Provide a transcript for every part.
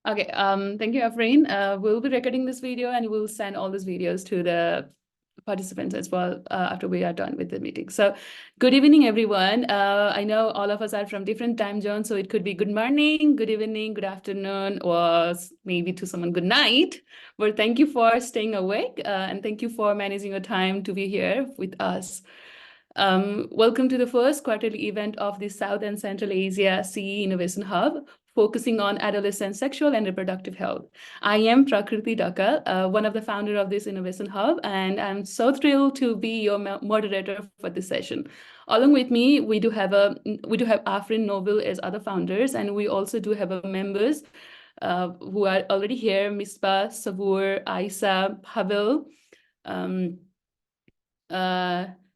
Okay, thank you, Afreen. We'll be recording this video and we'll send all these videos to the participants as well after we are done with the meeting. So good evening, everyone. I know all of us are from different time zones, so it could be good morning, good evening, good afternoon, or maybe to someone good night. But thank you for staying awake and thank you for managing your time to be here with us. Welcome to the first quarterly event of the South and Central Asia CE Innovation Hub, focusing on adolescent sexual and reproductive health. I am Prakriti Dakal, one of the founder of this Innovation Hub, and I'm so thrilled to be your moderator for this session. Along with me, we do have Afrin Noble as other founders, and we also do have members who are already here: Misbah, Sabur, Aisa, Pavel,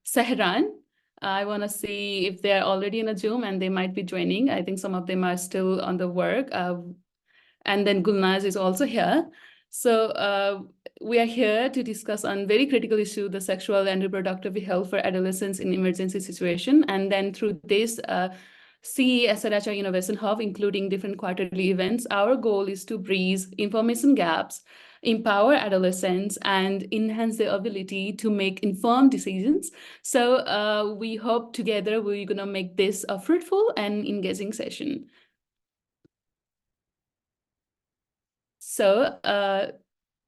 Sehran. I want to see if they're already in a Zoom and they might be joining. I think some of them are still on the work. And then Gulnaz is also here. So we are here to discuss on very critical issue, the sexual and reproductive health for adolescents in emergency situation. And then through this CE SRHR Innovation Hub, including different quarterly events, our goal is to bridge information gaps, empower adolescents, and enhance their ability to make informed decisions. So we hope together we're going to make this a fruitful and engaging session. So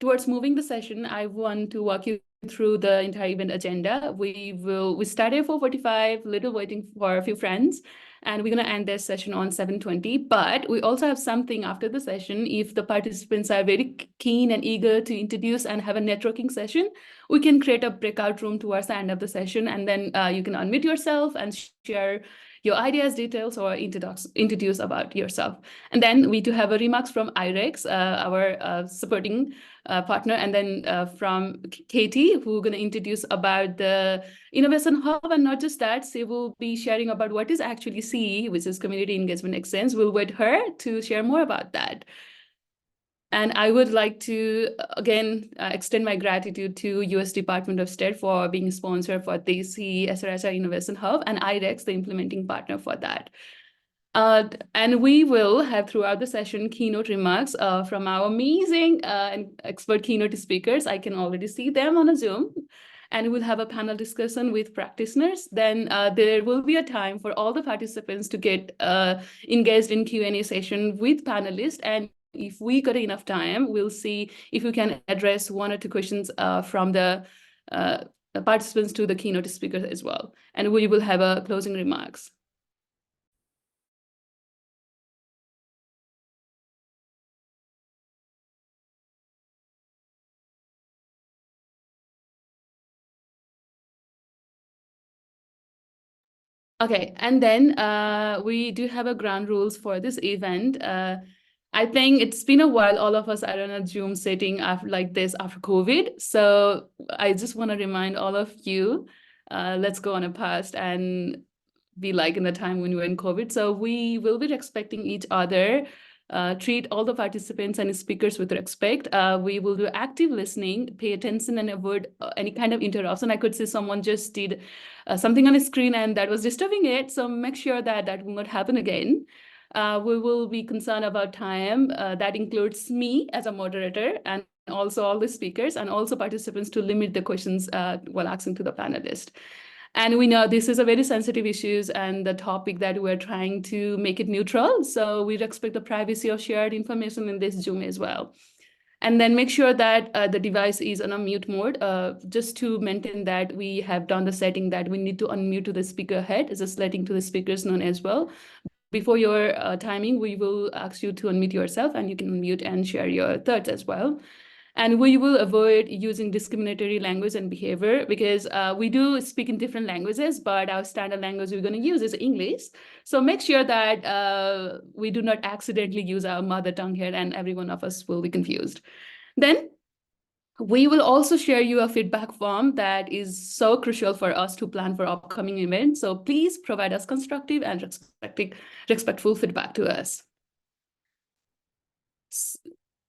towards moving the session, I want to walk you through the entire event agenda. We start at 4:45, little waiting for a few friends, and we're going to end this session on 7:20. But we also have something after the session. If the participants are very keen and eager to introduce and have a networking session, we can create a breakout room towards the end of the session, and then you can unmute yourself and share your ideas, details, or introduce about yourself. And then we do have a remarks from IREX, our supporting partner, and then from Katie, who's going to introduce about the Innovation Hub. And not just that, she will be sharing about what is actually CE, which is Community Engagement Exchange. We'll wait her to share more about that. And I would like to, again, extend my gratitude to US Department of State for being sponsor for the CE SRHR Innovation Hub, and IREX, the implementing partner for that. And we will have throughout the session keynote remarks from our amazing and expert keynote speakers. I can already see them on a Zoom. And we'll have a panel discussion with practitioners. Then there will be a time for all the participants to get engaged in Q&A session with panelists. And if we got enough time, we'll see if we can address one or two questions from the participants to the keynote speakers as well. And we will have a closing remarks. Okay, and then we do have a ground rules for this event. I think it's been a while, all of us are on a Zoom setting after, like this after COVID. So I just want to remind all of you, let's go on a past and be like in the time when we were in COVID. So we will be respecting each other, treat all the participants and speakers with respect. We will do active listening, pay attention and avoid any kind of interruption. I could see someone just did something on a screen and that was disturbing it. So make sure that that will not happen again. We will be concerned about time. That includes me as a moderator and also all the speakers and also participants to limit the questions while asking to the panelist. And we know this is a very sensitive issue and the topic that we're trying to make it neutral. So we respect the privacy of shared information in this Zoom as well. And then make sure that the device is on a mute mode, just to maintain that we have done the setting that we need to unmute to the speaker head, just letting to the speakers known as well. Before your timing, we will ask you to unmute yourself and you can unmute and share your thoughts as well. And we will avoid using discriminatory language and behavior because we do speak in different languages, but our standard language we're going to use is English. So make sure that we do not accidentally use our mother tongue here and every one of us will be confused. Then we will also share you a feedback form that is so crucial for us to plan for upcoming events. So please provide us constructive and respectful feedback to us.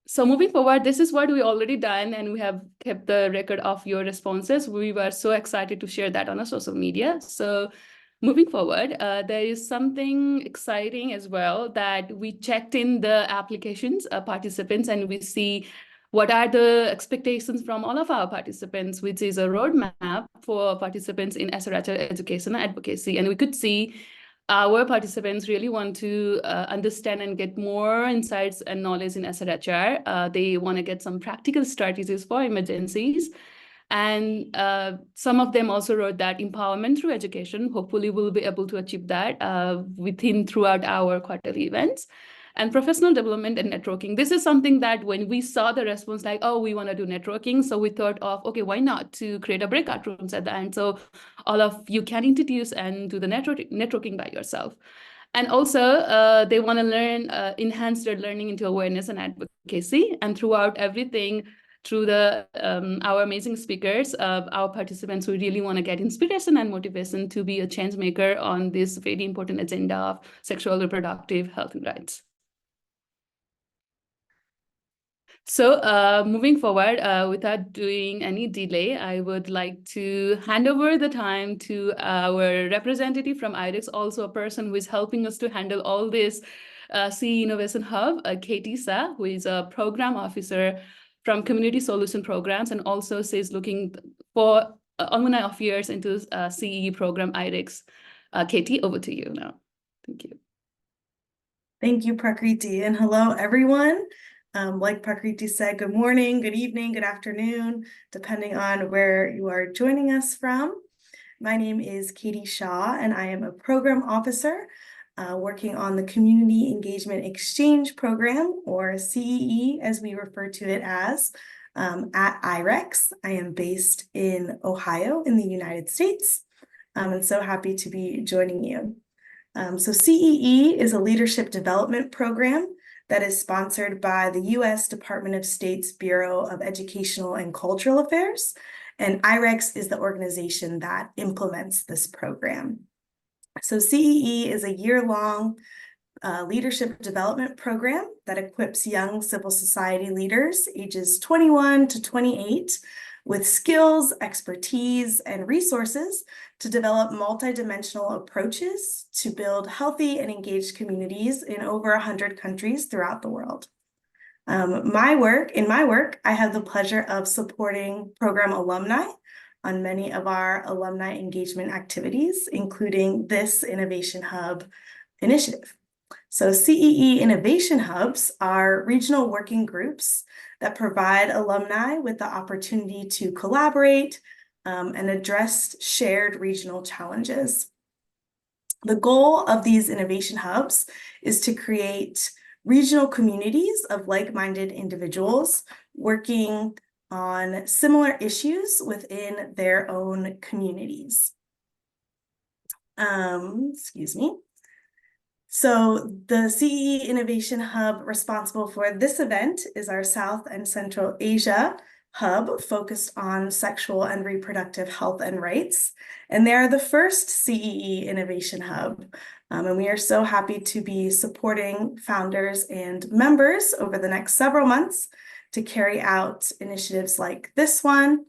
So moving forward, this is what we already done, and we have kept the record of your responses. We were so excited to share that on our social media. So moving forward, there is something exciting as well that we checked in the applications participants, and we see what are the expectations from all of our participants, which is a roadmap for participants in SRHR education and advocacy. And we could see our participants really want to understand and get more insights and knowledge in SRHR. They want to get some practical strategies for emergencies. And some of them also wrote that empowerment through education. Hopefully, we'll be able to achieve that throughout our quarterly events. And professional development and networking. This is something that when we saw the response, like, oh, we want to do networking. So we thought of, okay, why not to create a breakout rooms at the end? So all of you can introduce and do the networking by yourself. And also, they want to learn, enhance their learning into awareness and advocacy. And throughout everything, through our amazing speakers, our participants who really want to get inspiration and motivation to be a change maker on this very important agenda of sexual reproductive health and rights. So moving forward, without doing any delay, I would like to hand over the time to our representative from IREX, also a person who is helping us to handle all this CE Innovation Hub, Katie Sa, who is a program officer from Community Solution Programs, and also is looking for alumni affairs into CE program IREX. Katie, over to you now. Thank you. Thank you, Prakriti, and hello, everyone. Like Prakriti said, good morning, good evening, good afternoon, depending on where you are joining us from. My name is Katie Shaw, and I am a program officer working on the Community Engagement Exchange Program, or CEE, as we refer to it as, at IREX. I am based in Ohio in the United States, and so happy to be joining you. So CEE is a leadership development program that is sponsored by the U.S. Department of State's Bureau of Educational and Cultural Affairs, and IREX is the organization that implements this program. So CEE is a year-long leadership development program that equips young civil society leaders ages 21 to 28 with skills, expertise, and resources to develop multidimensional approaches to build healthy and engaged communities in over 100 countries throughout the world. In my work, I have the pleasure of supporting program alumni on many of our alumni engagement activities, including this Innovation Hub initiative. So CEE Innovation Hubs are regional working groups that provide alumni with the opportunity to collaborate and address shared regional challenges. The goal of these innovation hubs is to create regional communities of like-minded individuals working on similar issues within their own communities. Excuse me. So the CEE Innovation Hub responsible for this event is our South and Central Asia hub focused on sexual and reproductive health and rights. And they are the first CEE Innovation Hub. And we are so happy to be supporting founders and members over the next several months to carry out initiatives like this one,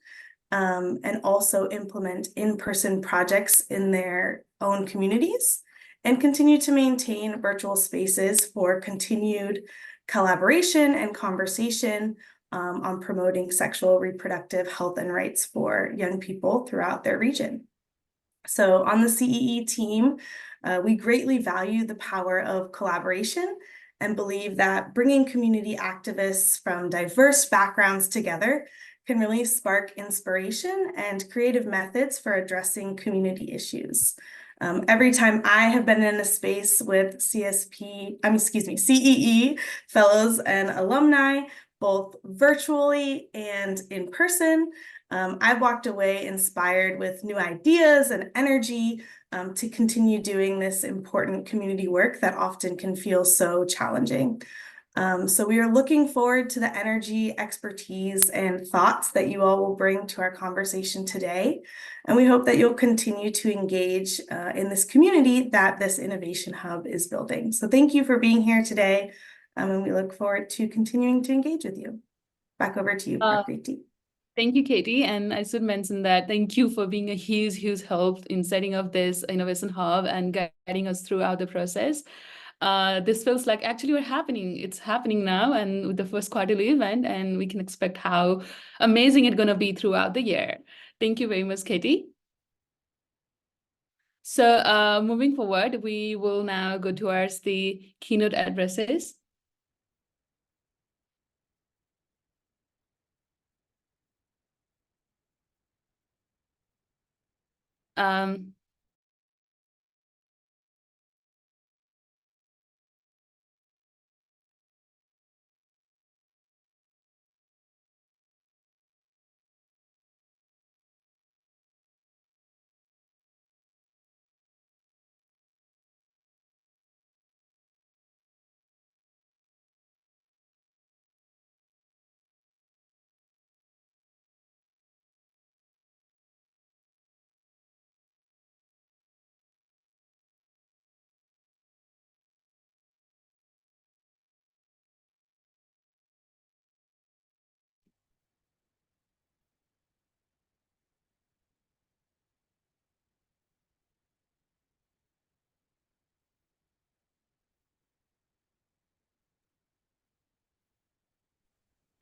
and also implement in-person projects in their own communities, and continue to maintain virtual spaces for continued collaboration and conversation on promoting sexual reproductive health and rights for young people throughout their region. So on the CEE team, we greatly value the power of collaboration and believe that bringing community activists from diverse backgrounds together can really spark inspiration and creative methods for addressing community issues. Every time I have been in a space with CEE fellows and alumni, both virtually and in person, I've walked away inspired with new ideas and energy to continue doing this important community work that often can feel so challenging. So we are looking forward to the energy, expertise, and thoughts that you all will bring to our conversation today. And we hope that you'll continue to engage in this community that this Innovation Hub is building. So thank you for being here today. And we look forward to continuing to engage with you. Back over to you, Prakriti. Thank you, Katie. And I should mention that thank you for being a huge, huge help in setting up this innovation hub and guiding us throughout the process. This feels like actually we're happening. It's happening now, and with the first quarterly event, and we can expect how amazing it's going to be throughout the year. Thank you very much, Katie. So moving forward, we will now go towards the keynote addresses. Um,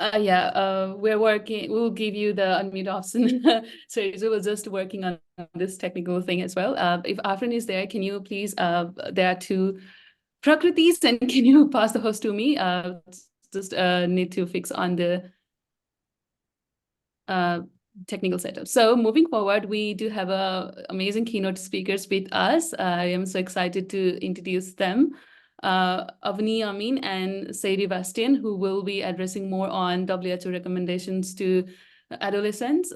we're working. We'll give you the unmute option. So we were just working on this technical thing as well. If Afrin is there, can you please? There are two Prakritis, and can you pass the host to me? Just need to fix on the technical setup. So moving forward, we do have amazing keynote speakers with us. I am so excited to introduce them. Avni Amin and Sadie Bastian, who will be addressing more on WHO recommendations to adolescents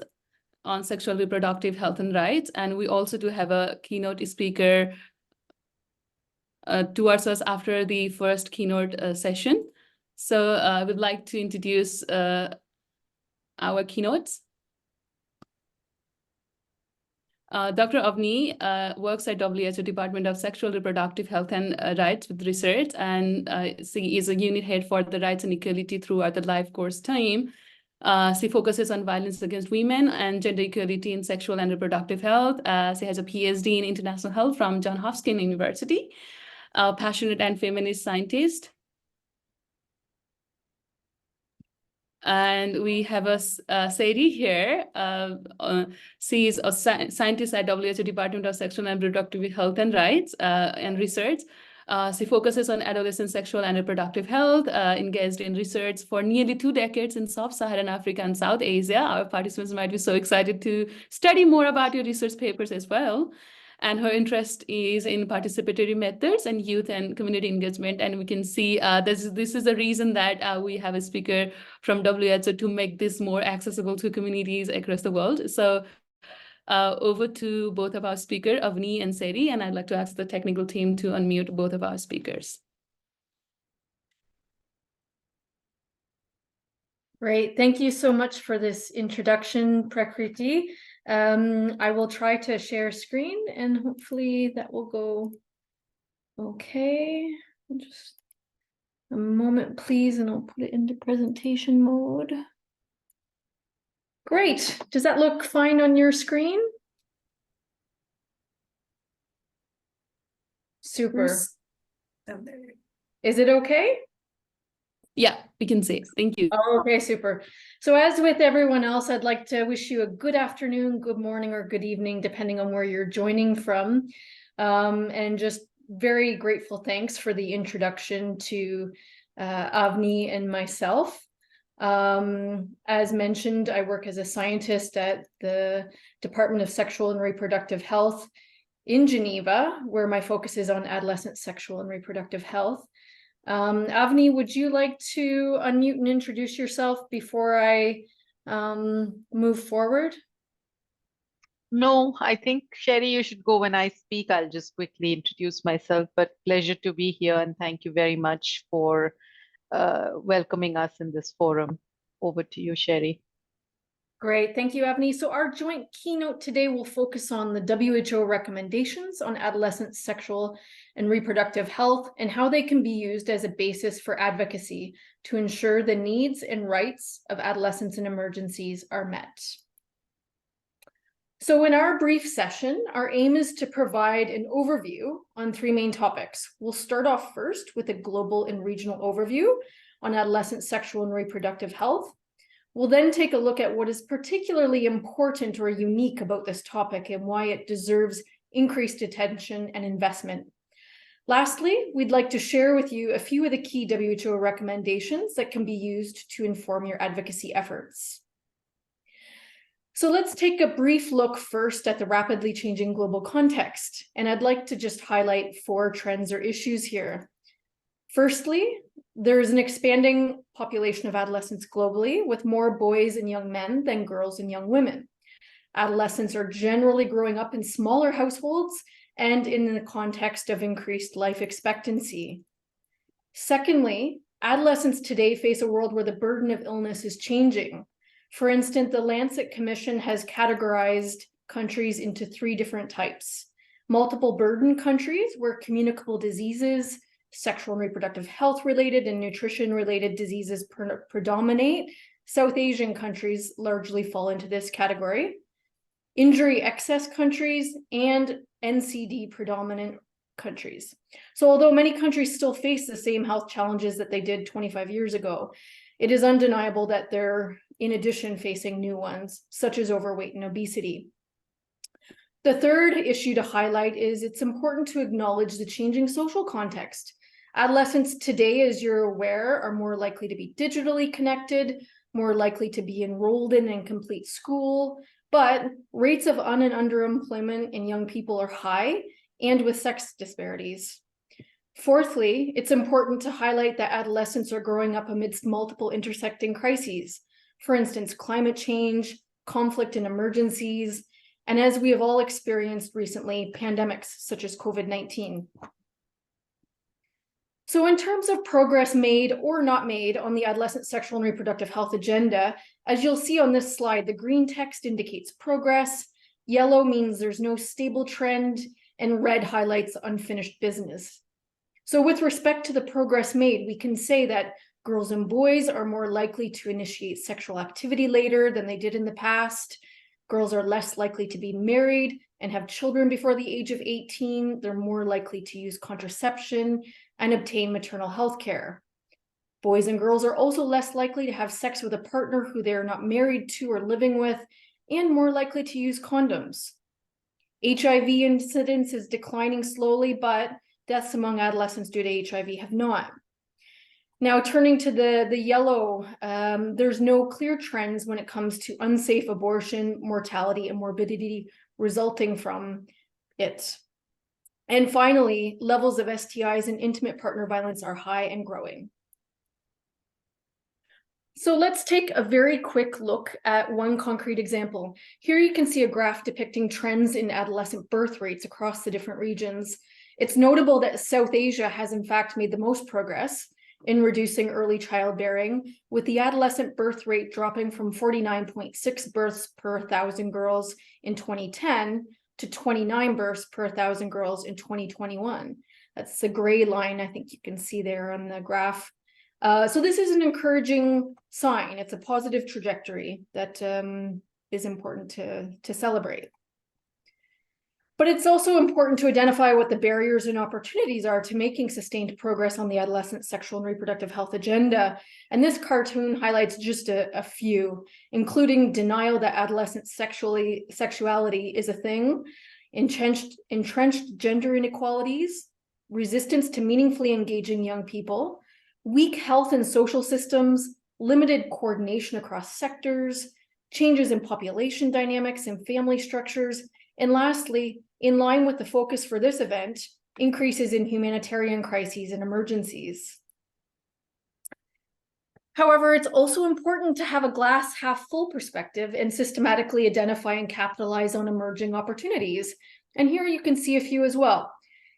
on sexual reproductive health and rights. And we also do have a keynote speaker towards us after the first keynote session. So I would like to introduce our keynotes. Dr. Avni works at WHO Department of Sexual Reproductive Health and Rights with research, and she is a unit head for the rights and equality throughout the life course team. She focuses on violence against women and gender equality in sexual and reproductive health. She has a PhD in international health from Johns Hopkins University, a passionate and feminist scientist. And we have Sadie here. She is a scientist at WHO Department of Sexual and Reproductive Health and Rights and Research. She focuses on adolescent sexual and reproductive health, engaged in research for nearly 2 decades in Sub-Saharan Africa and South Asia. Our participants might be so excited to study more about your research papers as well. And her interest is in participatory methods and youth and community engagement. And we can see this is the reason that we have a speaker from WHO to make this more accessible to communities across the world. So over to both of our speakers, Avni and Sadie, and I'd like to ask the technical team to unmute both of our speakers. Great. Thank you so much for this introduction, Prakriti. I will try to share screen and hopefully that will go okay. Just a moment, please, and I'll put it into presentation mode. Great. Does that look fine on your screen? Super. Oh, there. Is it okay? Yeah, we can see. Thank you. Oh, okay, super. So as with everyone else, I'd like to wish you a good afternoon, good morning, or good evening, depending on where you're joining from. And just very grateful thanks for the introduction to Avni and myself. As mentioned, I work as a scientist at the Department of Sexual and Reproductive Health in Geneva, where my focus is on adolescent sexual and reproductive health. Avni, would you like to unmute and introduce yourself before I move forward? No, I think, Sherry, you should go when I speak. I'll just quickly introduce myself, but pleasure to be here and thank you very much for welcoming us in this forum. Over to you, Sherry. Great, thank you, Avni. So our joint keynote today will focus on the WHO recommendations on adolescent sexual and reproductive health and how they can be used as a basis for advocacy to ensure the needs and rights of adolescents in emergencies are met. So in our brief session, our aim is to provide an overview on three main topics. We'll start off first with a global and regional overview on adolescent sexual and reproductive health. We'll then take a look at what is particularly important or unique about this topic and why it deserves increased attention and investment. Lastly, we'd like to share with you a few of the key WHO recommendations that can be used to inform your advocacy efforts. So let's take a brief look first at the rapidly changing global context, and I'd like to just highlight 4 trends or issues here. Firstly, there is an expanding population of adolescents globally, with more boys and young men than girls and young women. Adolescents are generally growing up in smaller households and in the context of increased life expectancy. Secondly, adolescents today face a world where the burden of illness is changing. For instance, the Lancet Commission has categorized countries into 3 different types: multiple burden countries, where communicable diseases, sexual and reproductive health related and nutrition related diseases predominate. South Asian countries largely fall into this category. Injury excess countries and NCD predominant countries. So although many countries still face the same health challenges that they did 25 years ago, it is undeniable that they're in addition facing new ones, such as overweight and obesity. The third issue to highlight is it's important to acknowledge the changing social context. Adolescents today, as you're aware, are more likely to be digitally connected, more likely to be enrolled in and complete school, but rates of un- and underemployment in young people are high, and with sex disparities. Fourthly, it's important to highlight that adolescents are growing up amidst multiple intersecting crises. For instance, climate change, conflict and emergencies, and as we have all experienced recently, pandemics such as COVID-19. So in terms of progress made or not made on the adolescent sexual and reproductive health agenda, as you'll see on this slide, the green text indicates progress, yellow means there's no stable trend, and red highlights unfinished business. So with respect to the progress made, we can say that girls and boys are more likely to initiate sexual activity later than they did in the past. Girls are less likely to be married and have children before the age of 18. They're more likely to use contraception and obtain maternal health care. Boys and girls are also less likely to have sex with a partner who they are not married to or living with, and more likely to use condoms. HIV incidence is declining slowly, but deaths among adolescents due to HIV have not. Now, turning to the yellow, there's no clear trends when it comes to unsafe abortion, mortality, and morbidity resulting from it. And finally, levels of STIs and intimate partner violence are high and growing. So let's take a very quick look at one concrete example. Here you can see a graph depicting trends in adolescent birth rates across the different regions. It's notable that South Asia has in fact made the most progress in reducing early childbearing, with the adolescent birth rate dropping from 49.6 births per 1,000 girls in 2010 to 29 births per 1,000 girls in 2021. That's the gray line I think you can see there on the graph. So this is an encouraging sign. It's a positive trajectory that is important to celebrate. But it's also important to identify what the barriers and opportunities are to making sustained progress on the adolescent sexual and reproductive health agenda. And this cartoon highlights just a few, including denial that adolescent sexuality is a thing, entrenched gender inequalities, resistance to meaningfully engaging young people, weak health and social systems, limited coordination across sectors, changes in population dynamics and family structures, and lastly, in line with the focus for this event, increases in humanitarian crises and emergencies. However, it's also important to have a glass half full perspective and systematically identify and capitalize on emerging opportunities. And here you can see a few as well,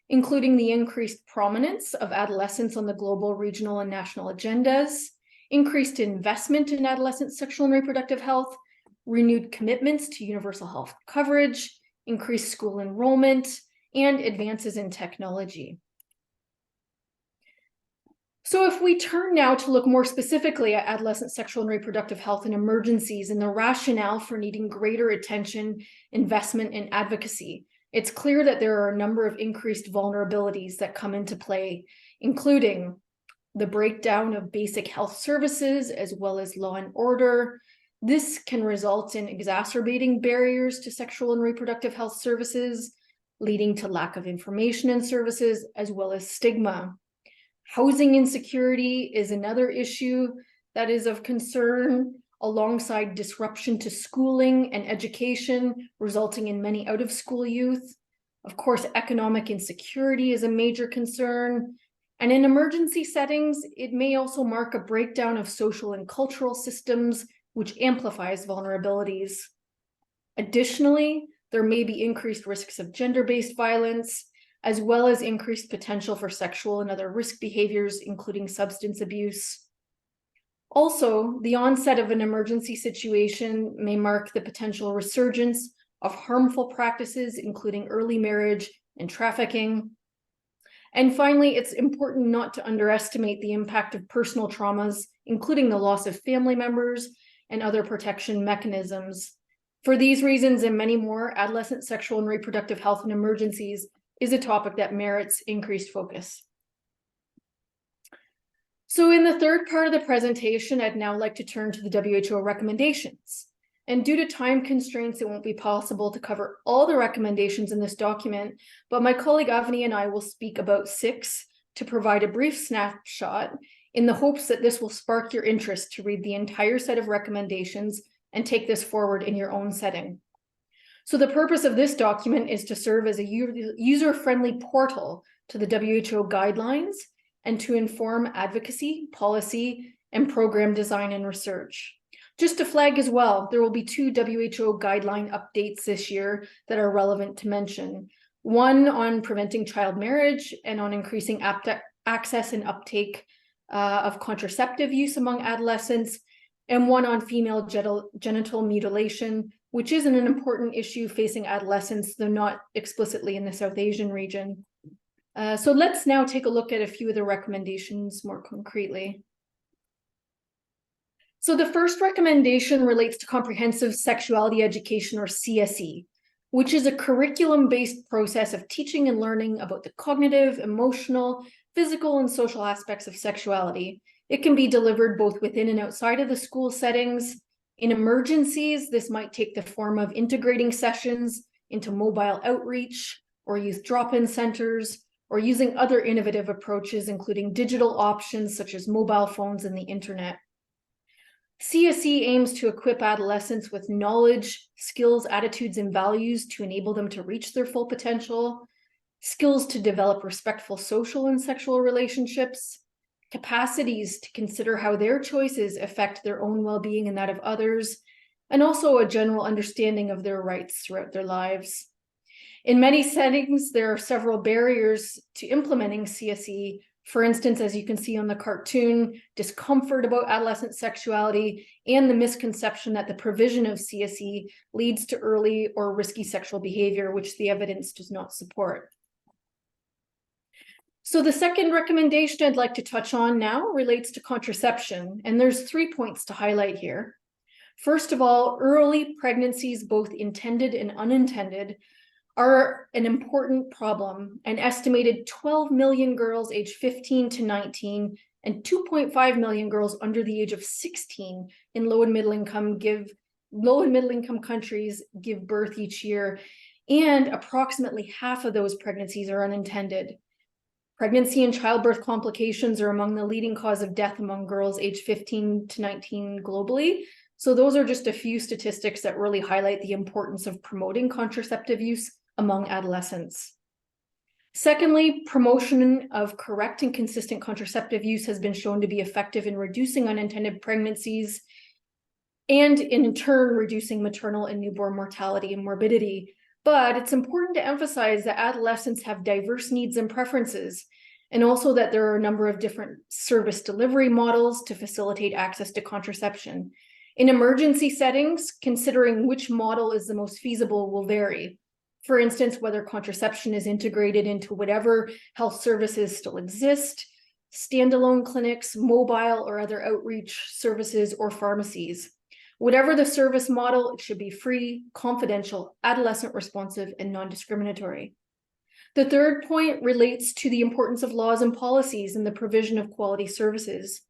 including the increased prominence of adolescents on the global, regional, and national agendas, increased investment in adolescent sexual and reproductive health, renewed commitments to universal health coverage, increased school enrollment, and advances in technology. So if we turn now to look more specifically at adolescent sexual and reproductive health and emergencies and the rationale for needing greater attention, investment, and advocacy, it's clear that there are a number of increased vulnerabilities that come into play, including the breakdown of basic health services as well as law and order. This can result in exacerbating barriers to sexual and reproductive health services, leading to lack of information and services, as well as stigma. Housing insecurity is another issue that is of concern, alongside disruption to schooling and education, resulting in many out-of-school youth. Of course, economic insecurity is a major concern. And in emergency settings, it may also mark a breakdown of social and cultural systems, which amplifies vulnerabilities. Additionally, there may be increased risks of gender-based violence, as well as increased potential for sexual and other risk behaviors, including substance abuse. Also, the onset of an emergency situation may mark the potential resurgence of harmful practices, including early marriage and trafficking. And finally, it's important not to underestimate the impact of personal traumas, including the loss of family members and other protection mechanisms. For these reasons and many more, adolescent sexual and reproductive health and emergencies is a topic that merits increased focus. So in the third part of the presentation, I'd now like to turn to the WHO recommendations. And due to time constraints, it won't be possible to cover all the recommendations in this document, but my colleague Avni and I will speak about 6 to provide a brief snapshot in the hopes that this will spark your interest to read the entire set of recommendations and take this forward in your own setting. So the purpose of this document is to serve as a user-friendly portal to the WHO guidelines and to inform advocacy, policy, and program design and research. Just to flag as well, there will be 2 WHO guideline updates this year that are relevant to mention. One on preventing child marriage and on increasing access and uptake of contraceptive use among adolescents, and one on female genital mutilation, which is an important issue facing adolescents, though not explicitly in the South Asian region. So let's now take a look at a few of the recommendations more concretely. So the first recommendation relates to comprehensive sexuality education, or CSE, which is a curriculum-based process of teaching and learning about the cognitive, emotional, physical, and social aspects of sexuality. It can be delivered both within and outside of the school settings. In emergencies, this might take the form of integrating sessions into mobile outreach or youth drop-in centers, or using other innovative approaches, including digital options such as mobile phones and the internet. CSE aims to equip adolescents with knowledge, skills, attitudes, and values to enable them to reach their full potential, skills to develop respectful social and sexual relationships, capacities to consider how their choices affect their own well-being and that of others, and also a general understanding of their rights throughout their lives. In many settings, there are several barriers to implementing CSE. For instance, as you can see on the cartoon, discomfort about adolescent sexuality and the misconception that the provision of CSE leads to early or risky sexual behavior, which the evidence does not support. So the second recommendation I'd like to touch on now relates to contraception, and there's 3 points to highlight here. First of all, early pregnancies, both intended and unintended, are an important problem. An estimated 12 million girls aged 15 to 19 and 2.5 million girls under the age of 16 in low and middle income countries give birth each year, and approximately half of those pregnancies are unintended. Pregnancy and childbirth complications are among the leading cause of death among girls aged 15 to 19 globally. So those are just a few statistics that really highlight the importance of promoting contraceptive use among adolescents. Secondly, promotion of correct and consistent contraceptive use has been shown to be effective in reducing unintended pregnancies and in turn reducing maternal and newborn mortality and morbidity. But it's important to emphasize that adolescents have diverse needs and preferences, and also that there are a number of different service delivery models to facilitate access to contraception. In emergency settings, considering which model is the most feasible will vary. For instance, whether contraception is integrated into whatever health services still exist, standalone clinics, mobile or other outreach services, or pharmacies. Whatever the service model, it should be free, confidential, adolescent responsive, and non-discriminatory. The third point relates to the importance of laws and policies in the provision of quality services.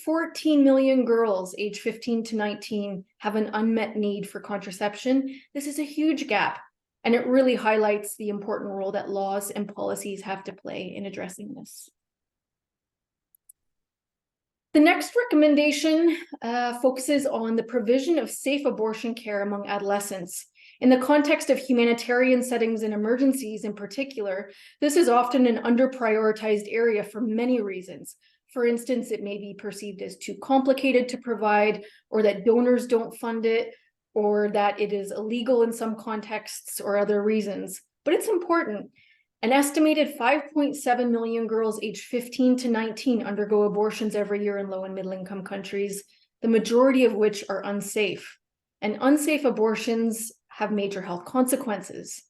14 million girls aged 15 to 19 have an unmet need for contraception. This is a huge gap, and it really highlights the important role that laws and policies have to play in addressing this. The next recommendation focuses on the provision of safe abortion care among adolescents. In the context of humanitarian settings and emergencies in particular, this is often an under-prioritized area for many reasons. For instance, it may be perceived as too complicated to provide, or that donors don't fund it, or that it is illegal in some contexts, or other reasons. But it's important. An estimated 5.7 million girls aged 15 to 19 undergo abortions every year in low and middle income countries, the majority of which are unsafe. And unsafe abortions have major health consequences.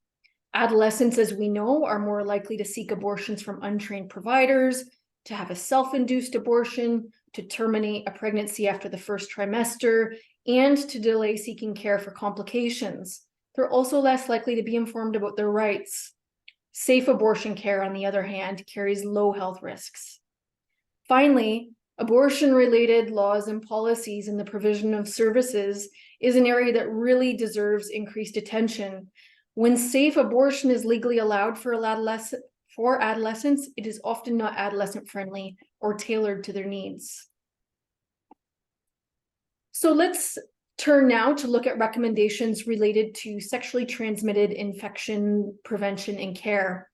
Adolescents, as we know, are more likely to seek abortions from untrained providers, to have a self-induced abortion, to terminate a pregnancy after the first trimester, and to delay seeking care for complications. They're also less likely to be informed about their rights. Safe abortion care, on the other hand, carries low health risks. Finally, abortion-related laws and policies in the provision of services is an area that really deserves increased attention. When safe abortion is legally allowed for adolescents, it is often not adolescent-friendly or tailored to their needs. So let's turn now to look at recommendations related to sexually transmitted infection prevention and care,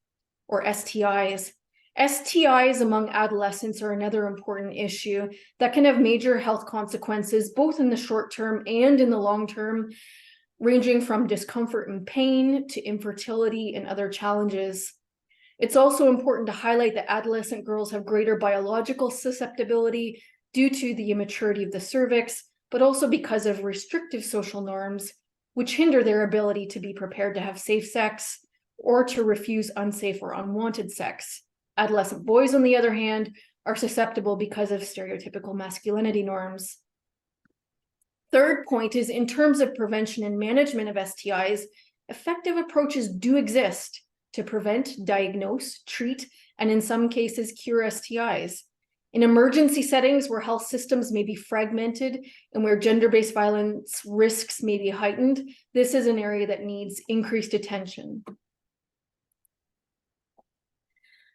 or STIs. STIs among adolescents are another important issue that can have major health consequences, both in the short term and in the long term, ranging from discomfort and pain to infertility and other challenges. It's also important to highlight that adolescent girls have greater biological susceptibility due to the immaturity of the cervix, but also because of restrictive social norms, which hinder their ability to be prepared to have safe sex or to refuse unsafe or unwanted sex. Adolescent boys, on the other hand, are susceptible because of stereotypical masculinity norms. Third point is, in terms of prevention and management of STIs, effective approaches do exist to prevent, diagnose, treat, and in some cases, cure STIs. In emergency settings where health systems may be fragmented and where gender-based violence risks may be heightened, this is an area that needs increased attention.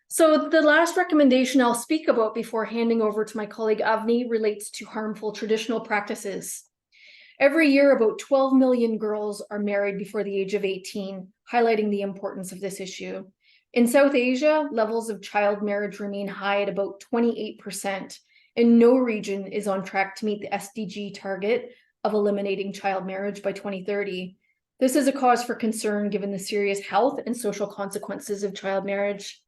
So the last recommendation I'll speak about before handing over to my colleague Avni relates to harmful traditional practices. Every year, about 12 million girls are married before the age of 18, highlighting the importance of this issue. In South Asia, levels of child marriage remain high at about 28%, and no region is on track to meet the SDG target of eliminating child marriage by 2030. This is a cause for concern given the serious health and social consequences of child marriage.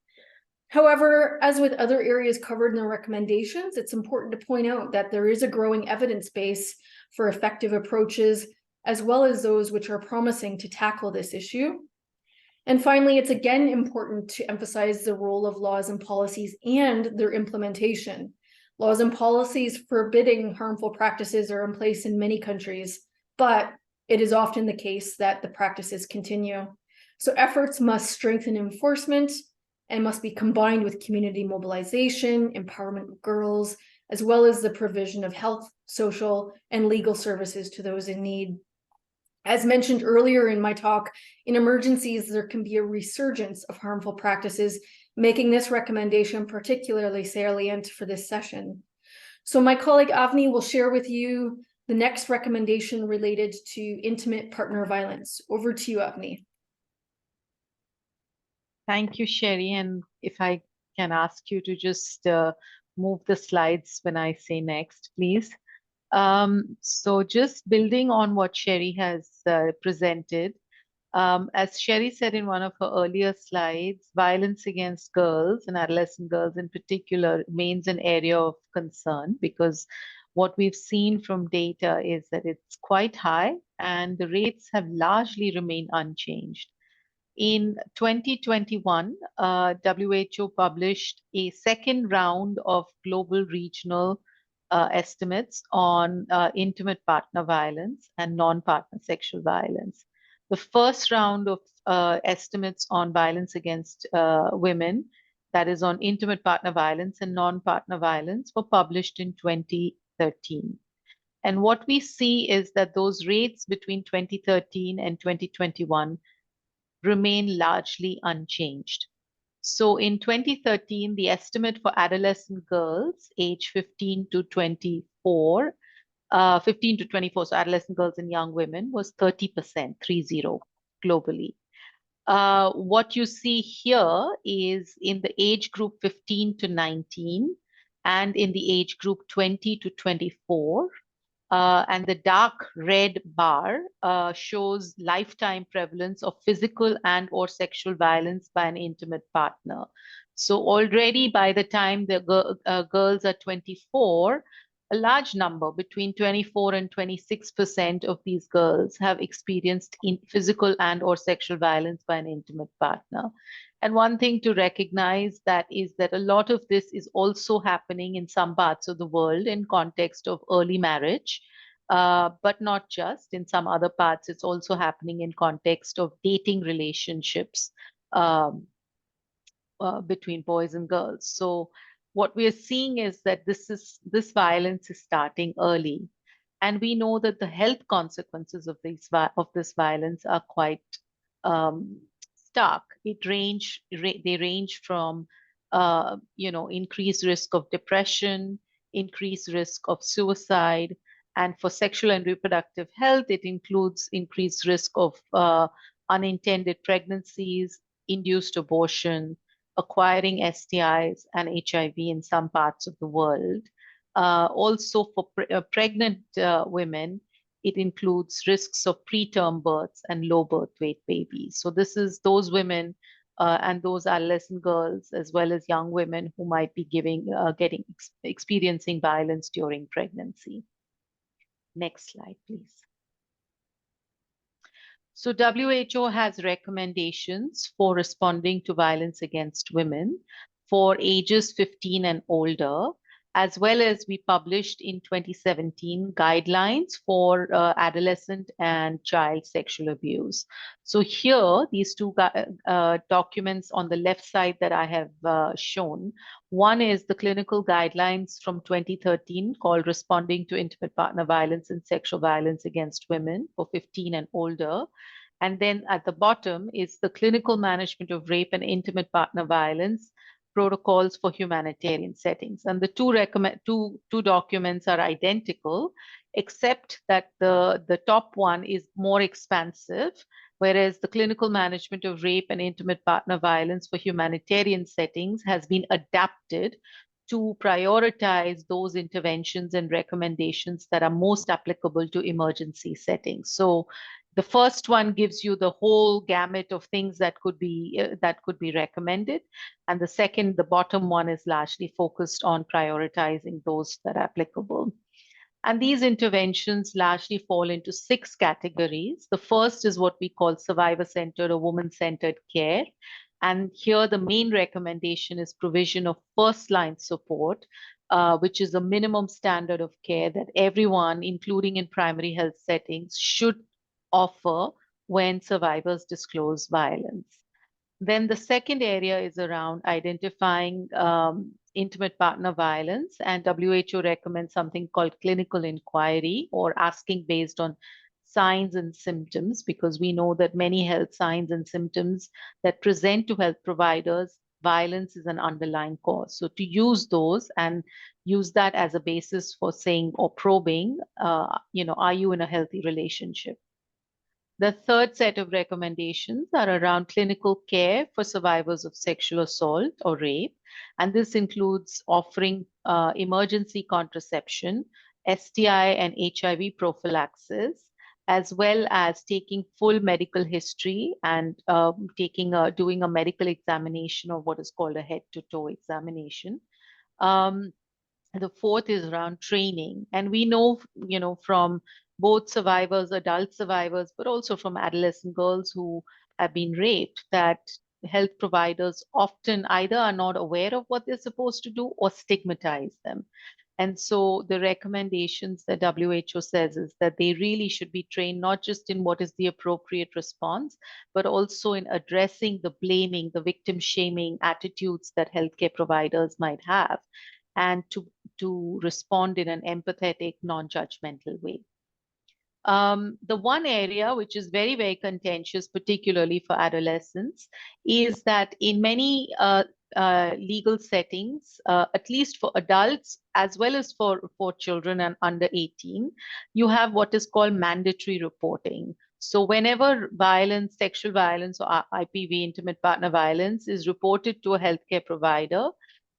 However, as with other areas covered in the recommendations, it's important to point out that there is a growing evidence base for effective approaches, as well as those which are promising to tackle this issue. And finally, it's again important to emphasize the role of laws and policies and their implementation. Laws and policies forbidding harmful practices are in place in many countries, but it is often the case that the practices continue. So efforts must strengthen enforcement and must be combined with community mobilization, empowerment of girls, as well as the provision of health, social, and legal services to those in need. As mentioned earlier in my talk, in emergencies, there can be a resurgence of harmful practices, making this recommendation particularly salient for this session. So my colleague Avni will share with you the next recommendation related to intimate partner violence. Over to you, Avni. Thank you, Sherry. And if I can ask you to just move the slides when I say next, please. So just building on what Sherry has presented, as Sherry said in one of her earlier slides, violence against girls and adolescent girls in particular remains an area of concern because what we've seen from data is that it's quite high and the rates have largely remained unchanged. In 2021, WHO published a second round of global regional estimates on intimate partner violence and non-partner sexual violence. The first round of estimates on violence against women, that is on intimate partner violence and non-partner violence, were published in 2013. And what we see is that those rates between 2013 and 2021 remain largely unchanged. So in 2013, the estimate for adolescent girls age 15 to 24, 15 to 24, so adolescent girls and young women, was 30%, 30, globally. What you see here is in the age group 15 to 19 and in the age group 20 to 24, and the dark red bar shows lifetime prevalence of physical and or sexual violence by an intimate partner. So already by the time the girls are 24, a large number, between 24 and 26% of these girls have experienced physical and or sexual violence by an intimate partner. And one thing to recognize that is that a lot of this is also happening in some parts of the world in context of early marriage, but not just. In some other parts, it's also happening in context of dating relationships between boys and girls. So what we are seeing is that this violence is starting early. And we know that the health consequences of this violence are quite stark. They range from increased risk of depression, increased risk of suicide, and for sexual and reproductive health, it includes increased risk of unintended pregnancies, induced abortion, acquiring STIs and HIV in some parts of the world. Also for pregnant women, it includes risks of preterm births and low birth weight babies. So this is those women and those adolescent girls, as well as young women who might be experiencing violence during pregnancy. Next slide, please. So WHO has recommendations for responding to violence against women for ages 15 and older, as well as we published in 2017 guidelines for adolescent and child sexual abuse. So here, these two documents on the left side that I have shown, one is the clinical guidelines from 2013 called Responding to Intimate Partner Violence and Sexual Violence Against Women for 15 and older. And then at the bottom is the Clinical Management of Rape and Intimate Partner Violence Protocols for Humanitarian Settings. And the two documents are identical, except that the top one is more expansive, whereas the Clinical Management of Rape and Intimate Partner Violence for Humanitarian Settings has been adapted to prioritize those interventions and recommendations that are most applicable to emergency settings. So the first one gives you the whole gamut of things that could be recommended, and the bottom one is largely focused on prioritizing those that are applicable. And these interventions largely fall into 6 categories. The first is what we call survivor-centered or woman-centered care. And here the main recommendation is provision of first-line support, which is a minimum standard of care that everyone, including in primary health settings, should offer when survivors disclose violence. Then the second area is around identifying intimate partner violence, and WHO recommends something called clinical inquiry, or asking based on signs and symptoms, because we know that many health signs and symptoms that present to health providers, violence is an underlying cause. So to use those and use that as a basis for saying or probing, are you in a healthy relationship? The third set of recommendations are around clinical care for survivors of sexual assault or rape. And this includes offering emergency contraception, STI and HIV prophylaxis, as well as taking full medical history and doing a medical examination, or what is called a head-to-toe examination. The fourth is around training. And we know, from both survivors, adult survivors, but also from adolescent girls who have been raped, that health providers often either are not aware of what they're supposed to do or stigmatize them. And so the recommendations that WHO says is that they really should be trained not just in what is the appropriate response, but also in addressing the blaming, the victim shaming attitudes that healthcare providers might have, and to respond in an empathetic, non-judgmental way. The one area which is very, very contentious, particularly for adolescents, is that in many legal settings, at least for adults as well as for children and under 18, you have what is called mandatory reporting. So whenever violence, sexual violence or IPV, intimate partner violence, is reported to a healthcare provider,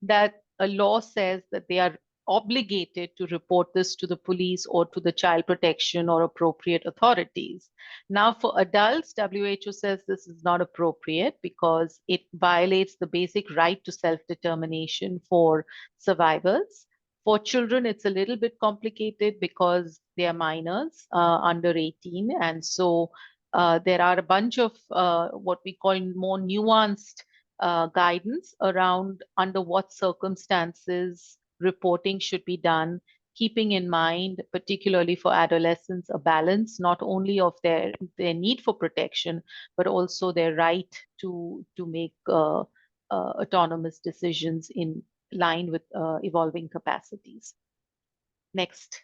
that a law says that they are obligated to report this to the police or to the child protection or appropriate authorities. Now, for adults, WHO says this is not appropriate because it violates the basic right to self-determination for survivors. For children, it's a little bit complicated because they are minors under 18. And so there are a bunch of what we call more nuanced guidance around under what circumstances reporting should be done, keeping in mind, particularly for adolescents, a balance not only of their need for protection, but also their right to make autonomous decisions in line with evolving capacities. Next.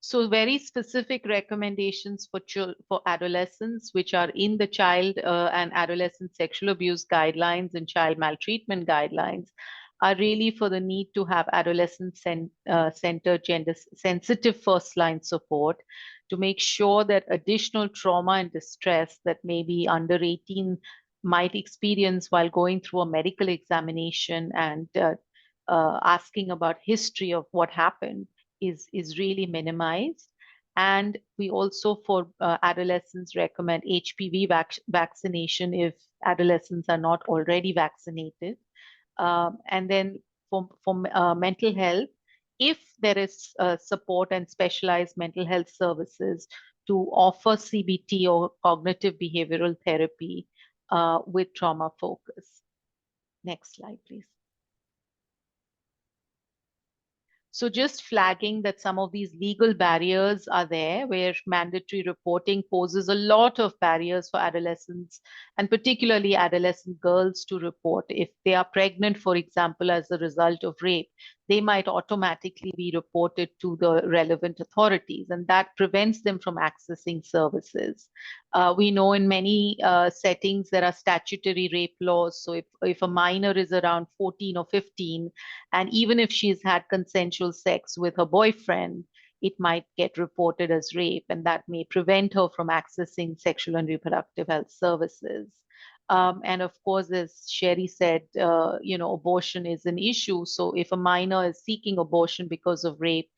So very specific recommendations for adolescents, which are in the child and adolescent sexual abuse guidelines and child maltreatment guidelines, are really for the need to have adolescent-centered, gender-sensitive first-line support to make sure that additional trauma and distress that maybe under 18 might experience while going through a medical examination and asking about history of what happened is really minimized. And we also, for adolescents, recommend HPV vaccination if adolescents are not already vaccinated. And then for mental health, if there is support and specialized mental health services, to offer CBT or cognitive behavioral therapy with trauma focus. Next slide, please. So just flagging that some of these legal barriers are there, where mandatory reporting poses a lot of barriers for adolescents, and particularly adolescent girls, to report. If they are pregnant, for example, as a result of rape, they might automatically be reported to the relevant authorities, and that prevents them from accessing services. We know in many settings there are statutory rape laws. So if a minor is around 14 or 15, and even if she's had consensual sex with her boyfriend, it might get reported as rape, and that may prevent her from accessing sexual and reproductive health services. And of course, as Sherry said, abortion is an issue. So if a minor is seeking abortion because of rape,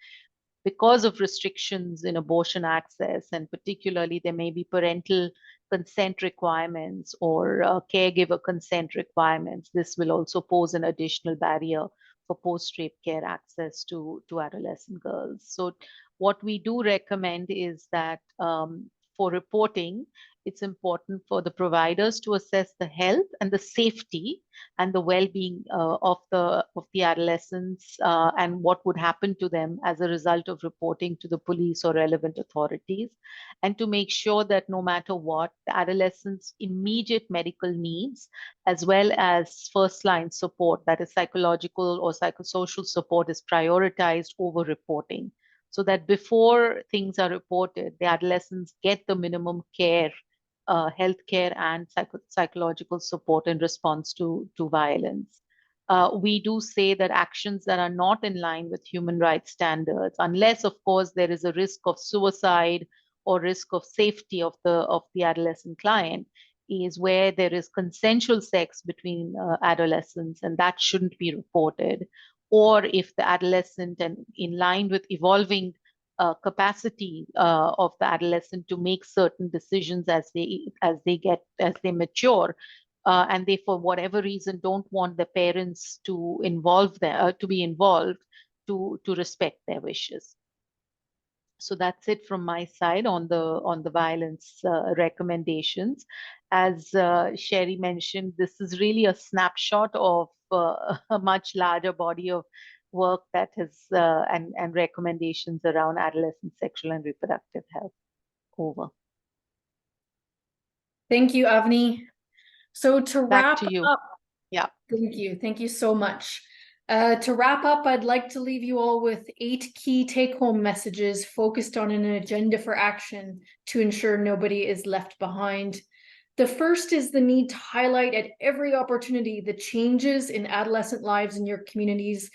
because of restrictions in abortion access, and particularly there may be parental consent requirements or caregiver consent requirements, this will also pose an additional barrier for post-rape care access to adolescent girls. So what we do recommend is that for reporting, it's important for the providers to assess the health and the safety and the well-being of the adolescents and what would happen to them as a result of reporting to the police or relevant authorities, and to make sure that no matter what, the adolescents' immediate medical needs, as well as first-line support, that is psychological or psychosocial support, is prioritized over reporting, so that before things are reported, the adolescents get the minimum care, health care and psychological support in response to violence. We do say that actions that are not in line with human rights standards, unless of course there is a risk of suicide or risk of safety of the adolescent client, is where there is consensual sex between adolescents, and that shouldn't be reported. Or if the adolescent, and in line with evolving capacity of the adolescent to make certain decisions as they mature, and they, for whatever reason, don't want the parents to be involved, to respect their wishes. So that's it from my side on the violence recommendations. As Sherry mentioned, this is really a snapshot of a much larger body of work that has and recommendations around adolescent sexual and reproductive health. Over. Thank you, Avni. So to Back wrap to you. up, Yeah. Thank you so much. To wrap up, I'd like to leave you all with 8 key take-home messages focused on an agenda for action to ensure nobody is left behind. The first is the need to highlight at every opportunity the changes in adolescent lives in your communities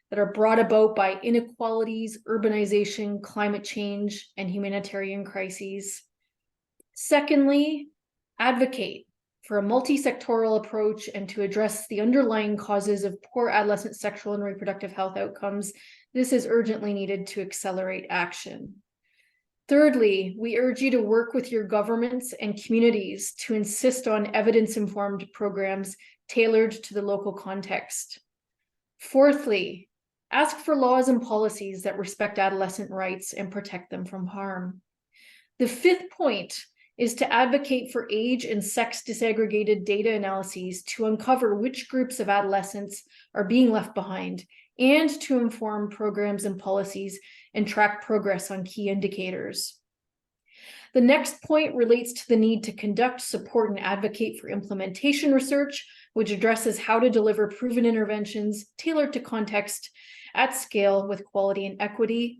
that are brought about by inequalities, urbanization, climate change, and humanitarian crises. Secondly, advocate for a multi-sectoral approach and to address the underlying causes of poor adolescent sexual and reproductive health outcomes. This is urgently needed to accelerate action. Thirdly, we urge you to work with your governments and communities to insist on evidence-informed programs tailored to the local context. Fourthly, ask for laws and policies that respect adolescent rights and protect them from harm. The fifth point is to advocate for age and sex disaggregated data analyses to uncover which groups of adolescents are being left behind and to inform programs and policies and track progress on key indicators. The next point relates to the need to conduct, support, and advocate for implementation research, which addresses how to deliver proven interventions tailored to context at scale with quality and equity.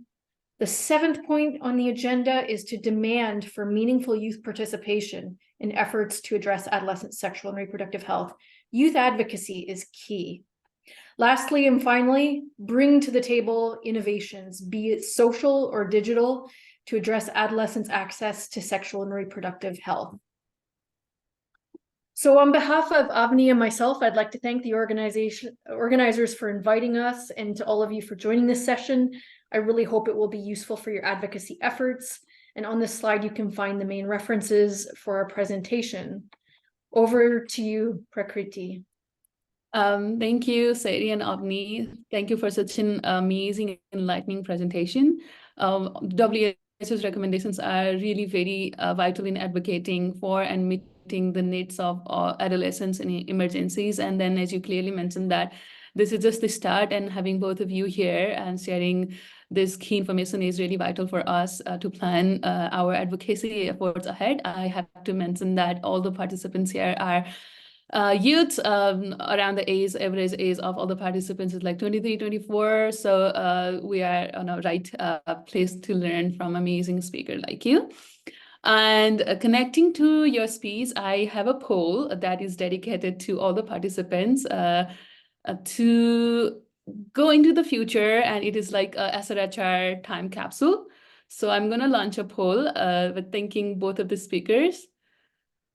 The seventh point on the agenda is to demand for meaningful youth participation in efforts to address adolescent sexual and reproductive health. Youth advocacy is key. Lastly and finally, bring to the table innovations, be it social or digital, to address adolescents' access to sexual and reproductive health. So on behalf of Avni and myself, I'd like to thank the organizers for inviting us, and to all of you for joining this session. I really hope it will be useful for your advocacy efforts. And on this slide, you can find the main references for our presentation. Over to you, Prakriti. Thank you, Sadie and Avni. Thank you for such an amazing, enlightening presentation. WHO's recommendations are really very vital in advocating for and meeting the needs of adolescents in emergencies. And then, as you clearly mentioned, that this is just the start, and having both of you here and sharing this key information is really vital for us to plan our advocacy efforts ahead. I have to mention that all the participants here are youth. Around the average age of all the participants is like 23, 24. So we are on a right place to learn from amazing speaker like you. And connecting to your speech, I have a poll that is dedicated to all the participants to go into the future, and it is like a SRHR time capsule. So I'm going to launch a poll with thanking both of the speakers.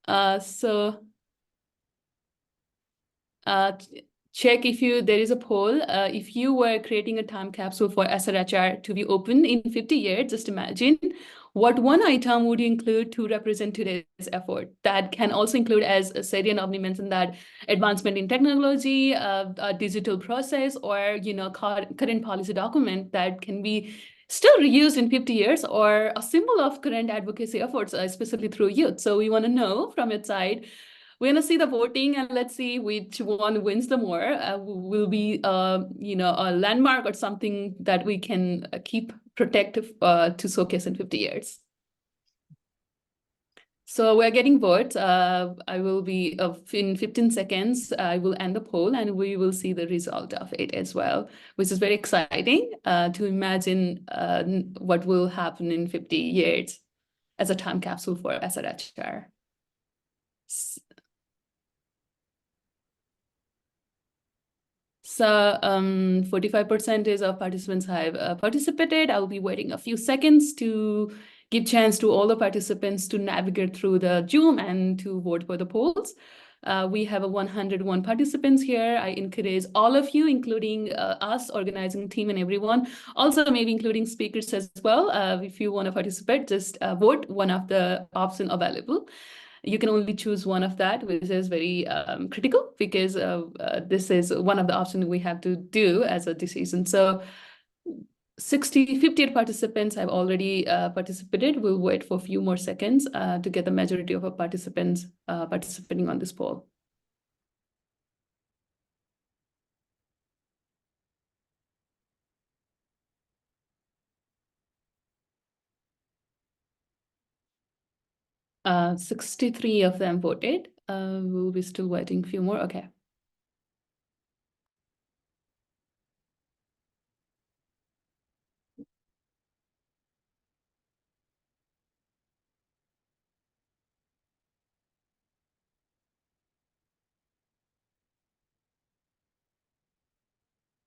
Check if there is a poll. If you were creating a time capsule for SRHR to be open in 50 years, just imagine what one item would you include to represent today's effort. That can also include, as Sadie and Avni mentioned, that advancement in technology, a digital process, or current policy document that can be still reused in 50 years, or a symbol of current advocacy efforts, especially through youth. So we want to know from your side. We're going to see the voting, and let's see which one wins the more. Will be, a landmark or something that we can protect to showcase in 50 years. So we're getting votes. I will be in 15 seconds. I will end the poll, and we will see the result of it as well, which is very exciting to imagine what will happen in 50 years as a time capsule for SRHR. So 45% of participants have participated. I'll be waiting a few seconds to give chance to all the participants to navigate through the Zoom and to vote for the polls. We have 101 participants here. I encourage all of you, including us, organizing team and everyone, also maybe including speakers as well. If you want to participate, just vote one of the options available. You can only choose one of that, which is very critical because this is one of the options we have to do as a decision. So 58 participants have already participated. We'll wait for a few more seconds to get the majority of our participants participating on this poll. Uh, 63 of them voted. We'll be still waiting a few more. Okay.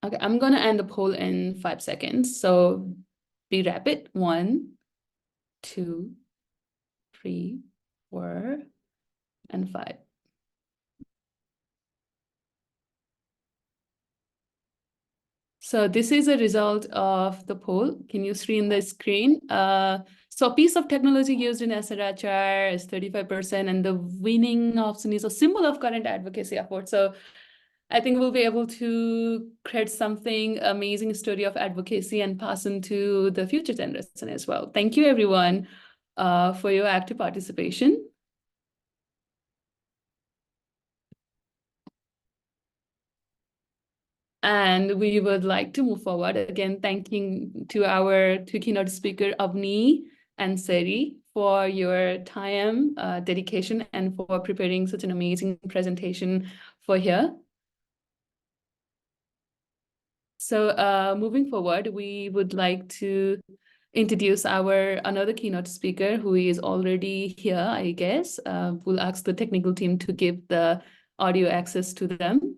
Okay, I'm gonna end the poll in 5 seconds. So be rapid. 1, 2, 3, 4, and 5. So this is a result of the poll. Can you see in the screen? So piece of technology used in SRHR is 35%, and the winning option is a symbol of current advocacy effort. So I think we'll be able to create something amazing story of advocacy and pass into the future generation as well. Thank you, everyone, for your active participation. And we would like to move forward. Again, thanking to our two keynote speaker, Avni and Seri, for your time, dedication, and for preparing such an amazing presentation for here. So moving forward, we would like to introduce our another keynote speaker who is already here, I guess. We'll ask the technical team to give the audio access to them.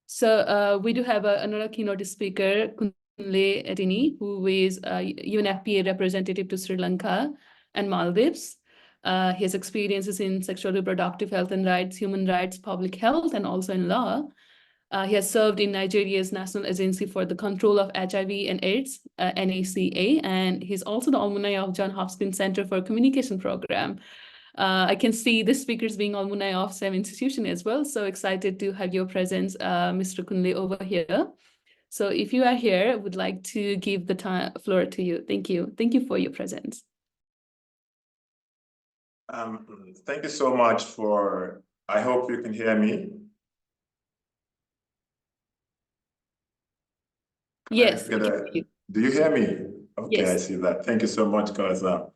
So we do have another keynote speaker, Kunle Etini, who is a UNFPA representative to Sri Lanka and Maldives. He has experiences in sexual reproductive health and rights, human rights, public health, and also in law. He has served in Nigeria's National Agency for the Control of HIV and AIDS, NACA, and he's also the alumni of Johns Hopkins Center for Communication Program. I can see the speakers being alumni of same institution as well. So excited to have your presence, Mr. Kunle, over here. So if you are here, I would like to give the floor to you. Thank you. Thank you for your presence. Thank you so much for, I hope you can hear me. Yes. Do you hear me? Okay, Yes. I see that. Thank you so much, Kaza.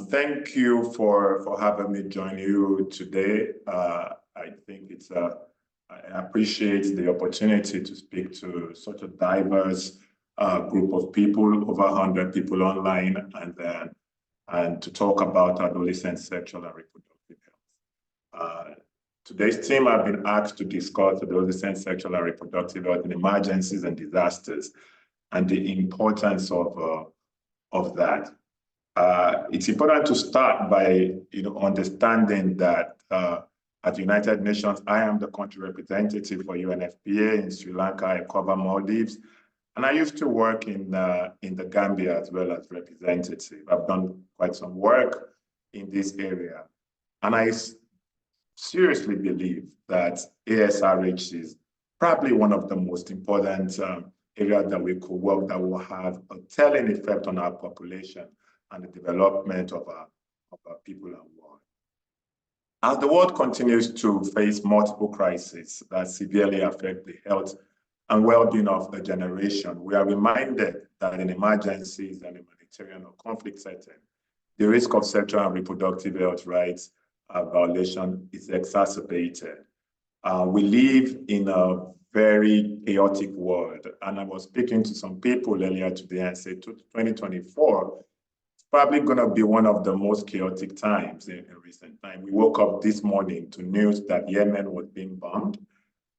Thank you for having me join you today. I think I appreciate the opportunity to speak to such a diverse group of people, over 100 people online, and to talk about adolescent sexual and reproductive health. Today's theme, I've been asked to discuss adolescent sexual and reproductive health in emergencies and disasters, and the importance of that. It's important to start by understanding that at the United Nations, I am the country representative for UNFPA in Sri Lanka. I cover Maldives, and I used to work in the Gambia as well as representative. I've done quite some work in this area, and I seriously believe that ASRH is probably one of the most important areas that we could work that will have a telling effect on our population and the development of our people and world. As the world continues to face multiple crises that severely affect the health and well-being of the generation, we are reminded that in emergencies and humanitarian or conflict settings, the risk of sexual and reproductive health rights violation is exacerbated. We live in a very chaotic world, and I was speaking to some people earlier today and said 2024 is probably going to be one of the most chaotic times in recent time. We woke up this morning to news that Yemen was being bombed.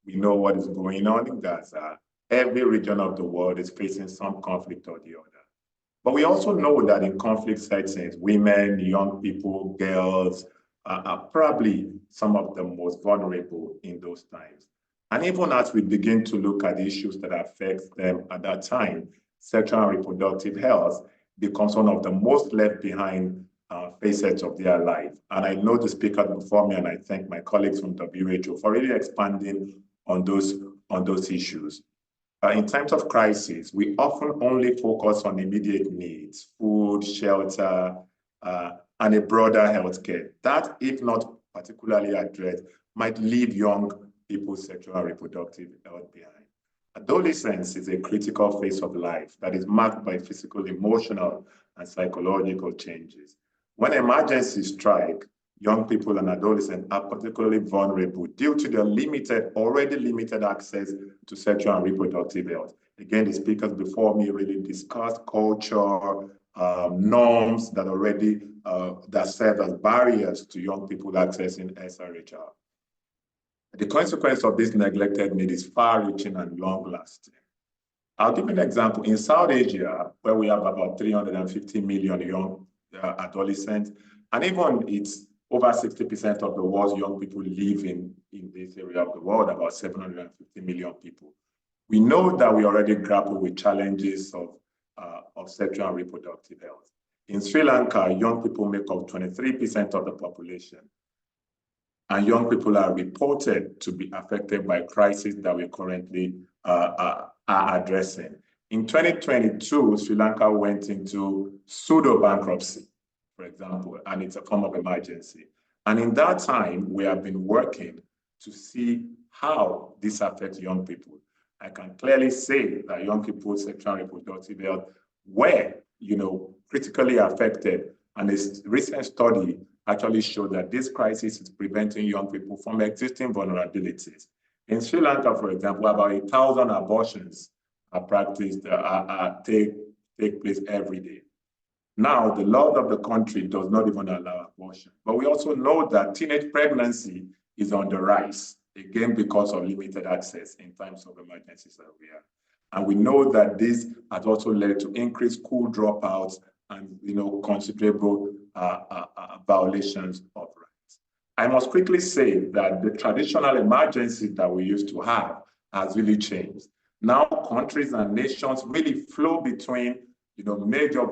We know what is going on in Gaza. Every region of the world is facing some conflict or the other. But we also know that in conflict settings, women, young people, girls are probably some of the most vulnerable in those times. And even as we begin to look at issues that affect them at that time, sexual and reproductive health becomes one of the most left behind facets of their life. And I know the speaker before me, and I thank my colleagues from WHO for really expanding on those issues. In times of crisis, we often only focus on immediate needs, food, shelter, and a broader healthcare. That, if not particularly addressed, might leave young people's sexual and reproductive health behind. Adolescence is a critical phase of life that is marked by physical, emotional, and psychological changes. When emergencies strike, young people and adolescents are particularly vulnerable due to their already limited access to sexual and reproductive health. Again, the speakers before me really discussed culture, norms that already that serve as barriers to young people accessing SRHR. The consequence of this neglected need is far-reaching and long-lasting. I'll give you an example. In South Asia, where we have about 350 million young adolescents, and even it's over 60% of the world's young people live in this area of the world, about 750 million people. We know that we already grapple with challenges of sexual and reproductive health. In Sri Lanka, young people make up 23% of the population. And young people are reported to be affected by crises that we currently are addressing. In 2022, Sri Lanka went into pseudo-bankruptcy, for example, and it's a form of emergency. And in that time, we have been working to see how this affects young people. I can clearly say that young people's sexual and reproductive health were, critically affected. And a recent study actually showed that this crisis is preventing young people from existing vulnerabilities. In Sri Lanka, for example, about 1,000 abortions are practiced, take place every day. Now, the law of the country does not even allow abortion. But we also know that teenage pregnancy is on the rise, again, because of limited access in times of emergencies that we have. And we know that this has also led to increased school dropouts and considerable violations of rights. I must quickly say that the traditional emergencies that we used to have has really changed. Now countries and nations really flow between major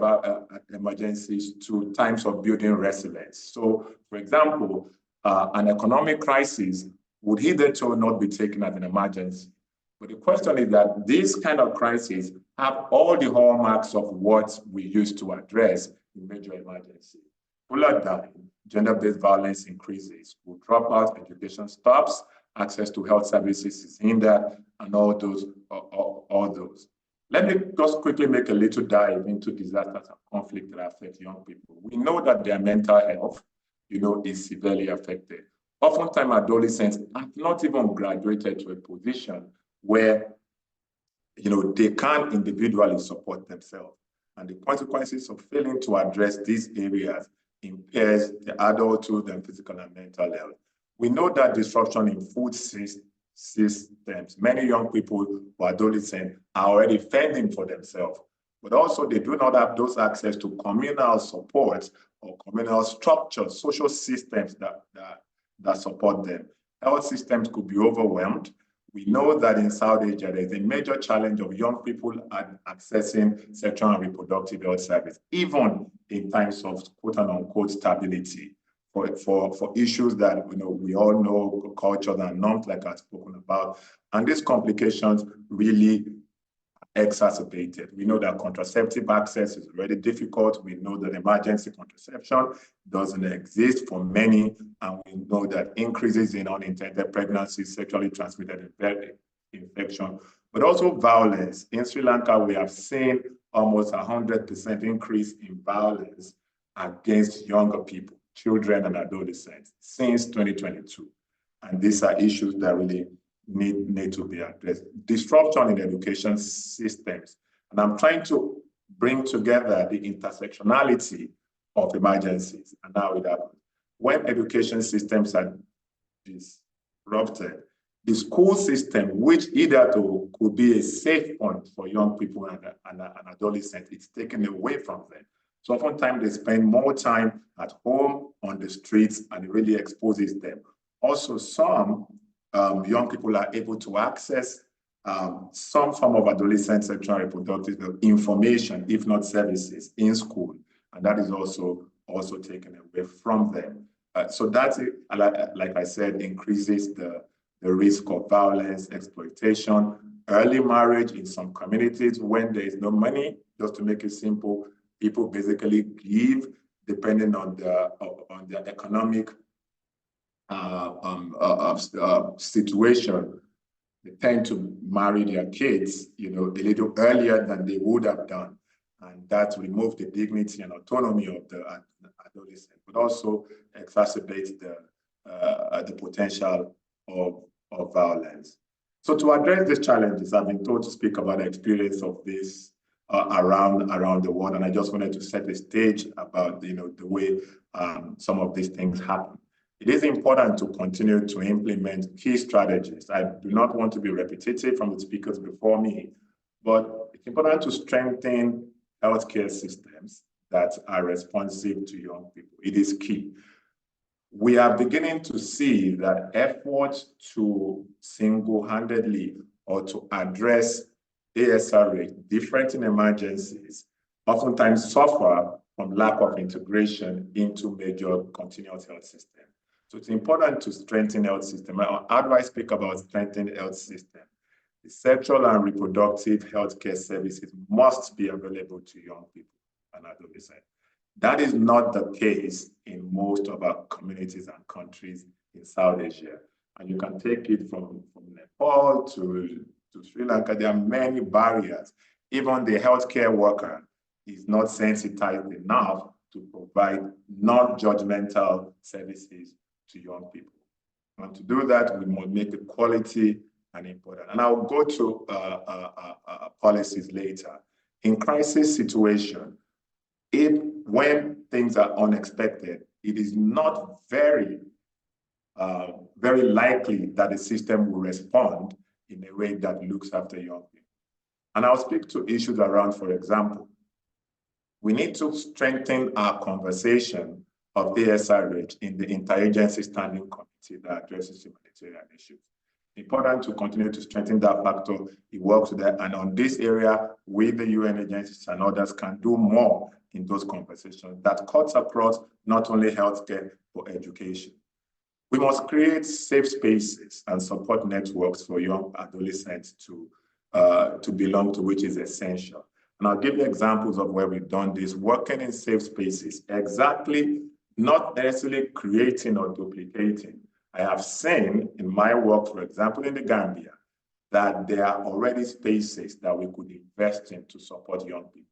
emergencies to times of building resilience. So, for example, an economic crisis would hitherto not be taken as an emergency. But the question is that these kind of crises have all the hallmarks of what we used to address in major emergencies. People are dying, gender-based violence increases, school dropouts, education stops, access to health services is hindered, and all those. Let me just quickly make a little dive into disasters and conflict that affect young people. We know that their mental health, is severely affected. Oftentimes, adolescents have not even graduated to a position where, they can individually support themselves. And the consequences of failing to address these areas impairs the adulthood and physical and mental health. We know that disruption in food systems, many young people who are adolescents are already fending for themselves, but also they do not have those access to communal support or communal structures, social systems that support them. Health systems could be overwhelmed. We know that in South Asia, there's a major challenge of young people accessing sexual and reproductive health service, even in times of quote unquote stability. For issues that we all know, culture and norms like I've spoken about, and these complications really exacerbated. We know that contraceptive access is already difficult. We know that emergency contraception doesn't exist for many, and we know that increases in unintended pregnancies, sexually transmitted infection, but also violence. In Sri Lanka, we have seen almost 100% increase in violence against younger people, children and adolescents since 2022. And these are issues that really need to be addressed. Disruption in education systems. And I'm trying to bring together the intersectionality of emergencies and how it happens. When education systems are disrupted, the school system, which either could be a safe point for young people and adolescents, it's taken away from them. So oftentimes they spend more time at home, on the streets, and it really exposes them. Also, some young people are able to access some form of adolescent sexual reproductive information, if not services, in school. And that is also taken away from them. So that, like I said, increases the risk of violence, exploitation, early marriage in some communities when there is no money. Just to make it simple, people basically give depending on the economic situation. They tend to marry their kids, a little earlier than they would have done. And that removes the dignity and autonomy of the adolescent, but also exacerbates the potential of violence. So to address these challenges, I've been told to speak about the experience of this around the world, and I just wanted to set the stage about the way some of these things happen. It is important to continue to implement key strategies. I do not want to be repetitive from the speakers before me, but it's important to strengthen healthcare systems that are responsive to young people. It is key. We are beginning to see that efforts to single-handedly or to address ASRH, different in emergencies, oftentimes suffer from lack of integration into major continuous health systems. So it's important to strengthen health system. How do I speak about strengthening health system? The sexual and reproductive healthcare services must be available to young people and adolescents. That is not the case in most of our communities and countries in South Asia. And you can take it from Nepal to Sri Lanka. There are many barriers. Even the healthcare worker is not sensitized enough to provide non-judgmental services to young people. And to do that, we must make the quality and important. And I'll go to policies later. In crisis situation, when things are unexpected, it is not very likely that the system will respond in a way that looks after young people. And I'll speak to issues around, for example, we need to strengthen our conversation of ASRH in the Interagency Standing Committee that addresses humanitarian issues. Important to continue to strengthen that factor. It works there, and on this area, we, the UN agencies and others, can do more in those conversations that cuts across not only healthcare, but education. We must create safe spaces and support networks for young adolescents to belong to, which is essential. And I'll give you examples of where we've done this, working in safe spaces, exactly, not necessarily creating or duplicating. I have seen in my work, for example, in the Gambia, that there are already spaces that we could invest in to support young people.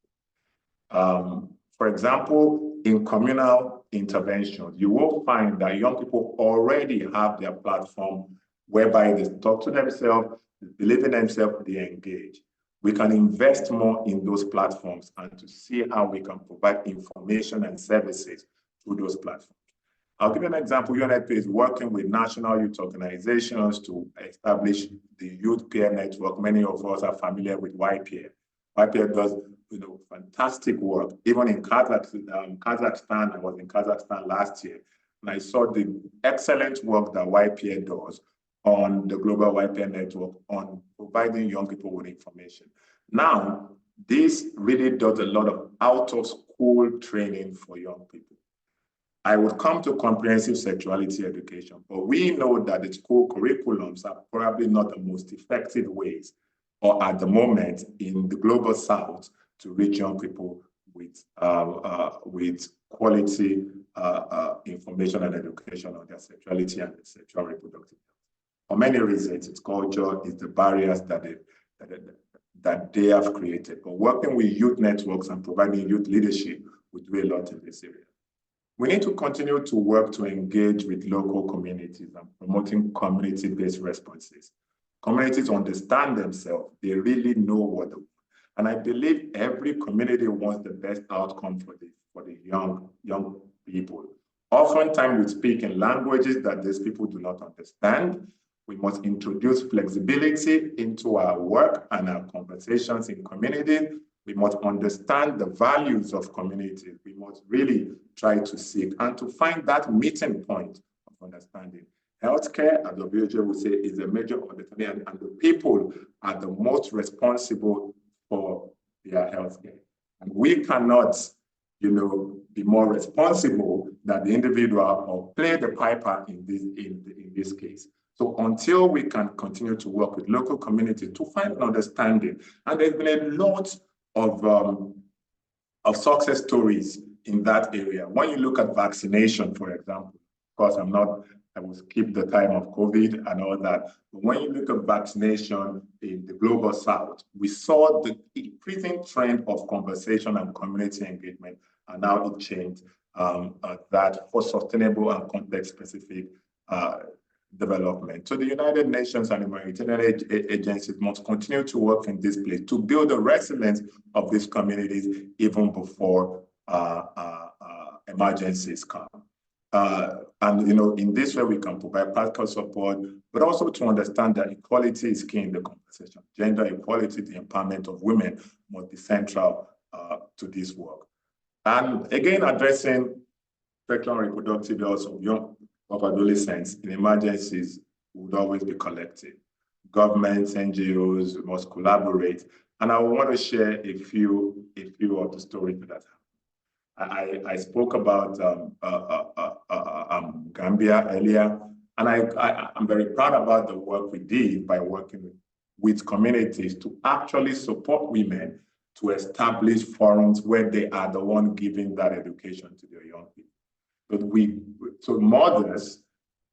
For example, in communal interventions, you will find that young people already have their platform whereby they talk to themselves, they believe in themselves, they engage. We can invest more in those platforms and to see how we can provide information and services through those platforms. I'll give you an example. UNFPA is working with national youth organizations to establish the Youth Peer Network. Many of us are familiar with YPeer. YPeer does fantastic work. Even in Kazakhstan, I was in Kazakhstan last year, and I saw the excellent work that YPeer does on the global YPeer network on providing young people with information. Now, this really does a lot of out-of-school training for young people. I would come to comprehensive sexuality education, but we know that the school curriculums are probably not the most effective ways, or at the moment in the global South, to reach young people with quality information and education on their sexuality and sexual reproductive health. For many reasons, it's culture, it's the barriers that they have created. But working with youth networks and providing youth leadership, we do a lot in this area. We need to continue to work to engage with local communities and promoting community-based responses. Communities understand themselves, they really know what they want. And I believe every community wants the best outcome for the young people. Oftentimes we speak in languages that these people do not understand. We must introduce flexibility into our work and our conversations in community. We must understand the values of communities. We must really try to seek and to find that meeting point of understanding. healthcare, as WHO would say, is a major undertaking, and the people are the most responsible for their healthcare. And we cannot, be more responsible than the individual or play the piper in this case. So until we can continue to work with local communities to find an understanding, and there's been a lot of success stories in that area. When you look at vaccination, for example, of course, I will skip the time of COVID and all that. But when you look at vaccination in the global south, we saw the increasing trend of conversation and community engagement, and now it changed that for sustainable and context-specific development. So the United Nations and the humanitarian agencies must continue to work in this place to build the resilience of these communities even before emergencies come. And in this way, we can provide practical support, but also to understand that equality is key in the conversation. Gender equality, the empowerment of women must be central to this work. And again, addressing sexual and reproductive health of adolescents in emergencies would always be collective. Governments, NGOs must collaborate. And I want to share a few of the stories that happened. I spoke about Gambia earlier, and I'm very proud about the work we did by working with communities to actually support women to establish forums where they are the one giving that education to their young people. But so mothers,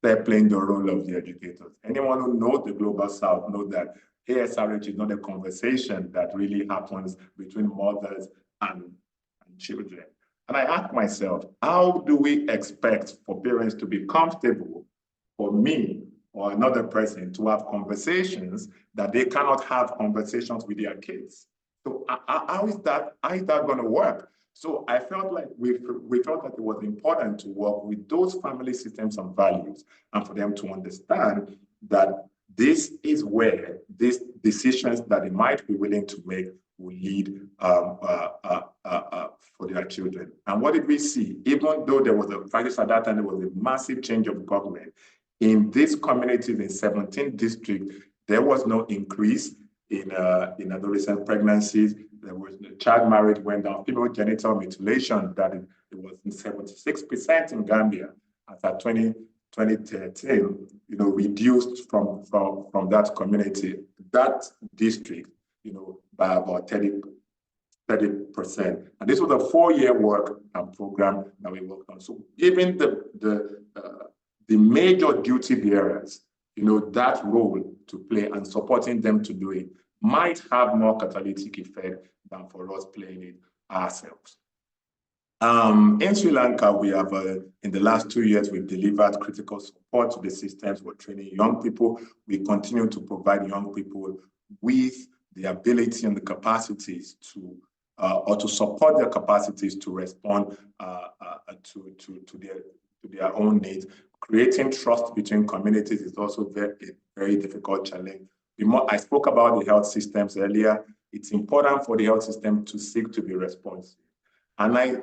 they're playing the role of the educators. Anyone who knows the Global South knows that SRHR is not a conversation that really happens between mothers and children. And I ask myself, how do we expect for parents to be comfortable for me or another person to have conversations that they cannot have conversations with their kids? So how is that going to work? So I felt like we felt that it was important to work with those family systems and values, and for them to understand that this is where these decisions that they might be willing to make will lead for their children. And what did we see? Even though there was a practice at that time, there was a massive change of government. In these communities in 17 districts, there was no increase in adolescent pregnancies. There was child marriage went down, female genital mutilation, that it was in 76% in Gambia as at 2013, reduced from that community, that district, by about 30%. And this was a 4-year work and program that we worked on. So even the major duty bearers, that role to play and supporting them to do it might have more catalytic effect than for us playing it ourselves. In Sri Lanka, we have, in the last 2 years, we've delivered critical support to the systems. We're training young people. We continue to provide young people with the ability and the capacities to, or to support their capacities to respond to their own needs. Creating trust between communities is also a very difficult challenge. I spoke about the health systems earlier. It's important for the health system to seek to be responsive. And I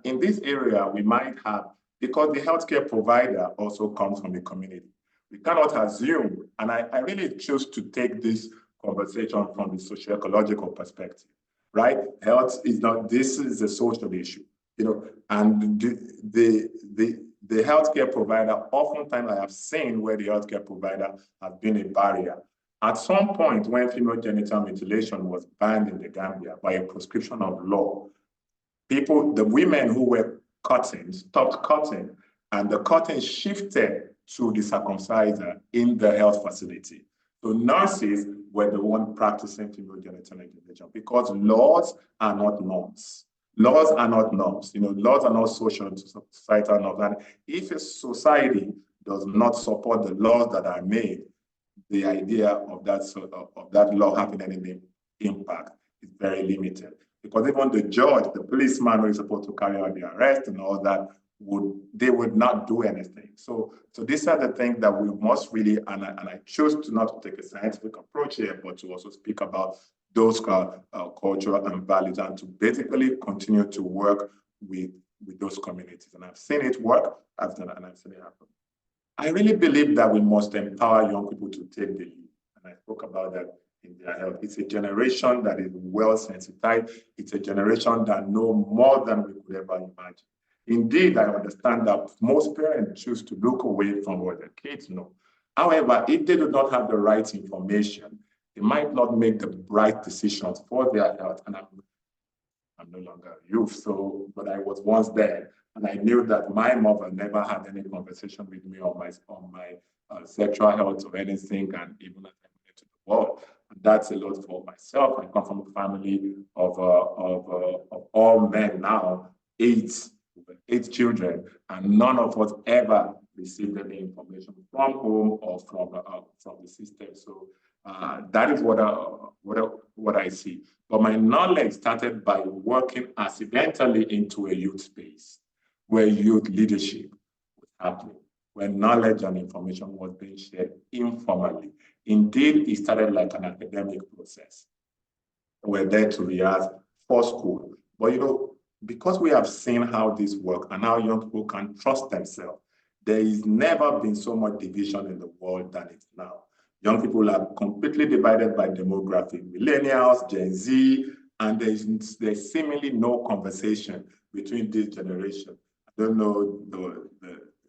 in this area, we might have, because the healthcare provider also comes from the community. We cannot assume, and I really choose to take this conversation from the socio-ecological perspective, right? Health is not, this is a social issue, and the healthcare provider, oftentimes I have seen where the healthcare provider has been a barrier. At some point, when female genital mutilation was banned in the Gambia by a prescription of law, the women who were cutting, stopped cutting, and the cutting shifted to the circumciser in the health facility. So nurses were the one practicing female genital mutilation because laws are not norms. Laws are not norms. Laws are not social, societal norms. And if a society does not support the laws that are made, the idea of that law having any impact is very limited. Because even the judge, the policeman who is supposed to carry out the arrest and all that, would not do anything. So these are the things that we must really, and I choose to not take a scientific approach here, but to also speak about those cultural and values, and to basically continue to work with those communities. And I've seen it work, and I've seen it happen. I really believe that we must empower young people to take the lead. And I spoke about that in their health. It's a generation that is well sensitized. It's a generation that know more than we could ever imagine. Indeed, I understand that most parents choose to look away from what their kids know. However, if they do not have the right information, they might not make the right decisions for their health. And I'm no longer a youth, so, but I was once there. And I knew that my mother never had any conversation with me on my sexual health or anything, and even as I went into the world. And that's a lot for myself. I come from a family of all men now, eight children, and none of us ever received any information from home or from the system. So that is what I see. But my knowledge started by working accidentally into a youth space where youth leadership was happening, where knowledge and information was being shared informally. Indeed, it started like an academic process. We're there to rehearse for school. But you know, because we have seen how this works and how young people can trust themselves, there has never been so much division in the world than it's now. Young people are completely divided by demographic, millennials, Gen Z, and there's seemingly no conversation between this generation. I don't know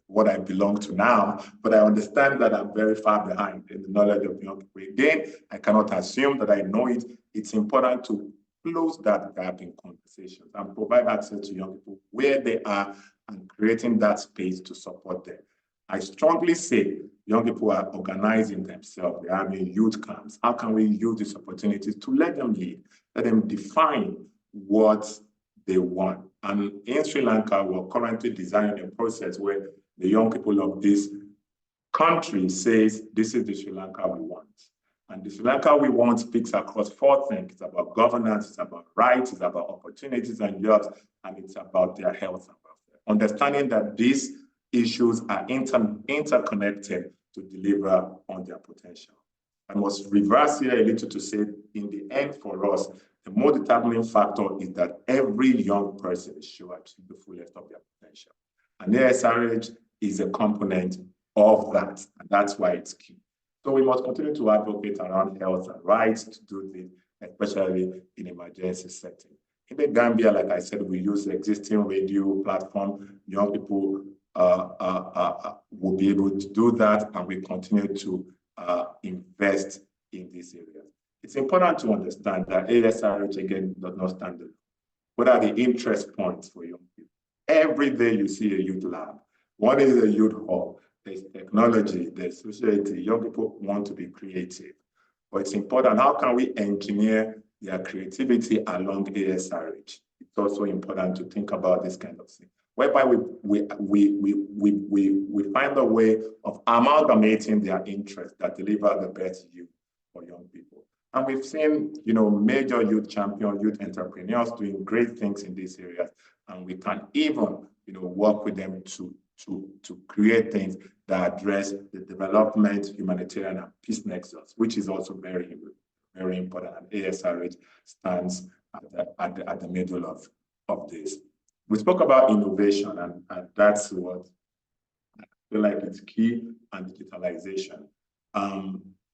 what I belong to now, but I understand that I'm very far behind in the knowledge of young people. Again, I cannot assume that I know it. It's important to close that gap in conversations and provide access to young people where they are and creating that space to support them. I strongly say young people are organizing themselves. They're having youth camps. How can we use these opportunities to let them lead, let them define what they want? And in Sri Lanka, we're currently designing a process where the young people of this country says, this is the Sri Lanka we want. And the Sri Lanka we want speaks across four things. It's about governance, it's about rights, it's about opportunities and jobs, and it's about their health and welfare. Understanding that these issues are interconnected to deliver on their potential. I must reverse here a little to say, in the end for us, the more determining factor is that every young person should achieve the fullest of their potential. And SRH is a component of that, and that's why it's key. So we must continue to advocate around health and rights to do this, especially in emergency setting. In the Gambia, like I said, we use the existing radio platform. Young people will be able to do that, and we continue to invest in this area. It's important to understand that ASRH, again, does not stand alone. What are the interest points for young people? Every day you see a youth lab. One is a youth hall. There's technology, there's society. Young people want to be creative. But it's important, how can we engineer their creativity along ASRH? It's also important to think about this kind of thing, whereby we find a way of amalgamating their interests that deliver the best youth for young people. And we've seen, you know, major youth champions, youth entrepreneurs doing great things in these areas. And we can even, you know, work with them to create things that address the development, humanitarian, and peace nexus, which is also very, very important. And ASRH stands at the middle of this. We spoke about innovation, and that's what I feel like it's key, and digitalization.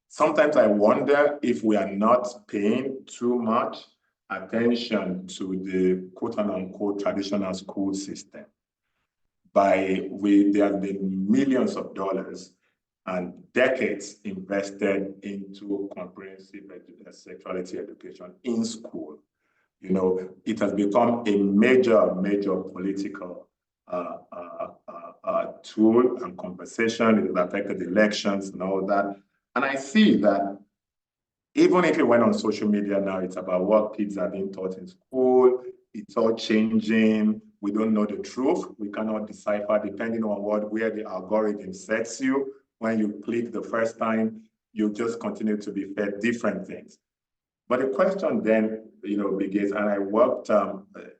Sometimes I wonder if we are not paying too much attention to the quote-unquote traditional school system. There have been millions of dollars and decades invested into comprehensive sexuality education in school. You know, it has become a major political tool and conversation. It has affected elections and all that. And I see that even if it went on social media now, it's about what kids are being taught in school. It's all changing. We don't know the truth. We cannot decipher depending on where the algorithm sets you. When you click the first time, you just continue to be fed different things. But the question then, you know, begins, and I worked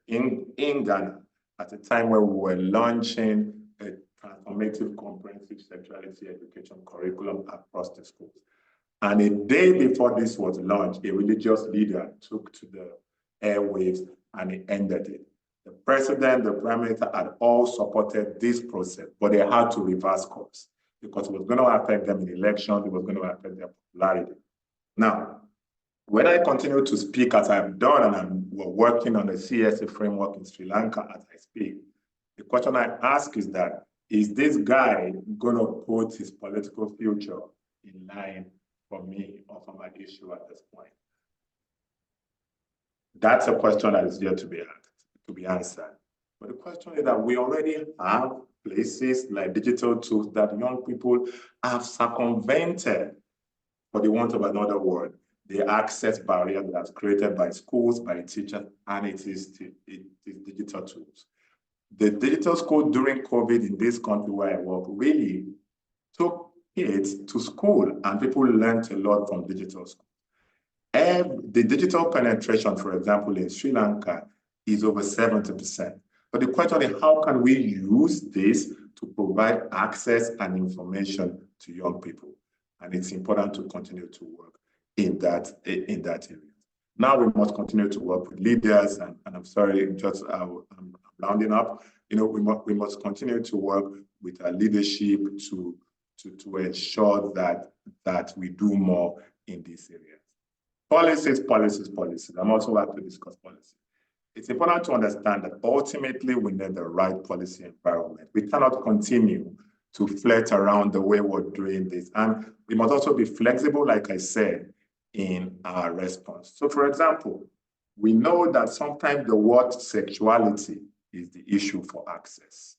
in Ghana at a time where we were launching a transformative comprehensive sexuality education curriculum across the schools. And a day before this was launched, a religious leader took to the airwaves and he ended it. The president, the prime minister had all supported this process, but they had to reverse course because it was going to affect them in elections, it was going to affect their popularity. Now, when I continue to speak as I've done, and we're working on the CSA framework in Sri Lanka as I speak, the question I ask is that, is this guy going to put his political future in line for me or for my issue at this point? That's a question that is yet to be asked, to be answered. But the question is that we already have places like digital tools that young people have circumvented, for the want of another word, the access barrier that's created by schools, by teachers, and it is digital tools. The digital school during COVID in this country where I work really took kids to school, and people learned a lot from digital school. The digital penetration, for example, in Sri Lanka is over 70%. But the question is, how can we use this to provide access and information to young people? And it's important to continue to work in that area. Now we must continue to work with leaders, and I'm sorry, just I'm rounding up. You know, we must continue to work with our leadership to ensure that we do more in this area. Policies. I'm also happy to discuss policy. It's important to understand that ultimately we need the right policy environment. We cannot continue to flirt around the way we're doing this. And we must also be flexible, like I said, in our response. So for example, we know that sometimes the word sexuality is the issue for access.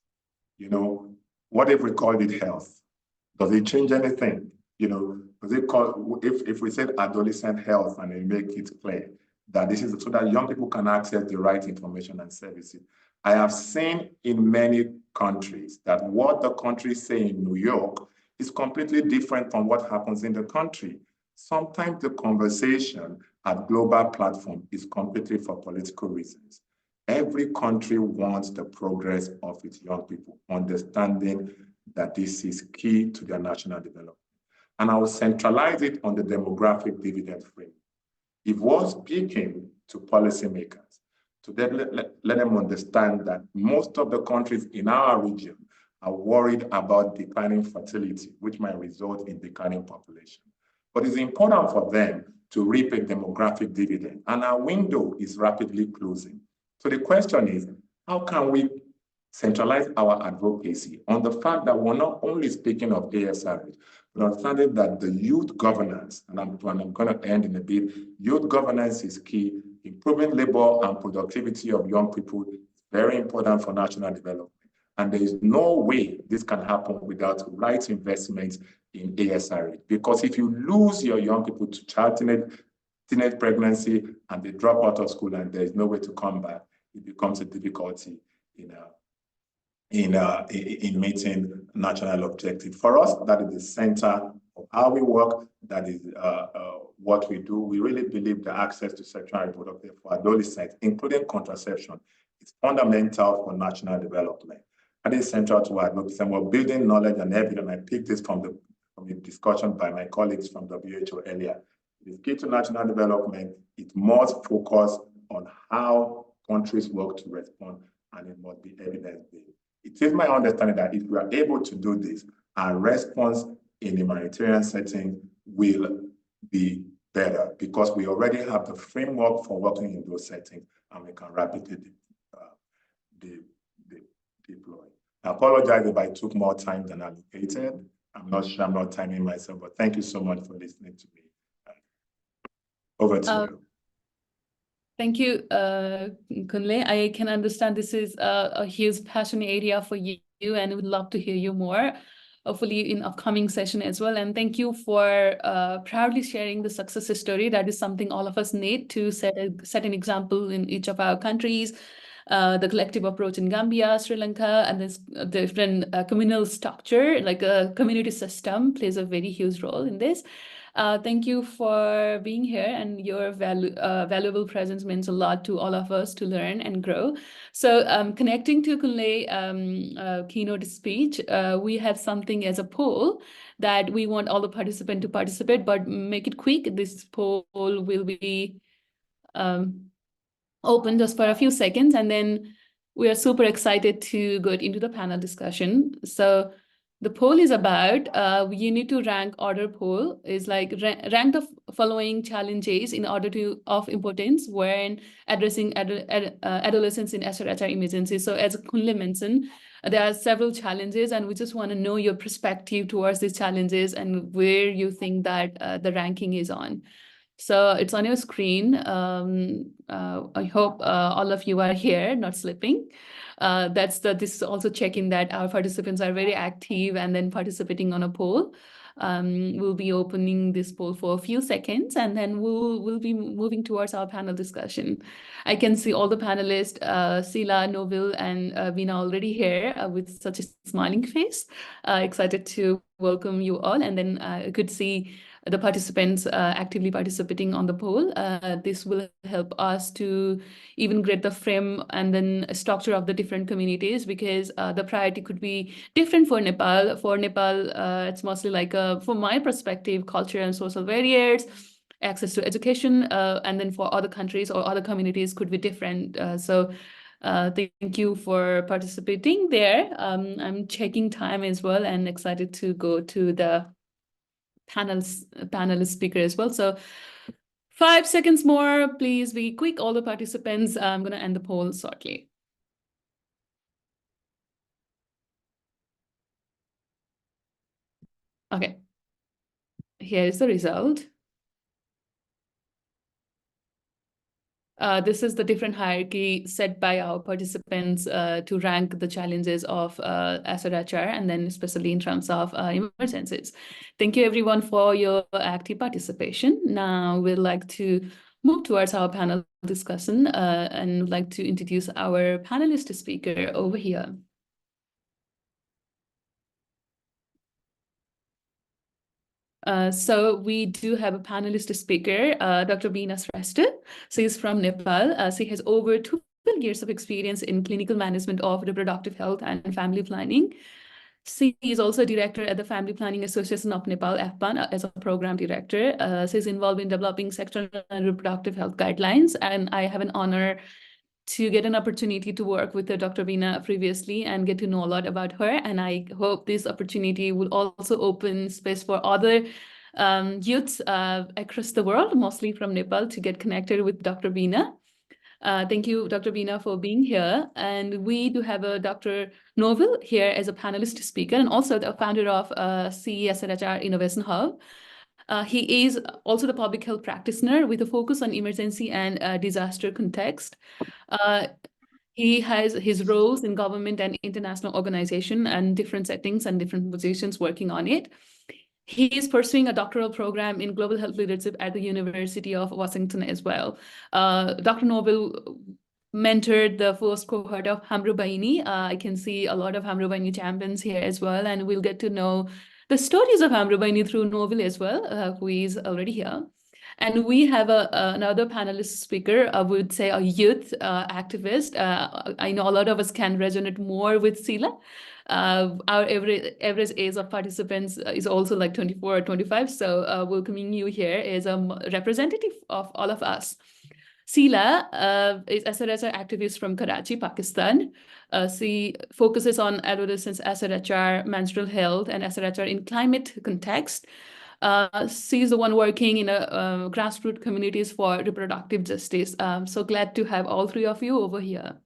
You know, what if we called it health? Does it change anything? You know, does it call, if we said adolescent health and we make it clear that this is so that young people can access the right information and services. I have seen in many countries that what the countries say in New York is completely different from what happens in the country. Sometimes the conversation at global platform is completely for political reasons. Every country wants the progress of its young people, understanding that this is key to their national development. And I will centralize it on the demographic dividend framework. If we're speaking to policymakers, to let them understand that most of the countries in our region are worried about declining fertility, which might result in declining population. But it's important for them to reap a demographic dividend, and our window is rapidly closing. So the question is, how can we centralize our advocacy on the fact that we're not only speaking of ASRH, but understanding that the youth governance, and I'm going to end in a bit, youth governance is key. Improving labor and productivity of young people is very important for national development. And there is no way this can happen without right investments in ASRH. Because if you lose your young people to teenage pregnancy and they drop out of school and there is no way to come back, it becomes a difficulty in meeting national objective. For us, that is the center of how we work. That is what we do. We really believe the access to sexual and reproductive for adolescents, including contraception, is fundamental for national development. And it's central to our advocacy. And we're building knowledge and evidence. I picked this from the discussion by my colleagues from WHO earlier. It is key to national development. It must focus on how countries work to respond, and it must be evidence-based. It is my understanding that if we are able to do this, our response in humanitarian setting will be better because we already have the framework for working in those settings, and we can rapidly deploy. I apologize if I took more time than allocated. I'm not sure I'm not timing myself, but thank you so much for listening to me. Over to you. Thank you, Kunle. I can understand this is a huge passion area for you, and would love to hear you more, hopefully in upcoming session as well. And thank you for proudly sharing the success story. That is something all of us need to set an example in each of our countries. The collective approach in Gambia, Sri Lanka, and this different communal structure, like a community system, plays a very huge role in this. Thank you for being here, and your valuable presence means a lot to all of us to learn and grow. So connecting to Kunle keynote speech, we have something as a poll that we want all the participants to participate, but make it quick. This poll will be open just for a few seconds, and then we are super excited to go into the panel discussion. So The poll is about, you need to rank order poll is like rank the following challenges in order to of importance when addressing adolescents in SRHR emergency. So as Kunle mentioned, there are several challenges and we just want to know your perspective towards these challenges and where you think that the ranking is on. So it's on your screen. I hope all of you are here, not sleeping. This is also checking that our participants are very active and then participating on a poll. We'll be opening this poll for a few seconds and then we'll be moving towards our panel discussion. I can see all the panelists, Sila, Novel, and Veena already here with such a smiling face. Excited to welcome you all. And then I could see the participants actively participating on the poll. This will help us to even get the frame and then structure of the different communities because the priority could be different for Nepal. For Nepal, it's mostly like, from my perspective, culture and social barriers, access to education, and then for other countries or other communities could be different. So thank you for participating there. I'm checking time as well and excited to go to the panelist speaker as well. So 5 seconds more, please be quick, all the participants. I'm going to end the poll shortly. Okay, here is the result. This is the different hierarchy set by our participants to rank the challenges of SRHR and then especially in terms of emergencies. Thank you everyone for your active participation. Now we'd like to move towards our panel discussion and would like to introduce our panelist speaker over here. So we do have a panelist speaker, Dr. Veena Shrestha. She is from Nepal. She has over 12 years of experience in clinical management of reproductive health and family planning. She is also a director at the Family Planning Association of Nepal, FPAN, as a program director. She's involved in developing sexual and reproductive health guidelines, and I have an honor to get an opportunity to work with Dr. Veena previously and get to know a lot about her. And I hope this opportunity will also open space for other youths across the world, mostly from Nepal, to get connected with Dr. Veena. Thank you, Dr. Veena, for being here. And we do have a Dr. Novel here as a panelist speaker and also the founder of SRHR Innovation Hub. He is also the public health practitioner with a focus on emergency and disaster context. He has his roles in government and international organization and different settings and different positions working on it. He is pursuing a doctoral program in global health leadership at the University of Washington as well. Dr. Noble mentored the first cohort of Hamro Bahini. I can see a lot of Hamro Bahini champions here as well, and we'll get to know the stories of Hamro Bahini through Noble as well, who is already here. And we have another panelist speaker, I would say a youth activist. I know a lot of us can resonate more with Sila. Our average age of participants is also like 24 or 25. So welcoming you here is a representative of all of us. Sila is SRHR activist from Karachi, Pakistan. She focuses on adolescents, SRHR, menstrual health, and SRHR in climate context. She's the one working in a grassroots communities for reproductive justice. So glad to have all three of you over here.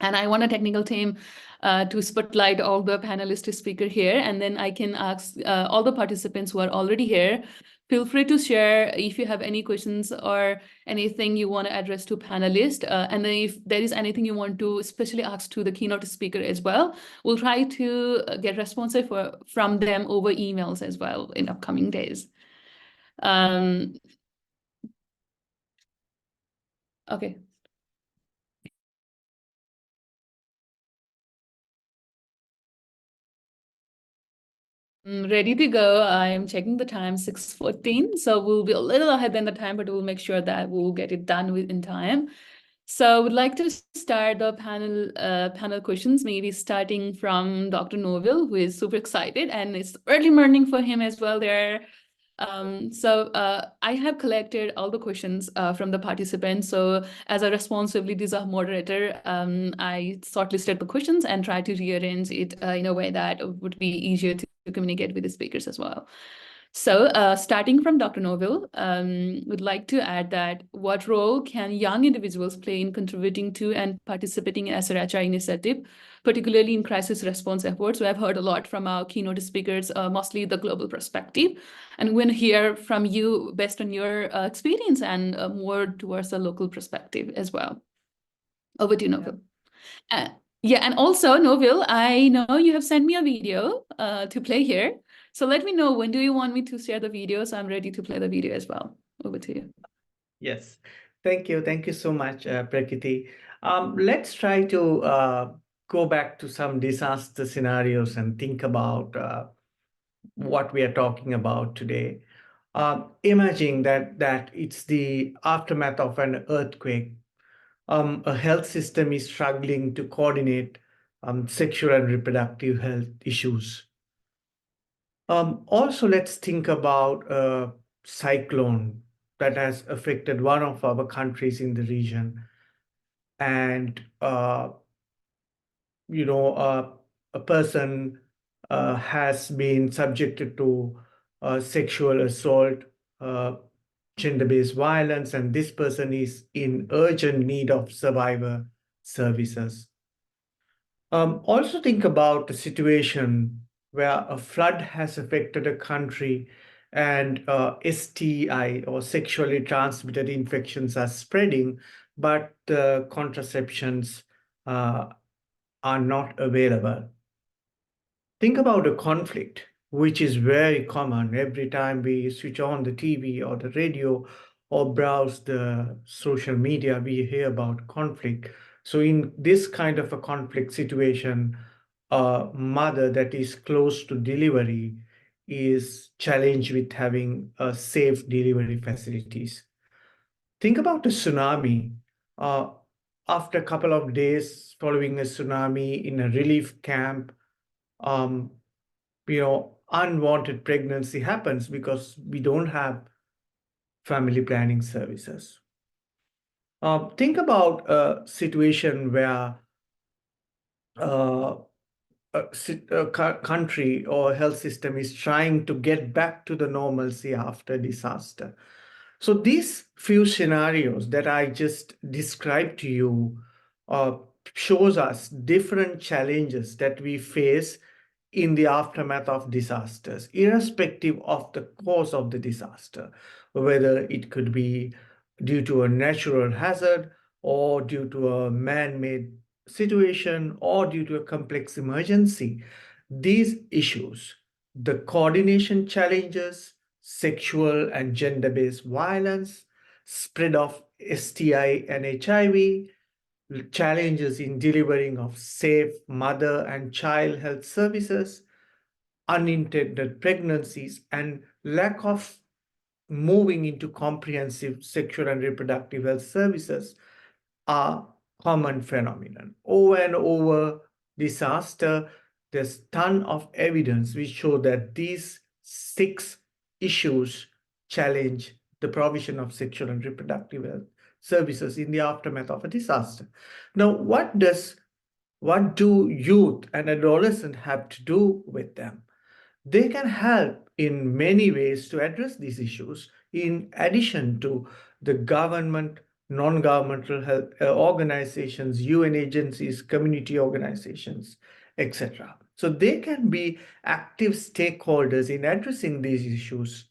And I want a technical team to spotlight all the panelist speaker here, and then I can ask all the participants who are already here. Feel free to share if you have any questions or anything you want to address to panelists. And then if there is anything you want to especially ask to the keynote speaker as well, we'll try to get responses from them over emails as well in upcoming days. Okay. Ready to go. I am checking the time, 6:14. So we'll be a little ahead than the time, but we'll make sure that we'll get it done in time. So I would like to start the panel questions, maybe starting from Dr. Novel, who is super excited, and it's early morning for him as well there. I have collected all the questions from the participants. So as a responsibilities of moderator, I shortlisted the questions and tried to rearrange it in a way that would be easier to communicate with the speakers as well. So starting from Dr. Noville, would like to add that what role can young individuals play in contributing to and participating in SRHR initiative, particularly in crisis response efforts? We have heard a lot from our keynote speakers, mostly the global perspective. And we want to hear from you based on your experience and more towards the local perspective as well. Over to you, Noville. Yeah, and also, Noville, I know you have sent me a video to play here. So let me know, when do you want me to share the video? So I'm ready to play the video as well. Over to you. Yes, thank you. Thank you so much, Prakriti. Let's try to go back to some disaster scenarios and think about what we are talking about today. Imagine that it's the aftermath of an earthquake. A health system is struggling to coordinate sexual and reproductive health issues. Also, let's think about a cyclone that has affected one of our countries in the region. And, a person has been subjected to sexual assault, gender-based violence, and this person is in urgent need of survivor services. Also think about the situation where a flood has affected a country and STI or sexually transmitted infections are spreading, but the contraceptions are not available. Think about a conflict, which is very common every time we switch on the TV or the radio or browse the social media, we hear about conflict. So in this kind of a conflict situation, a mother that is close to delivery is challenged with having safe delivery facilities. Think about a tsunami. After a couple of days following a tsunami in a relief camp, unwanted pregnancy happens because we don't have family planning services. Think about a situation where a country or health system is trying to get back to the normalcy after disaster. So these few scenarios that I just described to you shows us different challenges that we face in the aftermath of disasters, irrespective of the cause of the disaster, whether it could be due to a natural hazard or due to a man-made situation or due to a complex emergency. These issues, the coordination challenges, sexual and gender-based violence, spread of STI and HIV, challenges in delivering of safe mother and child health services, unintended pregnancies, and lack of moving into comprehensive sexual and reproductive health services are common phenomenon. Over and over disaster, there's ton of evidence which show that these 6 issues challenge the provision of sexual and reproductive health services in the aftermath of a disaster. Now, what do youth and adolescents have to do with them? They can help in many ways to address these issues, in addition to the government, non-governmental health organizations, UN agencies, community organizations, etc. So they can be active stakeholders in addressing these issues.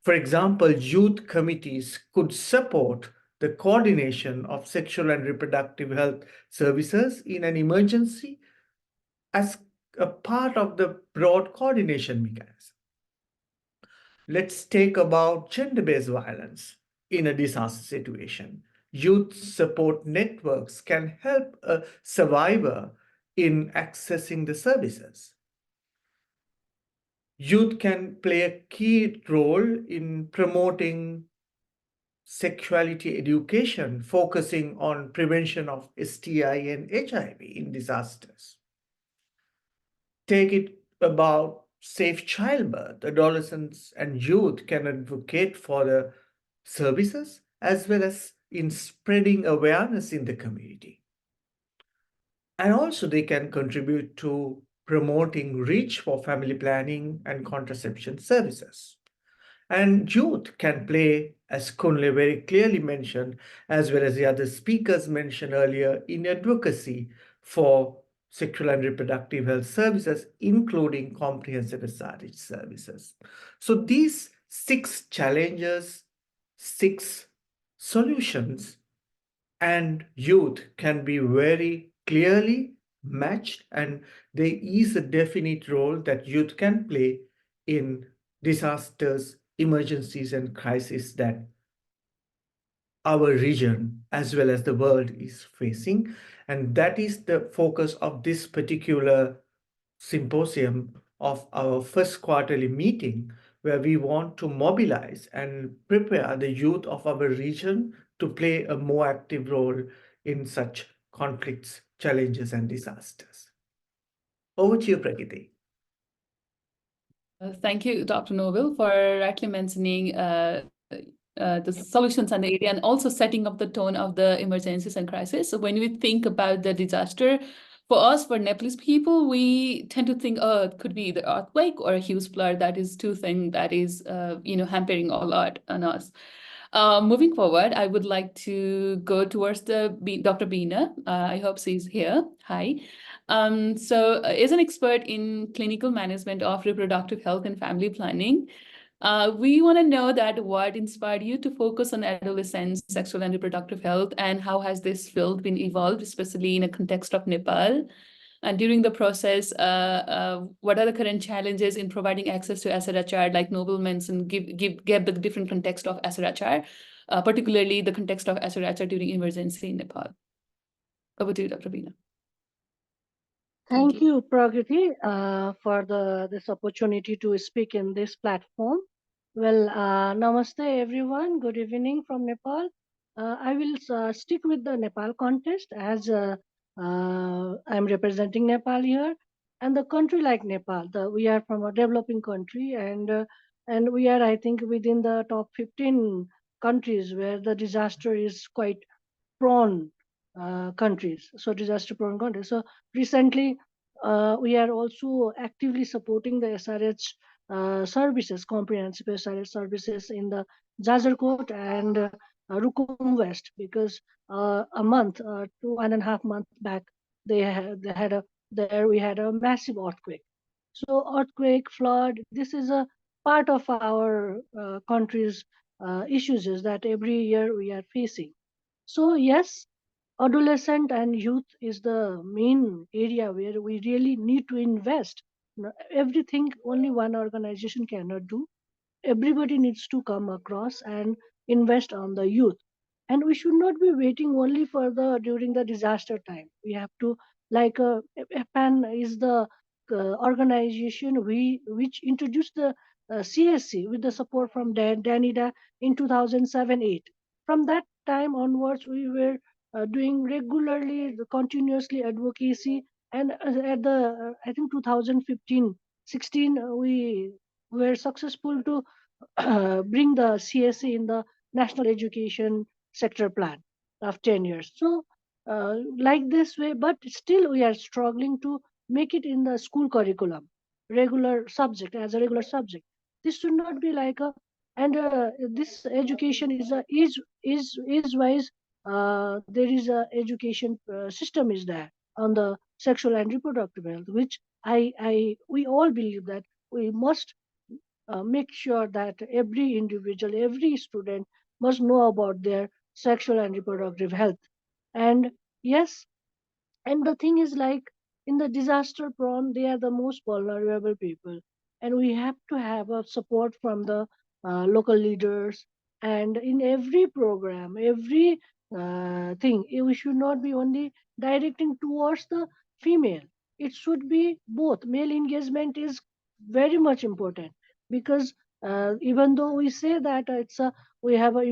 For example, youth committees could support the coordination of sexual and reproductive health services in an emergency as a part of the broad coordination mechanism. Let's take about gender-based violence in a disaster situation. Youth support networks can help a survivor in accessing the services. Youth can play a key role in promoting sexuality education, focusing on prevention of STI and HIV in disasters. Take it about safe childbirth, adolescents and youth can advocate for the services as well as in spreading awareness in the community. And also they can contribute to promoting reach for family planning and contraception services. And youth can play, as Kunle very clearly mentioned, as well as the other speakers mentioned earlier, in advocacy for sexual and reproductive health services, including comprehensive SRH services. So these 6 challenges, 6 solutions, and youth can be very clearly matched, and there is a definite role that youth can play in disasters, emergencies, and crises that our region as well as the world is facing. And that is the focus of this particular symposium of our first quarterly meeting, where we want to mobilize and prepare the youth of our region to play a more active role in such conflicts, challenges, and disasters. Over to you, Prakriti. Thank you, Dr. Noble, for rightly mentioning the solutions and the area, and also setting up the tone of the emergencies and crisis. So when we think about the disaster, for us, for Nepalese people, we tend to think, oh, it could be the earthquake or a huge flood. That is two things that is, hampering a lot on us. Moving forward, I would like to go towards Dr. Beena. I hope she's here. Hi. As an expert in clinical management of reproductive health and family planning, we want to know that what inspired you to focus on adolescent sexual and reproductive health, and how has this field been evolved, especially in a context of Nepal? And during the process, what are the current challenges in providing access to SRHR? Like Noble mentioned, give the different context of SRHR, particularly the context of SRHR during emergency in Nepal. Over to you, Dr. Beena. Thank you, Prakriti, for this opportunity to speak in this platform. Well, namaste, everyone. Good evening from Nepal. I will stick with the Nepal context, as I'm representing Nepal here. And the country like Nepal, we are from a developing country, and we are, I think, within the top 15 countries where the disaster is quite prone countries. So disaster prone countries. So recently, we are also actively supporting the SRH services, comprehensive SRH services in the Jajarkot and Rukum West, because a month, 2.5 months back, there we had a massive earthquake. So earthquake, flood, this is a part of our country's issues is that every year we are facing. So yes, adolescent and youth is the main area where we really need to invest. Everything only one organization cannot do. Everybody needs to come across and invest on the youth. And we should not be waiting only for during the disaster time. We have to, like PAN is the organization which introduced the CSC with the support from Danida in 2007-8. From that time onwards, we were doing regularly, continuously advocacy. And at the, I think 2015-16, we were successful to bring the CSC in the National Education Sector Plan of 10 years. So like this way, but still we are struggling to make it in the school curriculum, regular subject, as a regular subject. This should not be like a, and this education is a is wise. There is a education system is there on the sexual and reproductive health, which we all believe that we must make sure that every individual, every student must know about their sexual and reproductive health. And yes, and the thing is, like, in the disaster prone, they are the most vulnerable people, and we have to have a support from the local leaders. And in every program, every thing, we should not be only directing towards the female. It should be both. Male engagement is very much important, because even though we say that we have a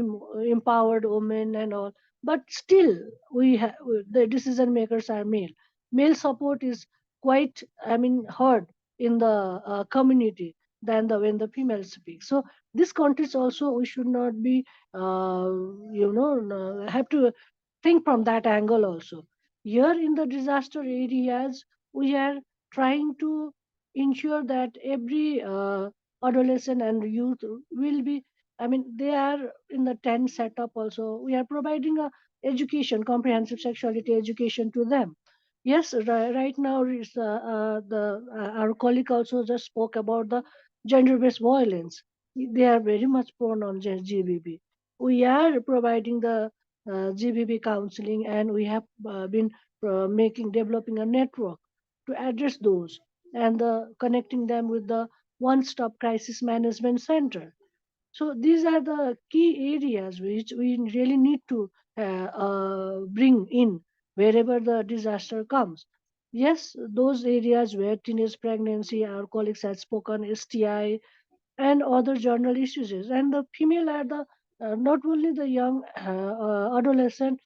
empowered women and all, but still we have the decision makers are male. Male support is quite, I mean, hard in the community than when the females speak. So this context also we should not be have to think from that angle also. Here in the disaster areas, we are trying to ensure that every adolescent and youth will be, I mean, they are in the tent setup also. We are providing a education, comprehensive sexuality education to them. Yes, right now is our colleague also just spoke about the gender-based violence. They are very much prone on GBV. We are providing the GBV counseling, and we have been developing a network to address those, and connecting them with the one-stop crisis management center. So these are the key areas which we really need to bring in wherever the disaster comes. Yes, those areas where teenage pregnancy, our colleagues have spoken, STI, and other general issues. And the female are the not only the young adolescent,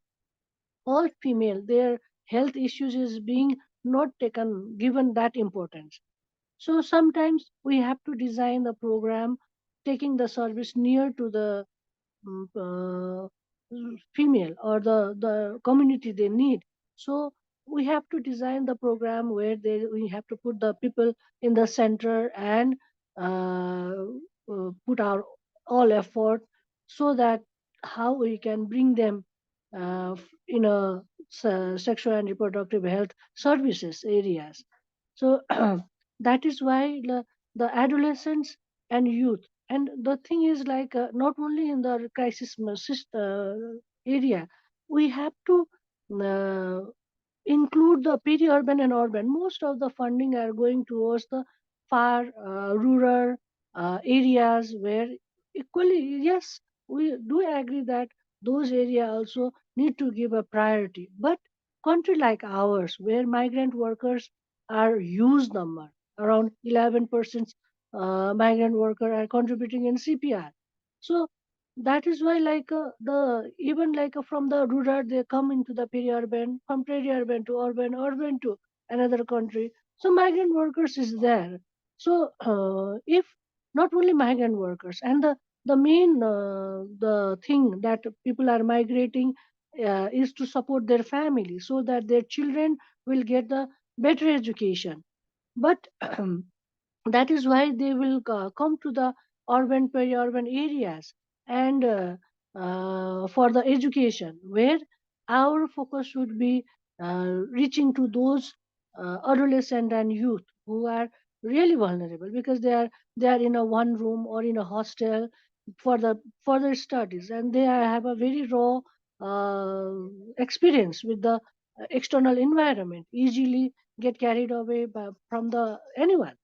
all female, their health issues is being not taken, given that importance. So sometimes we have to design the program taking the service near to the mm, uh, female or the community they need. So we have to design the program where we have to put the people in the center, and put our all effort, so that how we can bring them in a sexual and reproductive health services areas. So that is why the adolescents and youth, and the thing is like not only in the crisis area, we have to uh, include the peri-urban and urban. Most of the funding are going towards the far rural areas, where equally, yes, we do agree that those areas also need to give a priority. But country like ours, where migrant workers are huge number, around 11% migrant worker are contributing in CPR. So that is why like the even like from the rural they come into the peri-urban, from peri-urban to urban, urban to another country. So migrant workers is there. So if not only migrant workers, and the main the thing that people are migrating is to support their family, so that their children will get the better education. But that is why they will come to the urban peri-urban areas, and for the education, where our focus should be reaching to those adolescent and youth who are really vulnerable, because they are in a one room or in a hostel for the further studies, and they have a very raw experience with the external environment, easily get carried away from the anyone.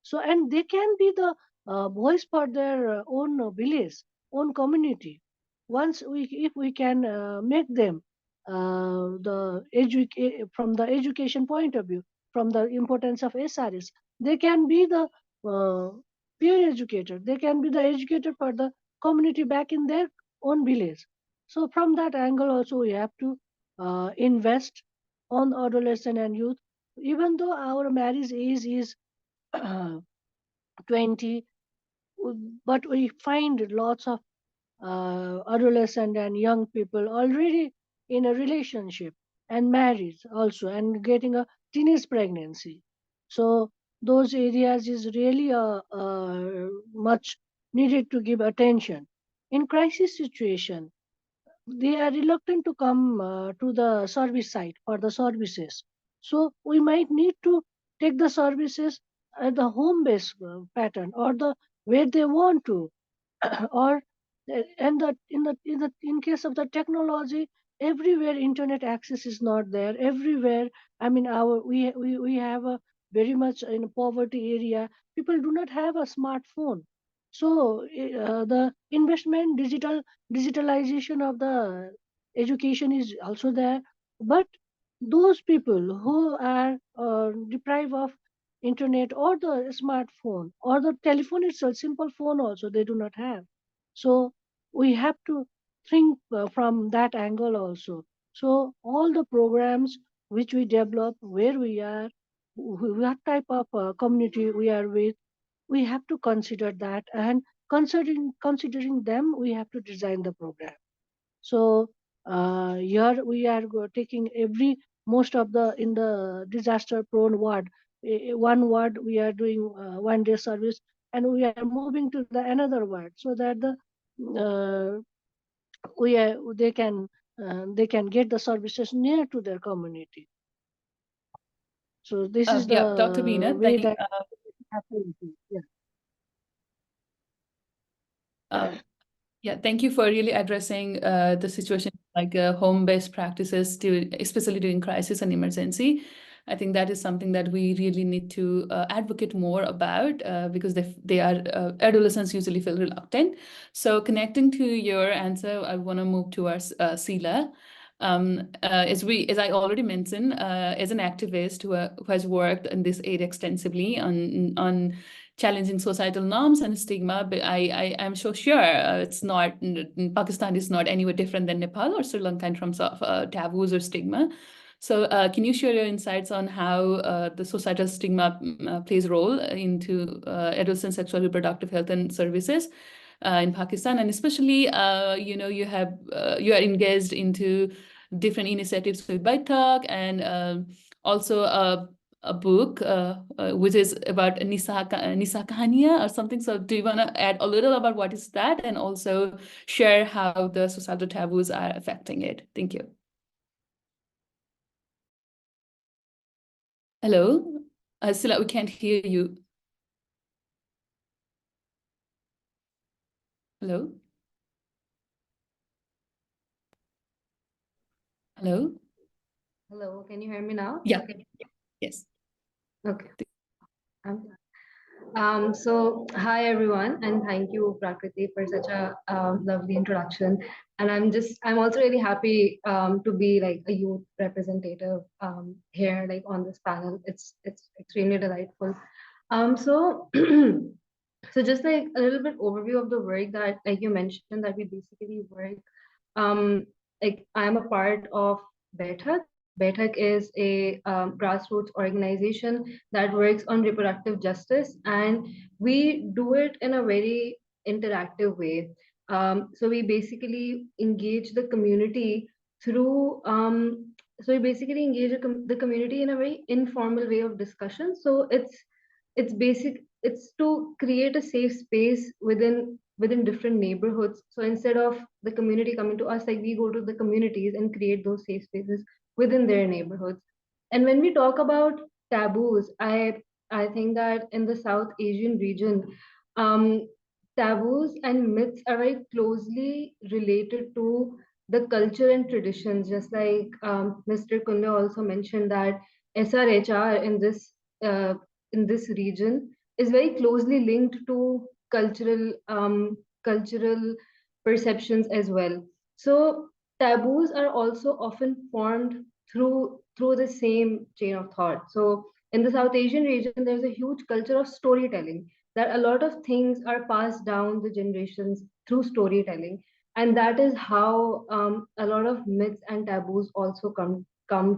So, and they can be the voice for their own village, own community. Once if we can make them from the education point of view, from the importance of SRS, they can be the uh, peer educator. They can be the educator for the community back in their own village. So from that angle also, we have to invest on adolescent and youth. Even though our marriage age is 20, but we find lots of adolescent and young people already in a relationship and married also, and getting a teenage pregnancy. So those areas is really much needed to give attention. In crisis situation, they are reluctant to come to the service site for the services. So we might need to take the services at the home based pattern, or the where they want to, or and in case of the technology, everywhere internet access is not there everywhere. I mean, we have a very much in poverty area, people do not have a smartphone. So the investment digitalization of the education is also there. But those people who are deprived of internet or the smartphone or the telephone itself, simple phone also they do not have. So we have to think from that angle also. So all the programs which we develop where we are, what type of community we are with. We have to consider that, and considering them, we have to design the program. So here we are taking most of the in the disaster prone ward, one ward we are doing 1 day service, and we are moving to the another ward so that the uh, we are, they can get the services near to their community. So this is Yeah, Dr. the Veena, way that happens. Yeah. Yeah, thank you for really addressing the situation like home-based practices to especially during crisis and emergency. I think that is something that we really need to advocate more about because they are adolescents usually feel reluctant. So connecting to your answer, I want to move towards Sila. As I already mentioned, as an activist who has worked in this area extensively on challenging societal norms and stigma, but I'm so sure it's not, Pakistan is not anywhere different than Nepal or Sri Lanka in terms of taboos or stigma. So can you share your insights on how the societal stigma plays a role into adolescent sexual reproductive health and services in Pakistan, and especially you are engaged into different initiatives with Baitak and also a book which is about Nisa Kahaniya or something. So do you want to add a little about what is that and also share how the societal taboos are affecting it? Thank you. Hello, Sila, we can't hear you. Hello? Hello? Hello, can you hear me now? Yeah. Yes. Okay. So hi everyone, and thank you, Prakriti, for such a lovely introduction. And I'm also really happy to be like a youth representative here, like on this panel. It's extremely delightful. So so just like a little bit overview of the work that, like you mentioned, that we basically work. Like I'm a part of BETHAK. BETHAK is a grassroots organization that works on reproductive justice, and we do it in a very interactive way. So we basically engage the community through so we basically engage the community in a very informal way of discussion. So it's to create a safe space within different neighborhoods. So instead of the community coming to us, like we go to the communities and create those safe spaces within their neighborhoods. And when we talk about taboos, I think that in the South Asian region, um, taboos and myths are very closely related to the culture and traditions. Just like Mr. Kunde also mentioned that SRHR uh, in this region is very closely linked to cultural perceptions as well. So taboos are also often formed through the same chain of thought. So in the South Asian region, there's a huge culture of storytelling, that a lot of things are passed down the generations through storytelling, and that is how a lot of myths and taboos also come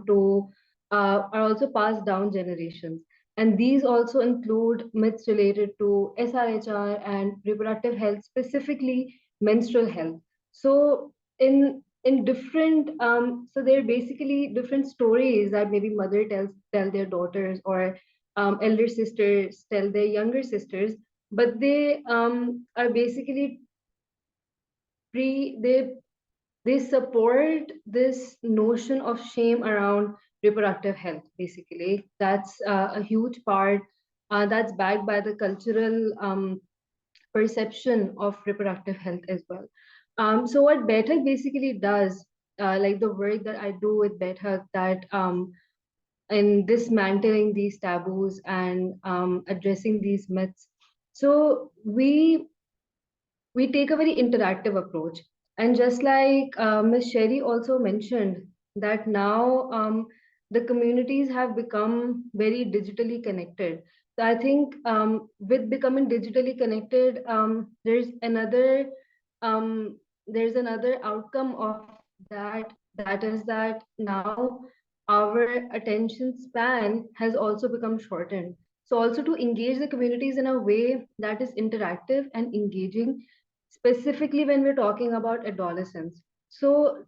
to are also passed down generations. And these also include myths related to SRHR and reproductive health, specifically menstrual health. So in different so they're basically different stories that maybe mother tell their daughters, or elder sisters tell their younger sisters, but they are basically pre they support this notion of shame around reproductive health. Basically that's a huge part that's backed by the cultural perception of reproductive health as well. So what BETHAK basically does, like the work that I do with BETHAK, that in dismantling these taboos and addressing these myths. So we take a very interactive approach. And just like Ms. Sherry also mentioned, that now the communities have become very digitally connected. So I think with becoming digitally connected, there's another outcome of that. That is that now our attention span has also become shortened. So also to engage the communities in a way that is interactive and engaging, specifically when we're talking about adolescents. So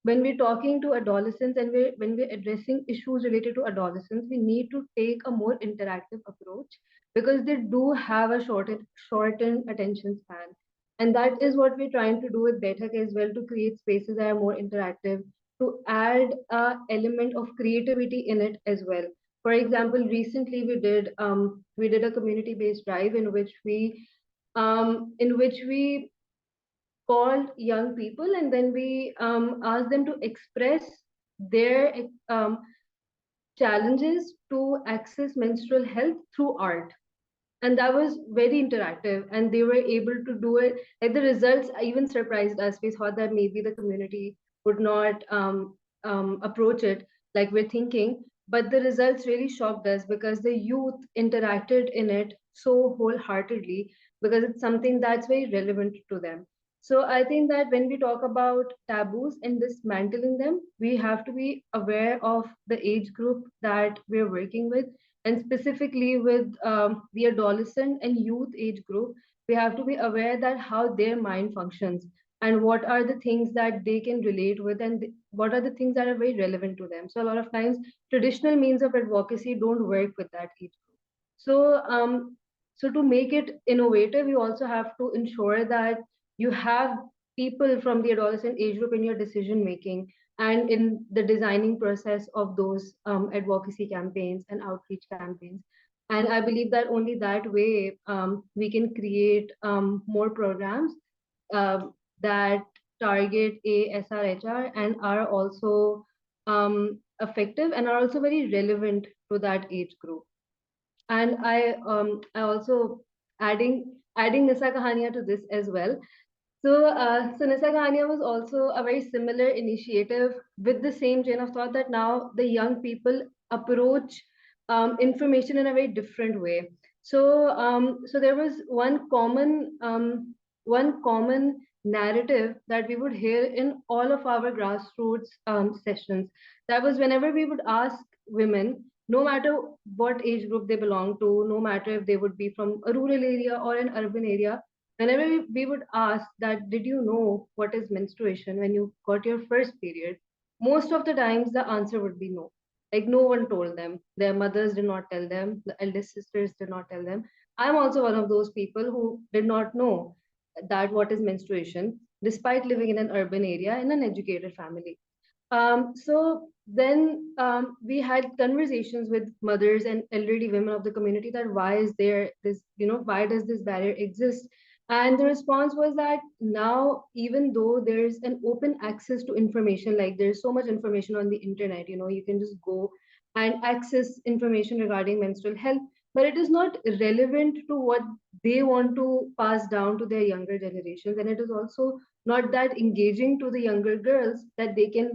when we're talking to adolescents and when we're addressing issues related to adolescents, we need to take a more interactive approach because they do have a shortened attention span. And that is what we're trying to do with Bethak as well, to create spaces that are more interactive, to add a element of creativity in it as well. For example, recently we did a community-based drive in which we called young people, and then we asked them to express their challenges to access menstrual health through art. And that was very interactive, and they were able to do it. Like, the results even surprised us. We thought that maybe the community would not approach it like we're thinking, but the results really shocked us because the youth interacted in it so wholeheartedly, because it's something that's very relevant to them. So I think that when we talk about taboos and dismantling them, we have to be aware of the age group that we're working with, and specifically with the adolescent and youth age group. We have to be aware that how their mind functions and what are the things that they can relate with, and what are the things that are very relevant to them. So a lot of times traditional means of advocacy don't work with that age group. So to make it innovative, you also have to ensure that you have people from the adolescent age group in your decision making and in the designing process of those advocacy campaigns and outreach campaigns. And I believe that only that way we can create more programs that target SRHR and are also effective and are also very relevant to that age group. And I also adding Nisa Kahania to this as well. So Nisa Kahania was also a very similar initiative with the same chain of thought, that now the young people approach information in a very different way. So there was one common narrative that we would hear in all of our grassroots sessions. That was whenever we would ask women, no matter what age group they belong to, no matter if they would be from a rural area or an urban area, whenever we would ask that, did you know what is menstruation when you got your first period? Most of the times the answer would be no. Like, no one told them. Their mothers did not tell them. The eldest sisters did not tell them. I'm also one of those people who did not know that what is menstruation, despite living in an urban area in an educated family. So then we had conversations with mothers and elderly women of the community that why is there this, why does this barrier exist? And the response was that now, even though there's an open access to information, like there's so much information on the internet, you can just go and access information regarding menstrual health, but it is not relevant to what they want to pass down to their younger generations. And it is also not that engaging to the younger girls that they can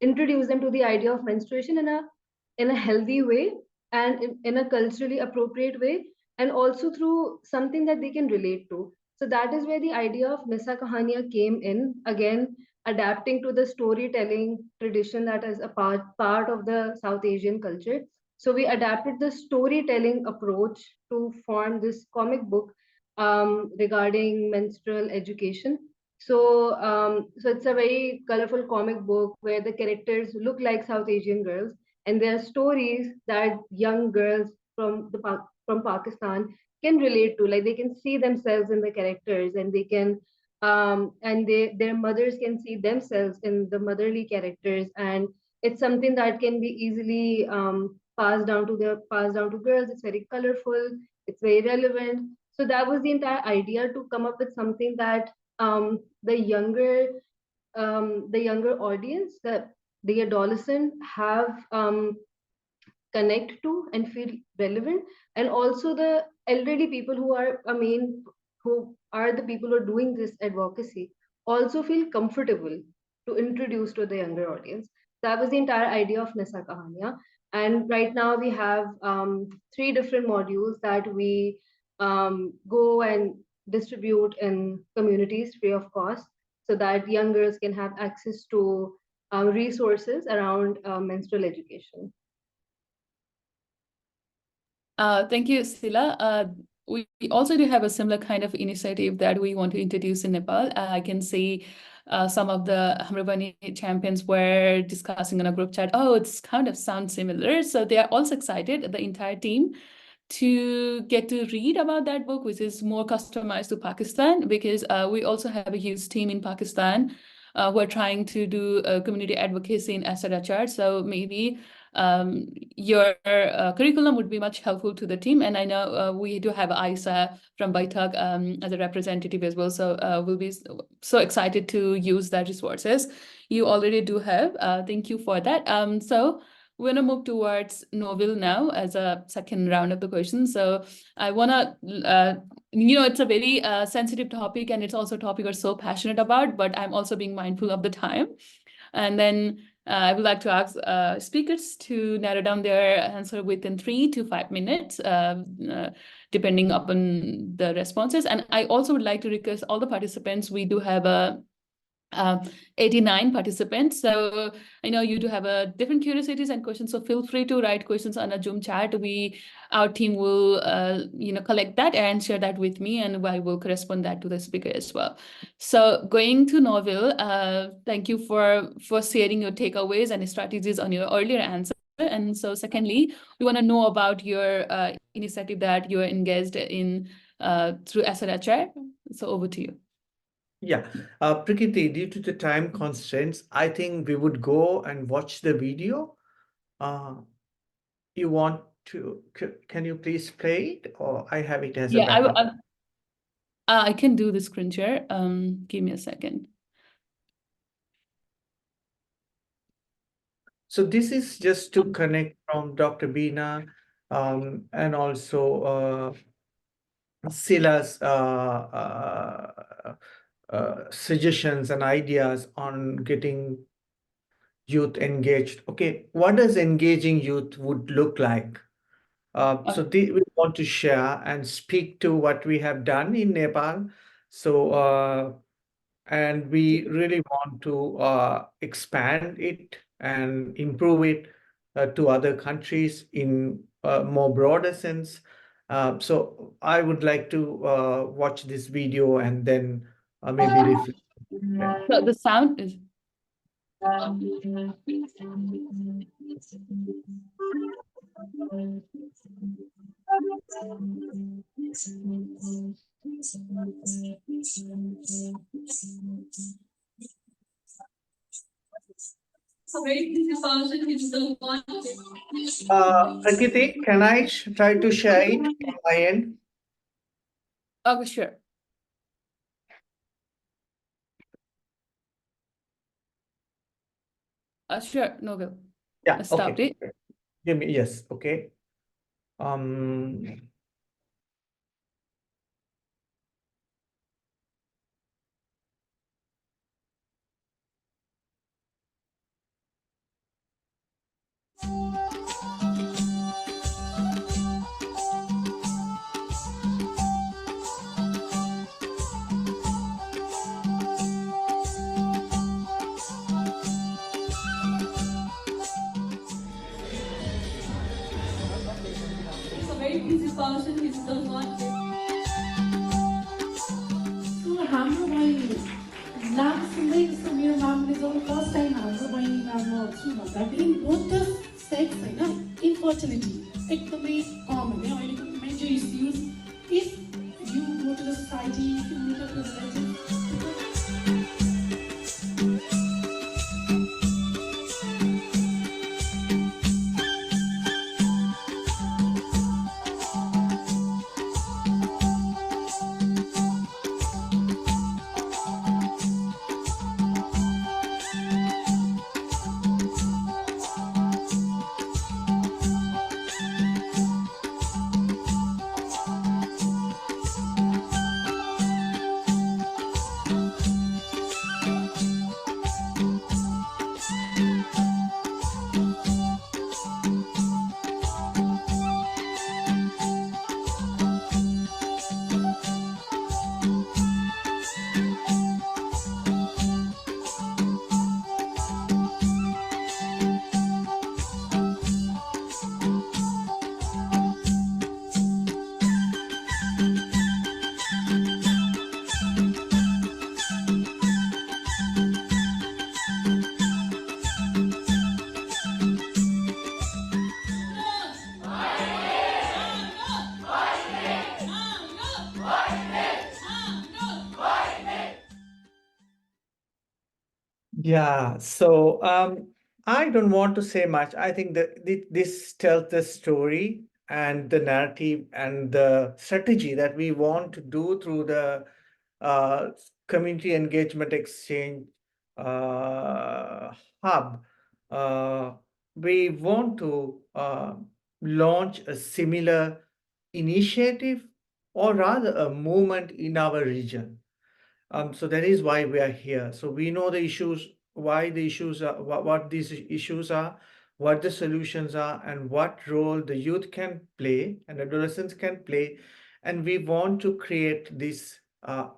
introduce them to the idea of menstruation in a healthy way and in a culturally appropriate way, and also through something that they can relate to. So that is where the idea of Nisa Kahaniya came in, again adapting to the storytelling tradition that is a part of the South Asian culture. So we adapted the storytelling approach to form this comic book regarding menstrual education. So it's a very colorful comic book where the characters look like South Asian girls, and there are stories that young girls from Pakistan can relate to. Like, they can see themselves in the characters, and they can their mothers can see themselves in the motherly characters, and it's something that can be easily passed down to girls. It's very colorful. It's very relevant. So that was the entire idea, to come up with something that the younger audience, the adolescent, have connect to and feel relevant, and also the elderly people who are the people who are doing this advocacy also feel comfortable to introduce to the younger audience. That was the entire idea of Nisa Kahaniya. And right now we have 3 different modules that we go and distribute in communities free of cost, so that young girls can have access to resources around menstrual education. Thank you, Sila. We also do have a similar kind of initiative that we want to introduce in Nepal. I can see some of the Hamrabani champions were discussing in a group chat, oh, it's kind of sounds similar. So they are also excited, the entire team, to get to read about that book, which is more customized to Pakistan, because we also have a huge team in Pakistan who are trying to do community advocacy in SRHR. So maybe your curriculum would be much helpful to the team. And I know we do have Aisa from Baitak as a representative as well. So we'll be so excited to use that resources you already do have. Thank you for that. So we're going to move towards Novel now as a second round of the questions. So I want to, it's a very sensitive topic, and it's also a topic we're so passionate about, but I'm also being mindful of the time. And then I would like to ask speakers to narrow down their answer within 3 to 5 minutes, depending upon the responses. And I also would like to request all the participants, we do have a 89 participants. So I know you do have a different curiosities and questions. So feel free to write questions on a Zoom chat. Our team will, collect that and share that with me, and I will correspond that to the speaker as well. So going to Novel, thank you for sharing your takeaways and strategies on your earlier answer. And so secondly, we want to know about your initiative that you're engaged in through SRHR. So over to you. Yeah, Prakriti, due to the time constraints, I think we would go and watch the video. You want to, can you please play it, or I have it as a backup? I can do the screen share. Give me a second. So this is just to connect from Dr. Beena and also Sila's suggestions and ideas on getting youth engaged. Okay, what does engaging youth would look like? So we want to share and speak to what we have done in Nepal. So, and we really want to expand it and improve it to other countries in more broader sense. So I would like to watch this video and then maybe reflect. So the sound is. Prakriti, can I try to share it from my end? Okay, sure. Sure, Novel. Yeah, Stop okay. it. Give me, yes, okay. It's a very busy function, which does not take. So हाम्रो बहिनी नाम सुन्दै जस्तो मेरो नामले जब first time हाम्रो बहिनी नाममा छु भन्दाखेरि बोथ द सेक्स हैन इन्फर्टिलिटी एकदमै कम हैन अहिलेको major issues if you go to the society if you meet up with relatives Yeah, so I don't want to say much. I think that this tells the story and the narrative and the strategy that we want to do through the uh, community engagement exchange uh, hub. Uh, we want to launch a similar initiative, or rather a movement in our region. So that is why we are here. So we know the issues, why the issues are, what these issues are, what the solutions are, and what role the youth can play and adolescents can play. And we want to create this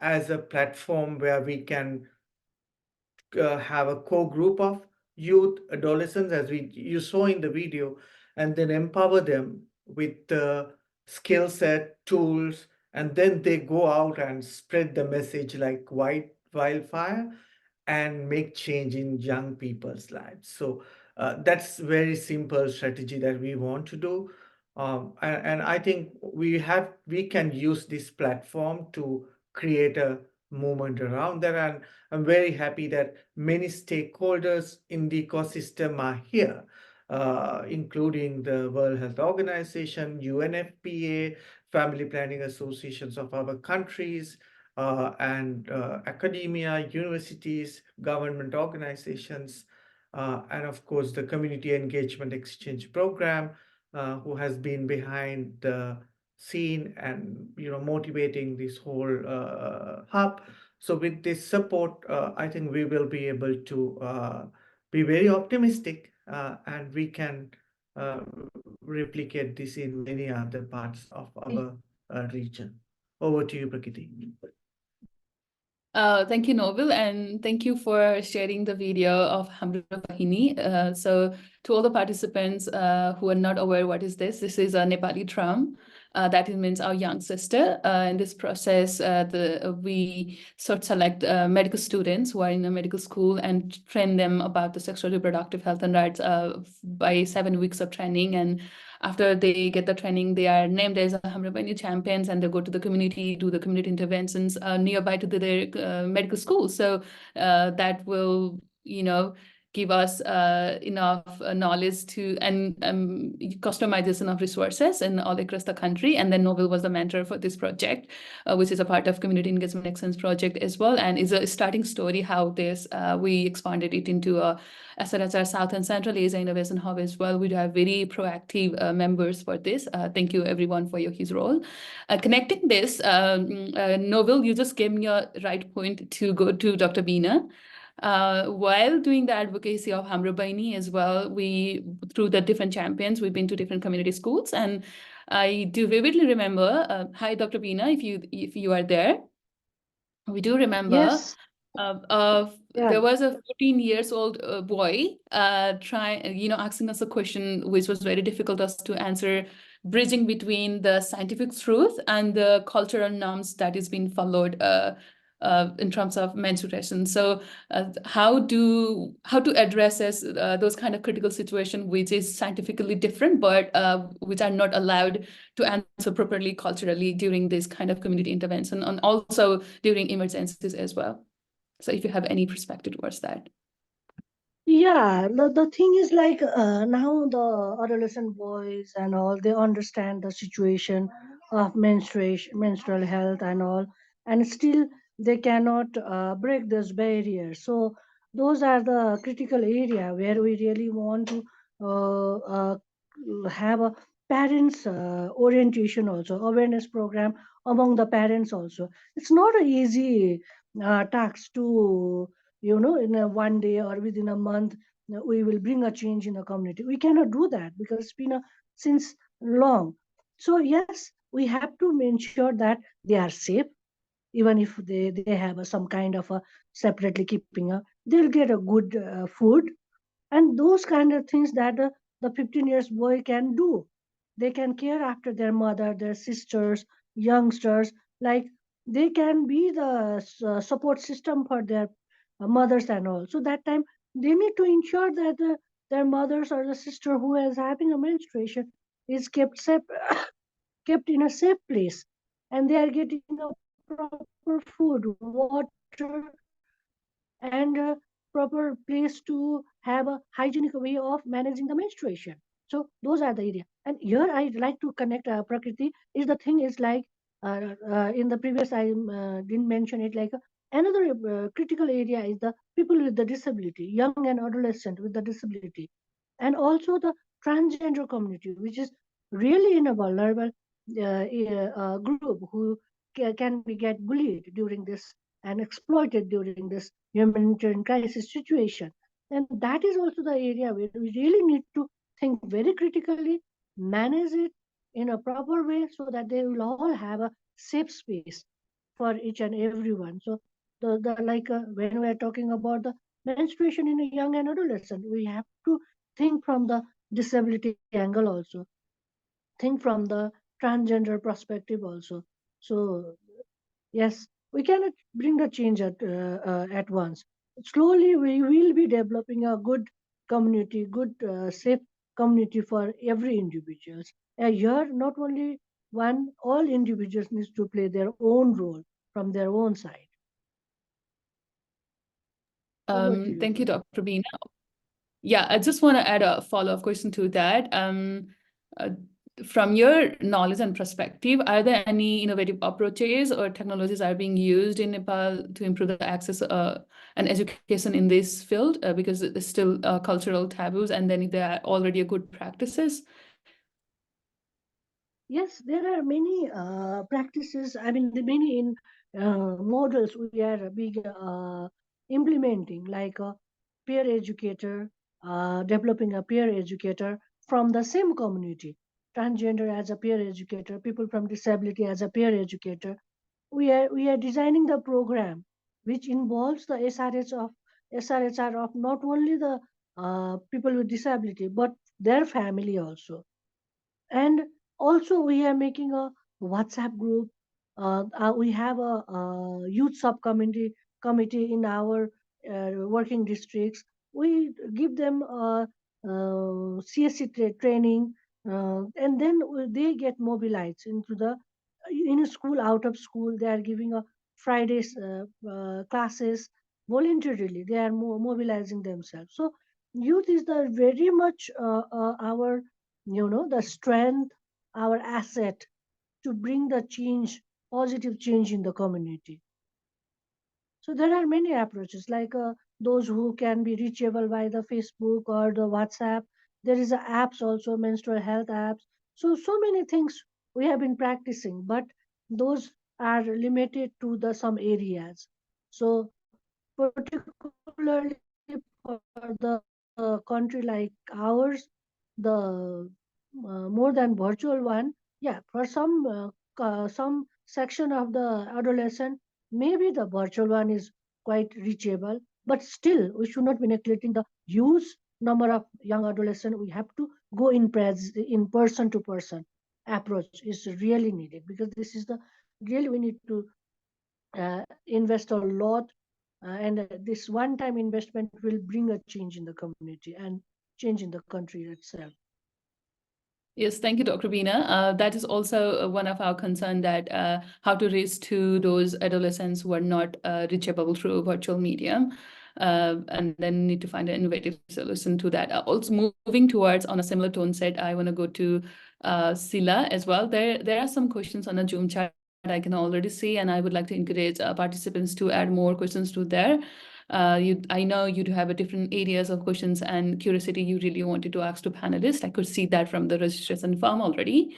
as a platform where we can have a core group of youth, adolescents, as you saw in the video, and then empower them with the skill set, tools, and then they go out and spread the message like white wildfire and make change in young people's lives. So that's very simple strategy that we want to do. And I think we can use this platform to create a movement around that. And I'm very happy that many stakeholders in the ecosystem are here, including the World Health Organization, UNFPA, family planning associations of our countries, and academia, universities, government organizations, and of course the community engagement exchange program, who has been behind the scene and motivating this whole hub. So with this support, I think we will be able to be very optimistic, and we can uh, replicate this in many other parts of our region. Over to you, Prakriti. Thank you, Noble, and thank you for sharing the video of Hamra Bahini. So to all the participants who are not aware what is this is a Nepali term. That means our young sister. In this process, we select medical students who are in a medical school and train them about the sexual reproductive health and rights by 7 weeks of training. And after they get the training, they are named as Hamrabani champions, and they go to the community, do the community interventions nearby to their medical school. So that will, give us enough knowledge to and customize enough resources in all across the country. And then Noble was the mentor for this project, which is a part of Community Engagement Exchange project as well, and is a starting story how this we expanded it into a SRHR South and Central Asia Innovation Hub as well. We do have very proactive members for this. Thank you everyone for his role. Connecting this, Noble, you just gave me a right point to go to Dr. Beena. While doing the advocacy of Hamrabaini as well, through the different champions, we've been to different community schools, and I do vividly remember, hi, Dr. Beena, if you are there, we do remember Yes, yeah. there was a 14 years old boy asking us a question which was very difficult us to answer, bridging between the scientific truth and the cultural norms that is being followed in terms of menstruation. So how to address those kind of critical situation which is scientifically different, but which are not allowed to answer properly culturally during this kind of community intervention, and also during emergencies as well. So if you have any perspective towards that. Yeah, the thing is like now the adolescent boys and all, they understand the situation of menstrual health and all, and still they cannot break this barrier. So those are the critical area where we really want to have a parents orientation also, awareness program among the parents also. It's not an easy task to in a one day or within a month we will bring a change in the community. We cannot do that because it's been since long. So yes, we have to ensure that they are safe. Even if they have some kind of a separately keeping they'll get a good food, and those kind of things that the 15 years boy can do. They can care after their mother, their sisters, youngsters, like they can be the support system for their mothers and all. So that time they need to ensure that their mothers or the sister who is having a menstruation is kept safe, kept in a safe place, and they are getting a proper food, water, and proper proper place to have a hygienic way of managing the menstruation. So those are the area. And here I like to connect Prakriti is the thing is like in the previous I didn't mention it like another critical area is the people with the disability, young and adolescent with the disability, and also the transgender community, which is really in a vulnerable group who can be get bullied during this and exploited during this humanitarian crisis situation. And that is also the area where we really need to think very critically, manage it in a proper way so that they will all have a safe space for each and everyone. So the like when we are talking about the menstruation in a young and adolescent, we have to think from the disability angle also, think from the transgender perspective also. So yes, we cannot bring the change at once. Slowly, we will be developing a good community, good safe community for every individuals. Here, not only one, all individuals needs to play their own role from their own side. Over to you, Thank you, Prakriti. Dr. Beena. Yeah, I just want to add a follow-up question to that. Uh, from your knowledge and perspective, are there any innovative approaches or technologies are being used in Nepal to improve the access and education in this field? Because it's still cultural taboos, and then there are already good practices. Yes, there are many practices. I mean, the many in models we are big implementing, like a peer educator, developing a peer educator from the same community, transgender as a peer educator, people from disability as a peer educator. We are designing the program which involves the SRHR of not only the people with disability but their family also. And also we are making a WhatsApp group. We have a youth subcommittee committee in our working districts. We give them CSC training, and then they get mobilized into the in a school, out of school. They are giving a Fridays classes voluntarily. They are mobilizing themselves. So youth is the very much our the strength, our asset to bring the change, positive change in the community. So there are many approaches like those who can be reachable by the Facebook or the WhatsApp. There is a apps also, menstrual health apps. So many things we have been practicing, but those are limited to the some areas. So particularly for the country like ours, the more than virtual one, yeah, for some section of the adolescent, maybe the virtual one is quite reachable, but still we should not be neglecting the huge number of young adolescent. We have to go in person to person approach is really needed, because this is the really we need to invest a lot, and this one-time investment will bring a change in the community and change in the country itself. Yes, thank you, Dr. Beena. That is also one of our concern, that how to reach to those adolescents who are not reachable through virtual medium, and then need to find an innovative solution to that. Also moving towards on a similar tone set, I want to go to Sila as well. There are some questions on the Zoom chat I can already see, and I would like to encourage participants to add more questions to there. I know you do have a different areas of questions and curiosity you really wanted to ask to panelists. I could see that from the registration form already.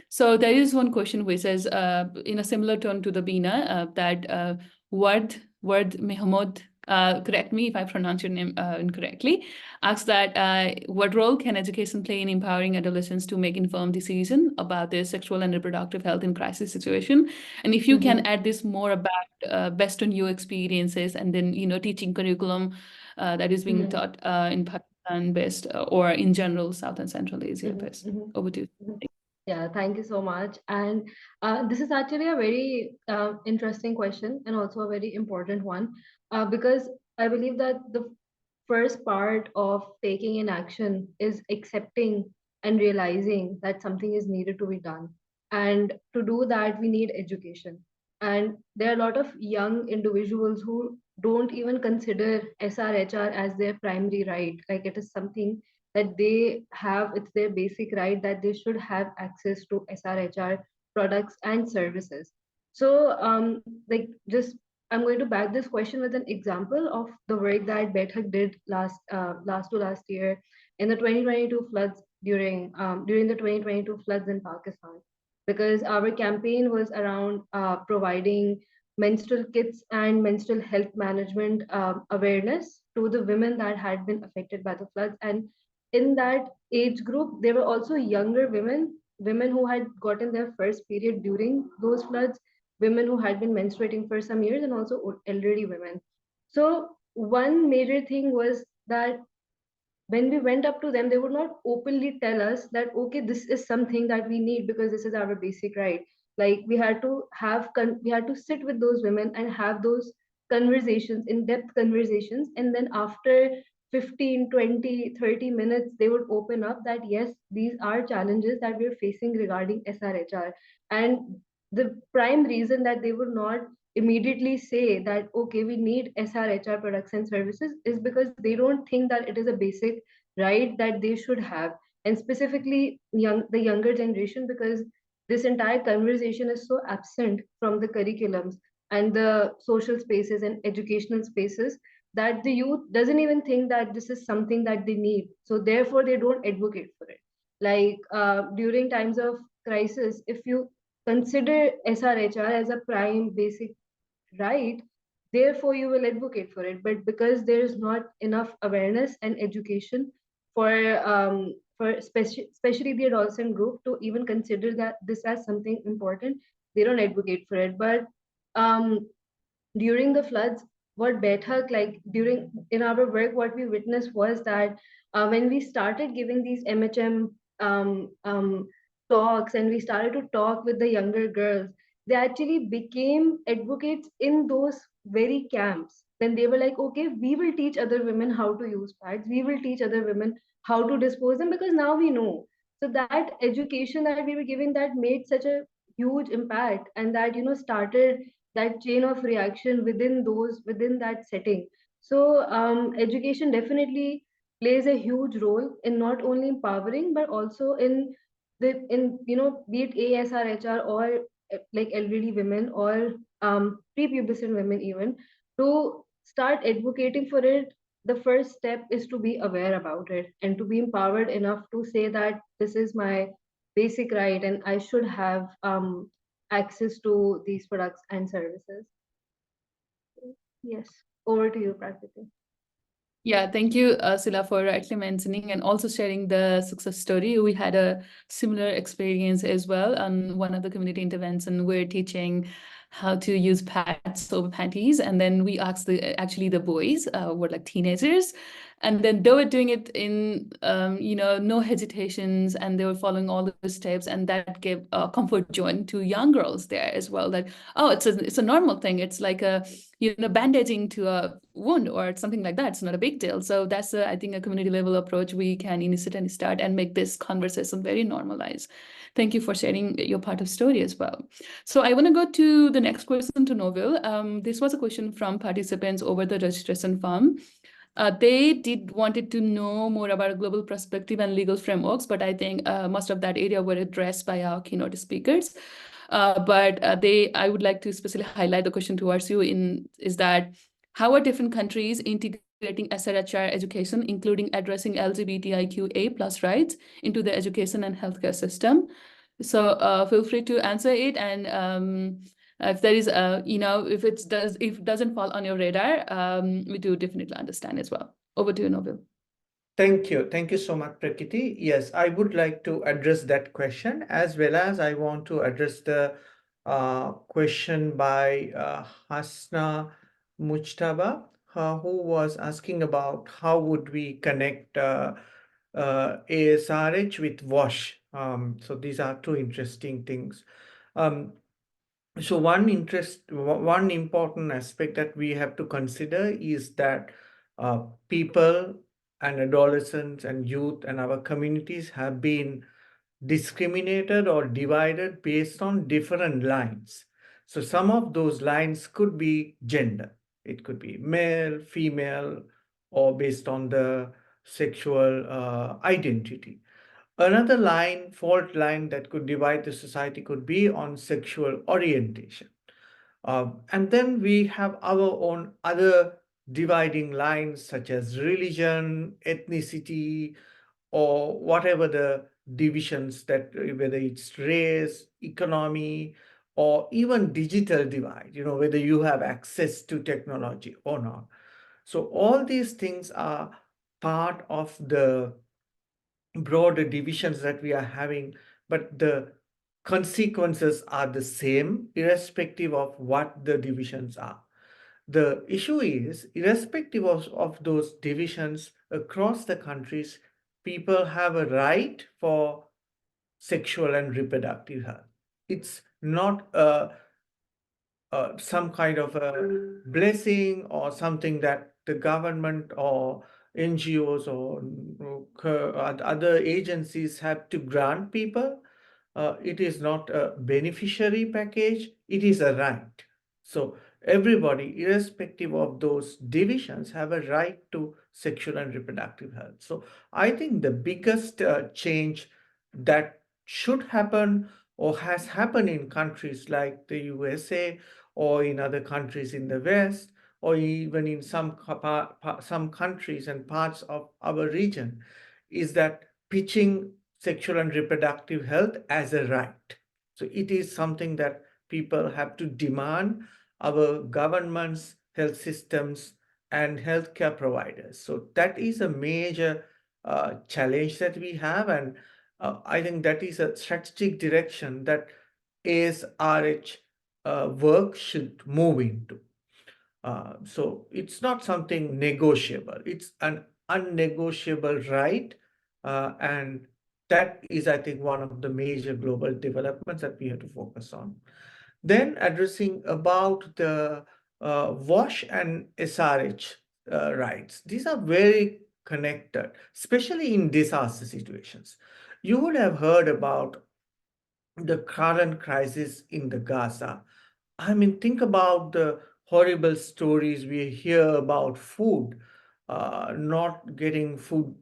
So there is one question which says, in a similar tone to the Beena, that Ward Mehmood, correct me if I pronounce your name incorrectly, asks that what role can education play in empowering adolescents to make informed decisions about their sexual and reproductive health in crisis situation? And if you can add this more about based on your experiences, and then teaching curriculum that is being taught in Pakistan based or in general South and Central Asia based. Over to you. Yeah, thank you so much. And this is actually a very interesting question, and also a very important one, because I believe that the first part of taking in action is accepting and realizing that something is needed to be done. And to do that, we need education. And there are a lot of young individuals who don't even consider SRHR as their primary right. Like it is something that they have, it's their basic right that they should have access to SRHR products and services. So, like, just I'm going to back this question with an example of the work that Bethak did last year in the 2022 floods during the 2022 floods in Pakistan, because our campaign was around providing menstrual kits and menstrual health management awareness to the women that had been affected by the floods. And in that age group, there were also younger women who had gotten their first period during those floods, women who had been menstruating for some years, and also elderly women. So one major thing was that when we went up to them, they would not openly tell us that, okay, this is something that we need because this is our basic right. Like we had to we had to sit with those women and have those conversations, in-depth conversations. And then after 15, 20, 30 minutes, they would open up that, yes, these are challenges that we're facing regarding SRHR. And the prime reason that they would not immediately say that, okay, we need SRHR products and services is because they don't think that it is a basic right that they should have. And specifically the younger generation, because this entire conversation is so absent from the curriculums and the social spaces and educational spaces, that the youth doesn't even think that this is something that they need. So therefore they don't advocate for it. Like during times of crisis, if you consider SRHR as a prime basic right, therefore you will advocate for it. But because there is not enough awareness and education for especially the adolescent group to even consider that this as something important, they don't advocate for it. But um, during the floods, what Bethak, like during in our work, what we witnessed was that when we started giving these MHM talks and we started to talk with the younger girls, they actually became advocates in those very camps. Then they were like, okay, we will teach other women how to use pads, we will teach other women how to dispose them, because now we know. So that education that we were giving, that made such a huge impact, and that, you know, started that chain of reaction within that setting. So education definitely plays a huge role in not only empowering but also in you know, be it ASRHR or like elderly women or prepubescent women even, to start advocating for it. The first step is to be aware about it and to be empowered enough to say that this is my basic right and I should have access to these products and services. Yes, over to you, Prakriti. Yeah, thank you, Sila, for rightly mentioning and also sharing the success story. We had a similar experience as well on one of the community interventions. We're teaching how to use pads over panties, and then we asked the boys were like teenagers, and then they were doing it in no hesitations, and they were following all the steps, and that gave a comfort zone to young girls there as well. That, oh, it's a normal thing. It's like a bandaging to a wound or something like that. It's not a big deal. So that's I think a community level approach we can initiate and start and make this conversation very normalized. Thank you for sharing your part of story as well. So I want to go to the next question to Novel. This was a question from participants over the registration form. They did wanted to know more about a global perspective and legal frameworks, but I think most of that area were addressed by our keynote speakers. But I would like to specifically highlight the question towards you is that how are different countries integrating SRHR education, including addressing LGBTIQA plus rights into the education and healthcare system? So feel free to answer it, and if there is if it doesn't fall on your radar, we do definitely understand as well. Over to you, Novel. Thank you. Thank you so much, Prakriti. Yes, I would like to address that question, as well as I want to address the question by Hasna Mujtaba, who was asking about how would we connect ASRH with WASH. So these are two interesting things. So one important aspect that we have to consider is that people and adolescents and youth and our communities have been discriminated or divided based on different lines. So some of those lines could be gender. It could be male, female, or based on the sexual identity. Another line, fault line that could divide the society could be on sexual orientation. And then we have our own other dividing lines such as religion, ethnicity, or whatever the divisions that whether it's race, economy, or even digital divide, whether you have access to technology or not. So all these things are part of the broader divisions that we are having, but the consequences are the same irrespective of what the divisions are. The issue is, irrespective of those divisions across the countries, people have a right for sexual and reproductive health. It's not some kind of a blessing or something that the government or NGOs or other agencies have to grant people. It is not a beneficiary package, it is a right. So everybody, irrespective of those divisions, have a right to sexual and reproductive health. So I think the biggest change that should happen or has happened in countries like the USA or in other countries in the West, or even in some countries and parts of our region, is that pitching sexual and reproductive health as a right. So it is something that people have to demand our governments, health systems, and healthcare providers. So that is a major challenge that we have, and I think that is a strategic direction that ASRH work should move into. So it's not something negotiable. It's an unnegotiable right. And that is, I think, one of the major global developments that we have to focus on. Then addressing about the WASH and SRH rights. These are very connected, especially in disaster situations. You would have heard about the current crisis in the Gaza. I mean, think about the horrible stories we hear about food, not getting food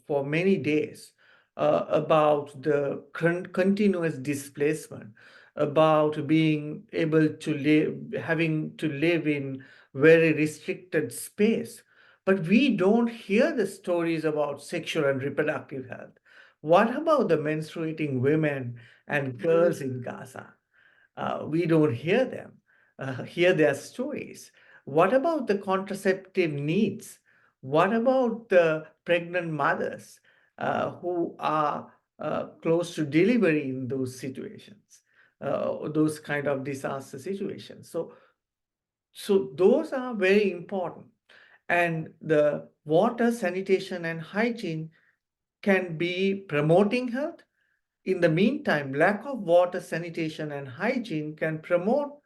for many days, about the continuous displacement, about being able to live, having to live in very restricted space. But we don't hear the stories about sexual and reproductive health. What about the menstruating women and girls in Gaza? We don't hear them, hear their stories. What about the contraceptive needs? What about the pregnant mothers who are close to delivery in those situations, those kind of disaster situations? So those are very important. And the water, sanitation, and hygiene can be promoting health. In the meantime, lack of water, sanitation, and hygiene can promote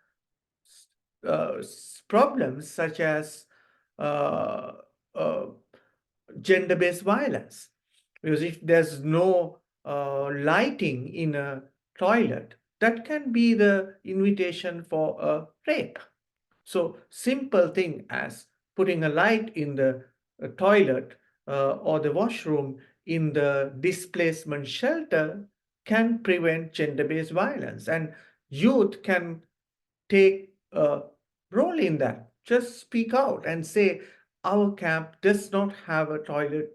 problems such as uh, uh, gender-based violence. Because if there's no lighting in a toilet, that can be the invitation for a rape. So simple thing as putting a light in the toilet or the washroom in the displacement shelter can prevent gender-based violence, and youth can take a role in that. Just speak out and say, our camp does not have a toilet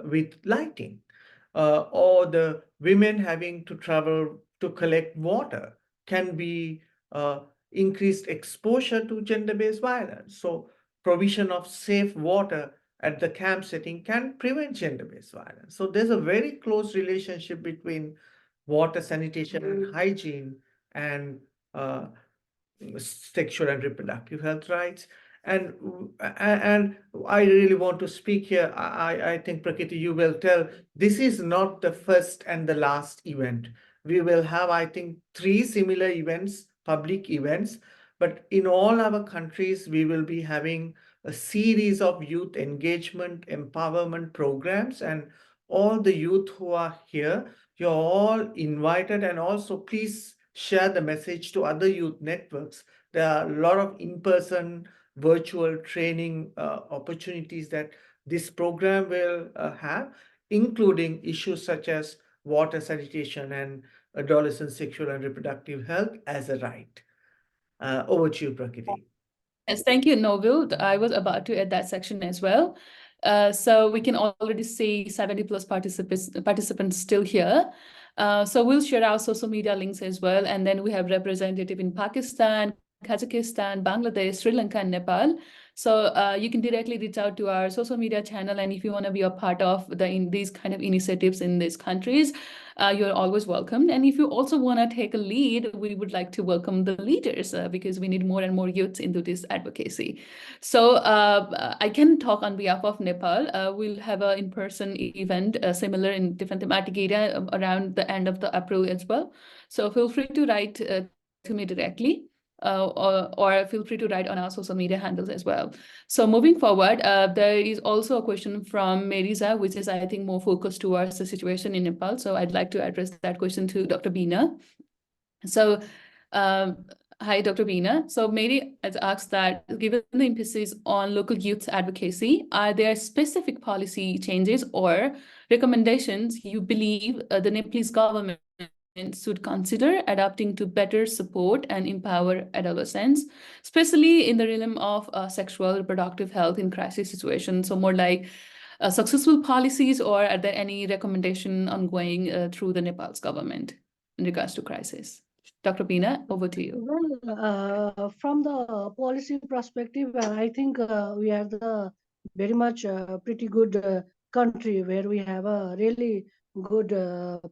with lighting, or the women having to travel to collect water can be increased exposure to gender-based violence. So provision of safe water at the camp setting can prevent gender-based violence. So there's a very close relationship between water, sanitation, and hygiene and sexual and reproductive health rights. And I really want to speak here. I think, Prakriti, you will tell, this is not the first and the last event. We will have, I think, 3 similar events, public events, but in all our countries, we will be having a series of youth engagement, empowerment programs, and all the youth who are here, you're all invited, and also please share the message to other youth networks. There are a lot of in-person virtual training opportunities that this program will have, including issues such as water sanitation and adolescent sexual and reproductive health as a right. Over to you, Prakriti. Yes, thank you, Novel. I was about to add that section as well. So we can already see 70 plus participants still here. So we'll share our social media links as well. And then we have representative in Pakistan, Kazakhstan, Bangladesh, Sri Lanka, and Nepal. So you can directly reach out to our social media channel. And if you want to be a part of these kind of initiatives in these countries, you're always welcome. And if you also want to take a lead, we would like to welcome the leaders because we need more and more youths into this advocacy. So I can talk on behalf of Nepal. We'll have an in-person event similar in different thematic area around the end of the April as well. So feel free to write to me directly. Or feel free to write on our social media handles as well. So moving forward, there is also a question from Marisa, which is, I think, more focused towards the situation in Nepal. So I'd like to address that question to Dr. Beena. So hi, Dr. Beena. So Mary has asked that, given the emphasis on local youth advocacy, are there specific policy changes or recommendations you believe the Nepalese government should consider adapting to better support and empower adolescents, especially in the realm of sexual reproductive health in crisis situations? So more like successful policies, or are there any recommendation ongoing through the Nepal's government in regards to crisis? Dr. Beena, over to you. Well, from the policy perspective, I think we are the very much pretty good country where we have a really good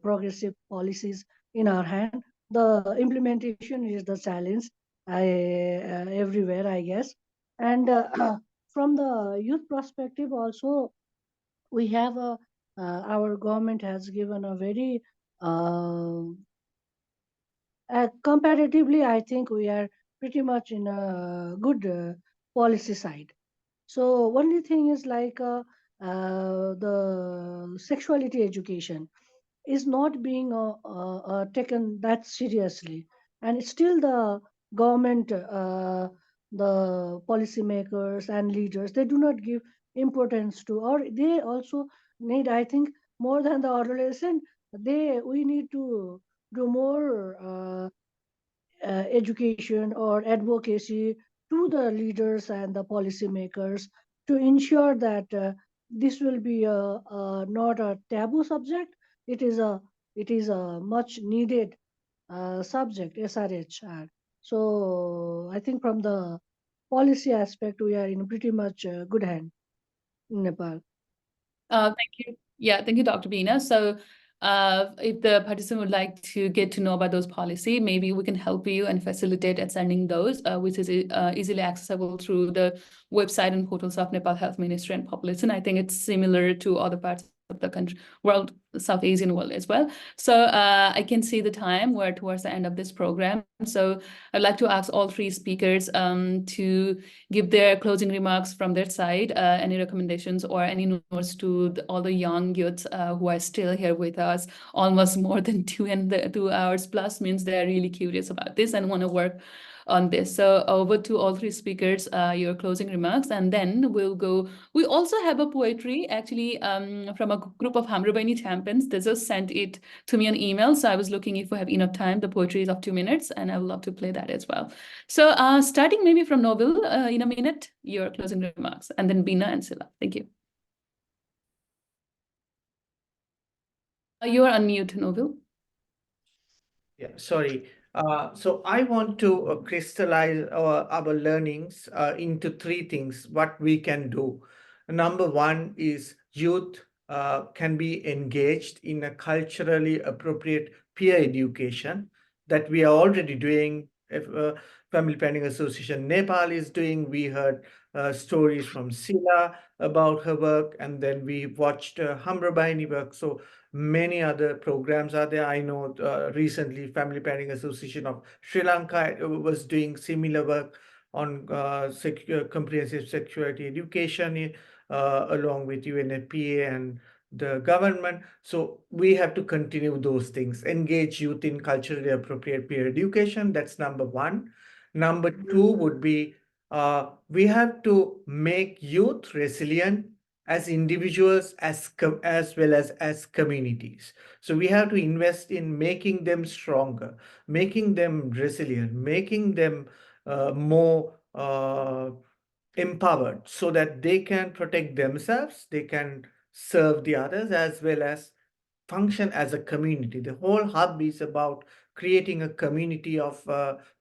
progressive policies in our hand. The implementation is the challenge everywhere, I guess. And from the youth perspective also, we have our government has given a very comparatively, I think we are pretty much in a good policy side. So only thing is like the sexuality education is not being taken that seriously, and still the government, the policymakers and leaders, they do not give importance to, or they also need, I think, more than the adolescent. We need to do more education or advocacy to the leaders and the policymakers to ensure that this will be not a taboo subject. It is a much needed subject, SRHR. So I think from the policy aspect, we are in pretty much good hand in Nepal. Thank you. Yeah, thank you, Dr. Beena. So if the participant would like to get to know about those policy, maybe we can help you and facilitate at sending those, which is easily accessible through the website and portals of Nepal Health Ministry and Population. I think it's similar to other parts of the country, world, South Asian world as well. So I can see the time. We're towards the end of this program. So I'd like to ask all three speakers to give their closing remarks from their side, any recommendations or any notes to all the young youths who are still here with us, almost more than 2 hours plus, means they're really curious about this and want to work on this. So over to all three speakers, your closing remarks, and then we'll go. We also have a poetry actually from a group of Hamra Baini champions. They just sent it to me on email. So I was looking if we have enough time. The poetry is of 2 minutes, and I would love to play that as well. So starting maybe from Noble, in a minute, your closing remarks, and then Beena and Sila. Thank you. You are on mute, Noble. Yeah, sorry. So I want to crystallize our learnings into three things, what we can do. Number one is youth can be engaged in a culturally appropriate peer education that we are already doing. If, Family Planning Association Nepal is doing. We heard stories from Sila about her work, and then we watched Hamrabaini work. So many other programs are there. I know recently Family Planning Association of Sri Lanka was doing similar work on comprehensive sexuality education along with UNFPA and the government. So we have to continue those things, engage youth in culturally appropriate peer education. That's number one. Number two would be we have to make youth resilient as individuals, as well as communities. So we have to invest in making them stronger, making them resilient, making them more empowered so that they can protect themselves, they can serve the others, as well as function as a community. The whole hub is about creating a community of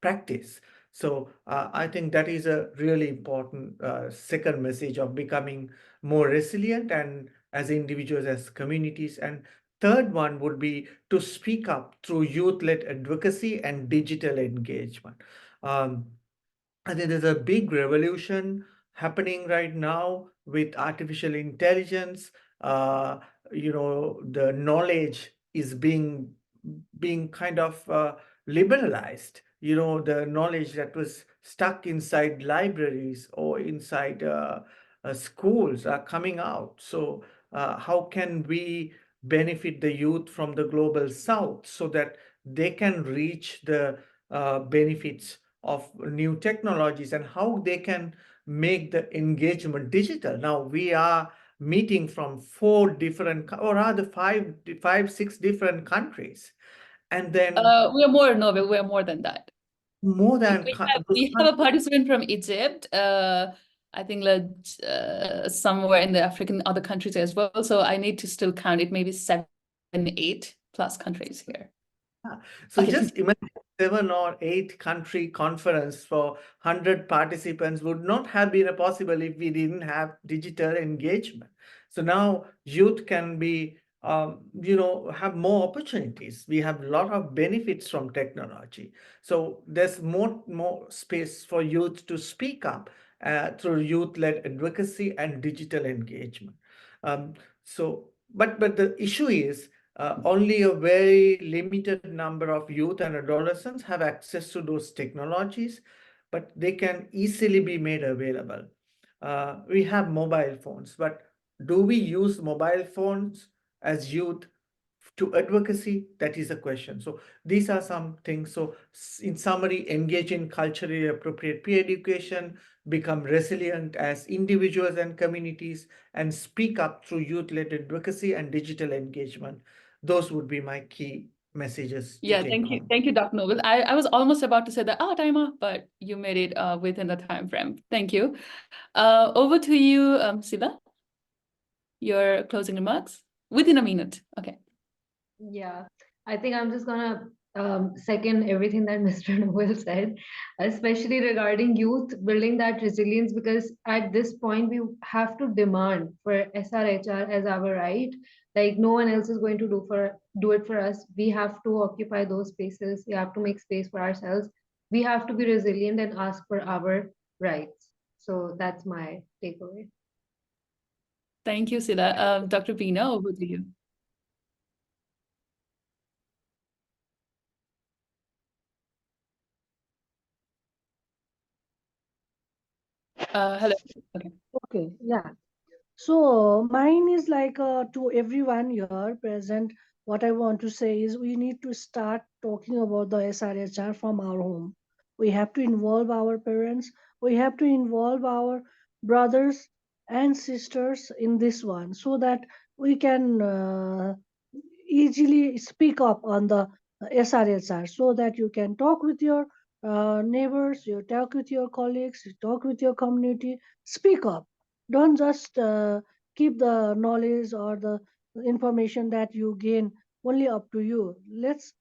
practice. So I think that is a really important second message of becoming more resilient and as individuals, as communities. And third one would be to speak up through youth-led advocacy and digital engagement. Um, I think there's a big revolution happening right now with artificial intelligence. Uh, the knowledge is being kind of liberalized. The knowledge that was stuck inside libraries or inside schools are coming out. So how can we benefit the youth from the global south so that they can reach the benefits of new technologies and how they can make the engagement digital? Now we are meeting from 4 different, or rather five, 6 different countries, and then We are more, no, we are more than that. more than We have a participant from Egypt. I think like somewhere in the African other countries as well. So I need to still count it. Maybe 7, 8 plus countries here. So Okay. just imagine 7 or 8 country conference for 100 participants would not have been possible if we didn't have digital engagement. So now youth can be, have more opportunities. We have a lot of benefits from technology. So there's more space for youth to speak up through youth-led advocacy and digital engagement. But the issue is only a very limited number of youth and adolescents have access to those technologies, but they can easily be made available. We have mobile phones, but do we use mobile phones as youth to advocacy? That is a question. So these are some things. So in summary, engage in culturally appropriate peer education, become resilient as individuals and communities, and speak up through youth-led advocacy and digital engagement. Those would be my key messages to Yeah, take thank you. home. Thank you, Dr. Noble. I was almost about to say that, timer, but you made it within the time frame. Thank you. Over to you, Sila. Your closing remarks within a minute. Okay. Yeah, I think I'm just gonna second everything that Mr. Noel said, especially regarding youth building that resilience, because at this point we have to demand for SRHR as our right. Like no one else is going to do it for us. We have to occupy those spaces. We have to make space for ourselves. We have to be resilient and ask for our rights. So that's my takeaway. Thank you, Sila. Dr. Veena, over to you. Hello. Okay. Okay, yeah. So mine is like to everyone here present. What I want to say is we need to start talking about the SRHR from our home. We have to involve our parents. We have to involve our brothers and sisters in this one so that we can easily speak up on the SRHR so that you can talk with your neighbors, you talk with your colleagues, you talk with your community, speak up. Don't just keep the knowledge or the information that you gain only up to you. Let's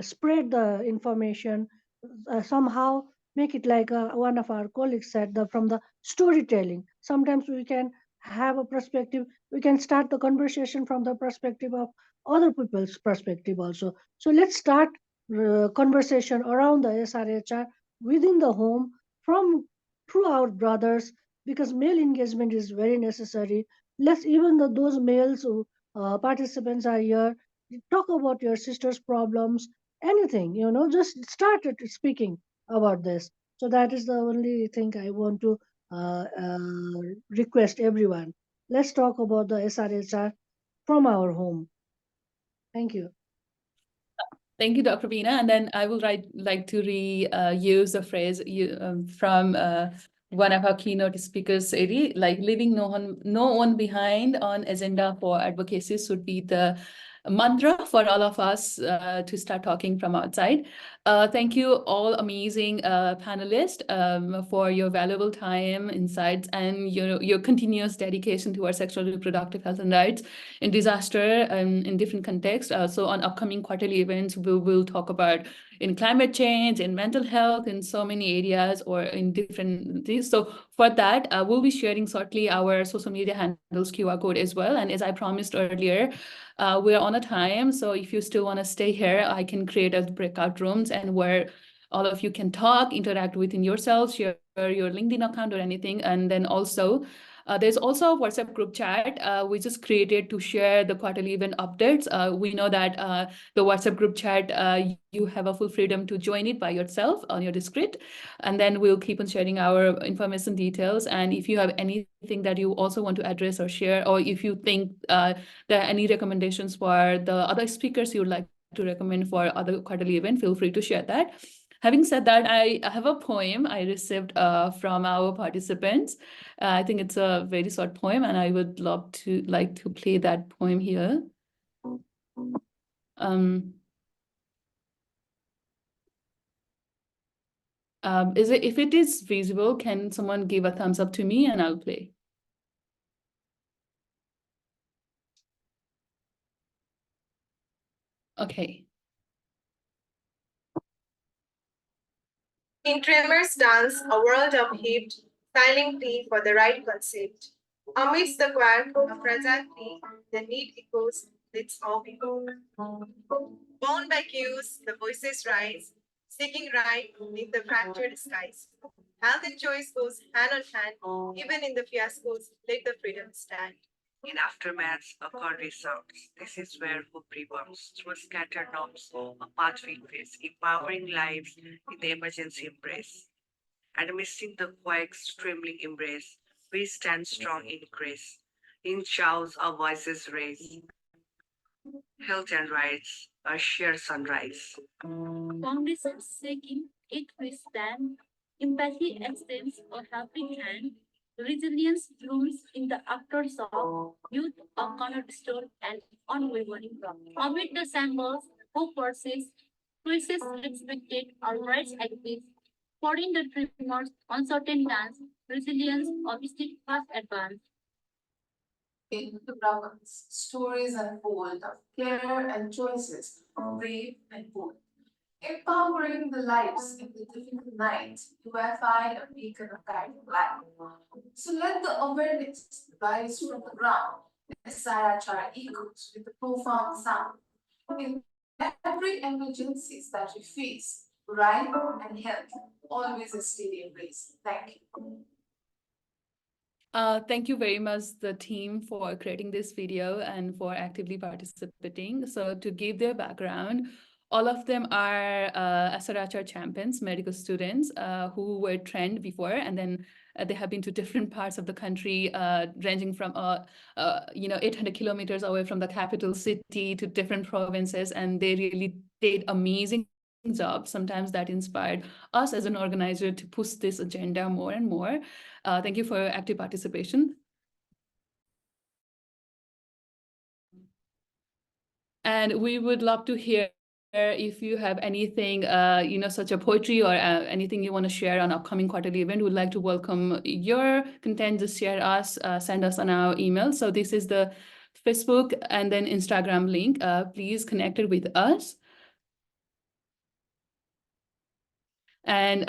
spread the information somehow, make it like one of our colleagues said, from the storytelling. Sometimes we can have a perspective, we can start the conversation from the perspective of other people's perspective also. So let's start conversation around the SRHR within the home from through our brothers, because male engagement is very necessary. Let's even those males who participants are here, talk about your sister's problems, anything, just start speaking about this. So that is the only thing I want to request everyone. Let's talk about the SRHR from our home. Thank you. Thank you, Dr. Veena. And then I will like to use the phrase from one of our keynote speakers, Sadie, like leaving no one behind on agenda for advocacy should be the mantra for all of us to start talking from outside. Thank you all amazing panelists for your valuable time, insights, and your continuous dedication to our sexual reproductive health and rights in disaster in different contexts. So on upcoming quarterly events, we will talk about in climate change, in mental health, in so many areas, or in different things. So for that, we'll be sharing shortly our social media handles QR code as well. And as I promised earlier, we're on a time. So if you still want to stay here, I can create a breakout rooms and where all of you can talk, interact within yourselves, share your LinkedIn account or anything. And then also, there's also a WhatsApp group chat we just created to share the quarterly event updates. We know that the WhatsApp group chat, you have a full freedom to join it by yourself on your discrete. And then we'll keep on sharing our information details. And if you have anything that you also want to address or share, or if you think there are any recommendations for the other speakers you would like to recommend for other quarterly event, feel free to share that. Having said that, I have a poem I received from our participants. I think it's a very short poem, and I would like to play that poem here. If it is visible, can someone give a thumbs up to me and I'll play? Okay. In tremors dance a world upheaved, styling plea for the right concept. Amidst the quack of fragile plea, the need echoes, let's all be go. Bound by cues, the voices rise, seeking right beneath the fractured skies. Health and choice goes hand on hand, even in the fiascos, let the freedom stand. In aftermaths of country sounds, this is where hope rebounds through scattered norms, a pathway face, empowering lives in the emergency embrace. And missing the quake's trembling embrace, we stand strong in grace. In shouts our voices raise. Health and rights, a sheer sunrise. Foundations shaking, it we stand. Empathy extends a helping hand. Resilience blooms in the aftershock. Youth a cornerstone and unwavering rock. Amid the shambles, hope persists. Choices respected, our rights exist. Following the tremors, uncertain dance, resilience, obviously fast advance. In the Brahmins, stories unfold of care and choices, brave and bold. Empowering the lives in the difficult night, UFI a beacon of guiding light. So let the awareness rise from the ground, SRHR echoes with a profound sound. In every emergencies that we face, right and health, always a steady embrace. Thank you. Thank you very much, the team, for creating this video and for actively participating. So to give their background, all of them are SRHR champions, medical students who were trained before, and then they have been to different parts of the country, ranging from 800 kilometers away from the capital city to different provinces, and they really did amazing job. Sometimes that inspired us as an organizer to push this agenda more and more. Thank you for your active participation. And we would love to hear if you have anything, such a poetry or anything you want to share on upcoming quarterly event. We'd like to welcome your content. Just share us, send us on our email. So this is the Facebook and then Instagram link. Please connect it with us. And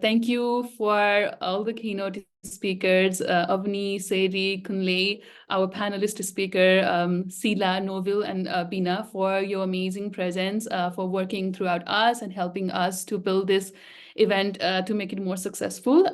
thank you for all the keynote speakers, Avni, Seri, Kunle, our panelist speaker, Sila, Novil, and Bina, for your amazing presence, for working throughout us and helping us to build this event to make it more successful.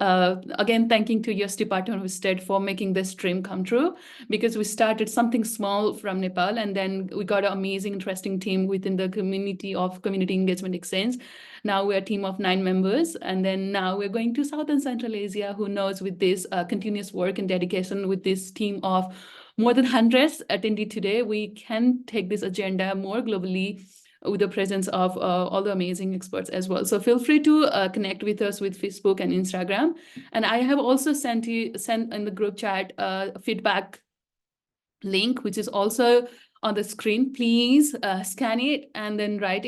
Again, thanking to US Department of State for making this dream come true, because we started something small from Nepal, and then we got an amazing, interesting team within the community of Community Engagement Exchange. Now we're a team of 9 members, and then now we're going to South and Central Asia. Who knows, with this continuous work and dedication with this team of more than hundreds attended today, we can take this agenda more globally with the presence of all the amazing experts as well. So feel free to connect with us with Facebook and Instagram. And I have also sent in the group chat feedback link, which is also on the screen. Please scan it and then write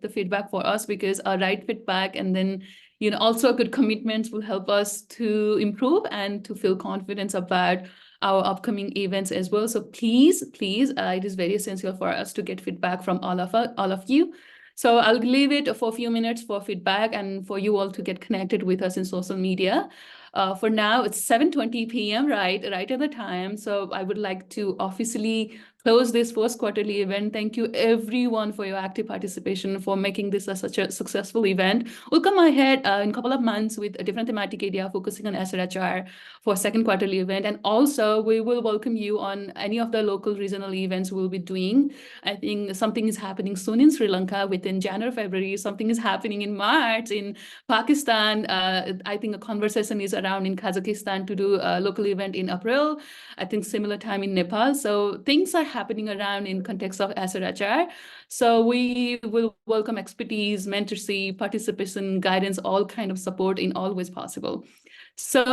the feedback for us, because our right feedback and then also good commitments will help us to improve and to feel confidence about our upcoming events as well. So please, it is very essential for us to get feedback from all of you. So I'll leave it for a few minutes for feedback and for you all to get connected with us in social media. For now, it's 7:20 p.m. right at the time. So I would like to officially close this first quarterly event. Thank you everyone for your active participation, for making this such a successful event. We'll come ahead in a couple of months with a different thematic area focusing on SRHR for second quarterly event. And also we will welcome you on any of the local regional events we'll be doing. I think something is happening soon in Sri Lanka within January, February. Something is happening in March in Pakistan. I think a conversation is around in Kazakhstan to do a local event in April. I think similar time in Nepal. So things are happening around in context of SRHR. So we will welcome expertise, mentorship, participation, guidance, all kind of support in all ways possible. So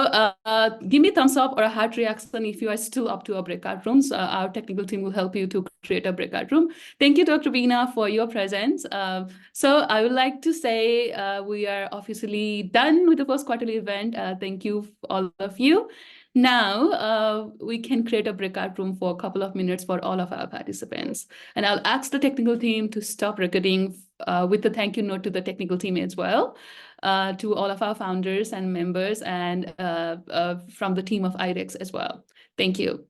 give me a thumbs up or a heart reaction if you are still up to our breakout rooms. Our technical team will help you to create a breakout room. Thank you, Dr. Veena, for your presence. So I would like to say we are officially done with the first quarterly event. Thank you, all of you. Now we can create a breakout room for a couple of minutes for all of our participants. And I'll ask the technical team to stop recording with the thank you note to the technical team as well. To all of our founders and members and from the team of IDEX as well. Thank you.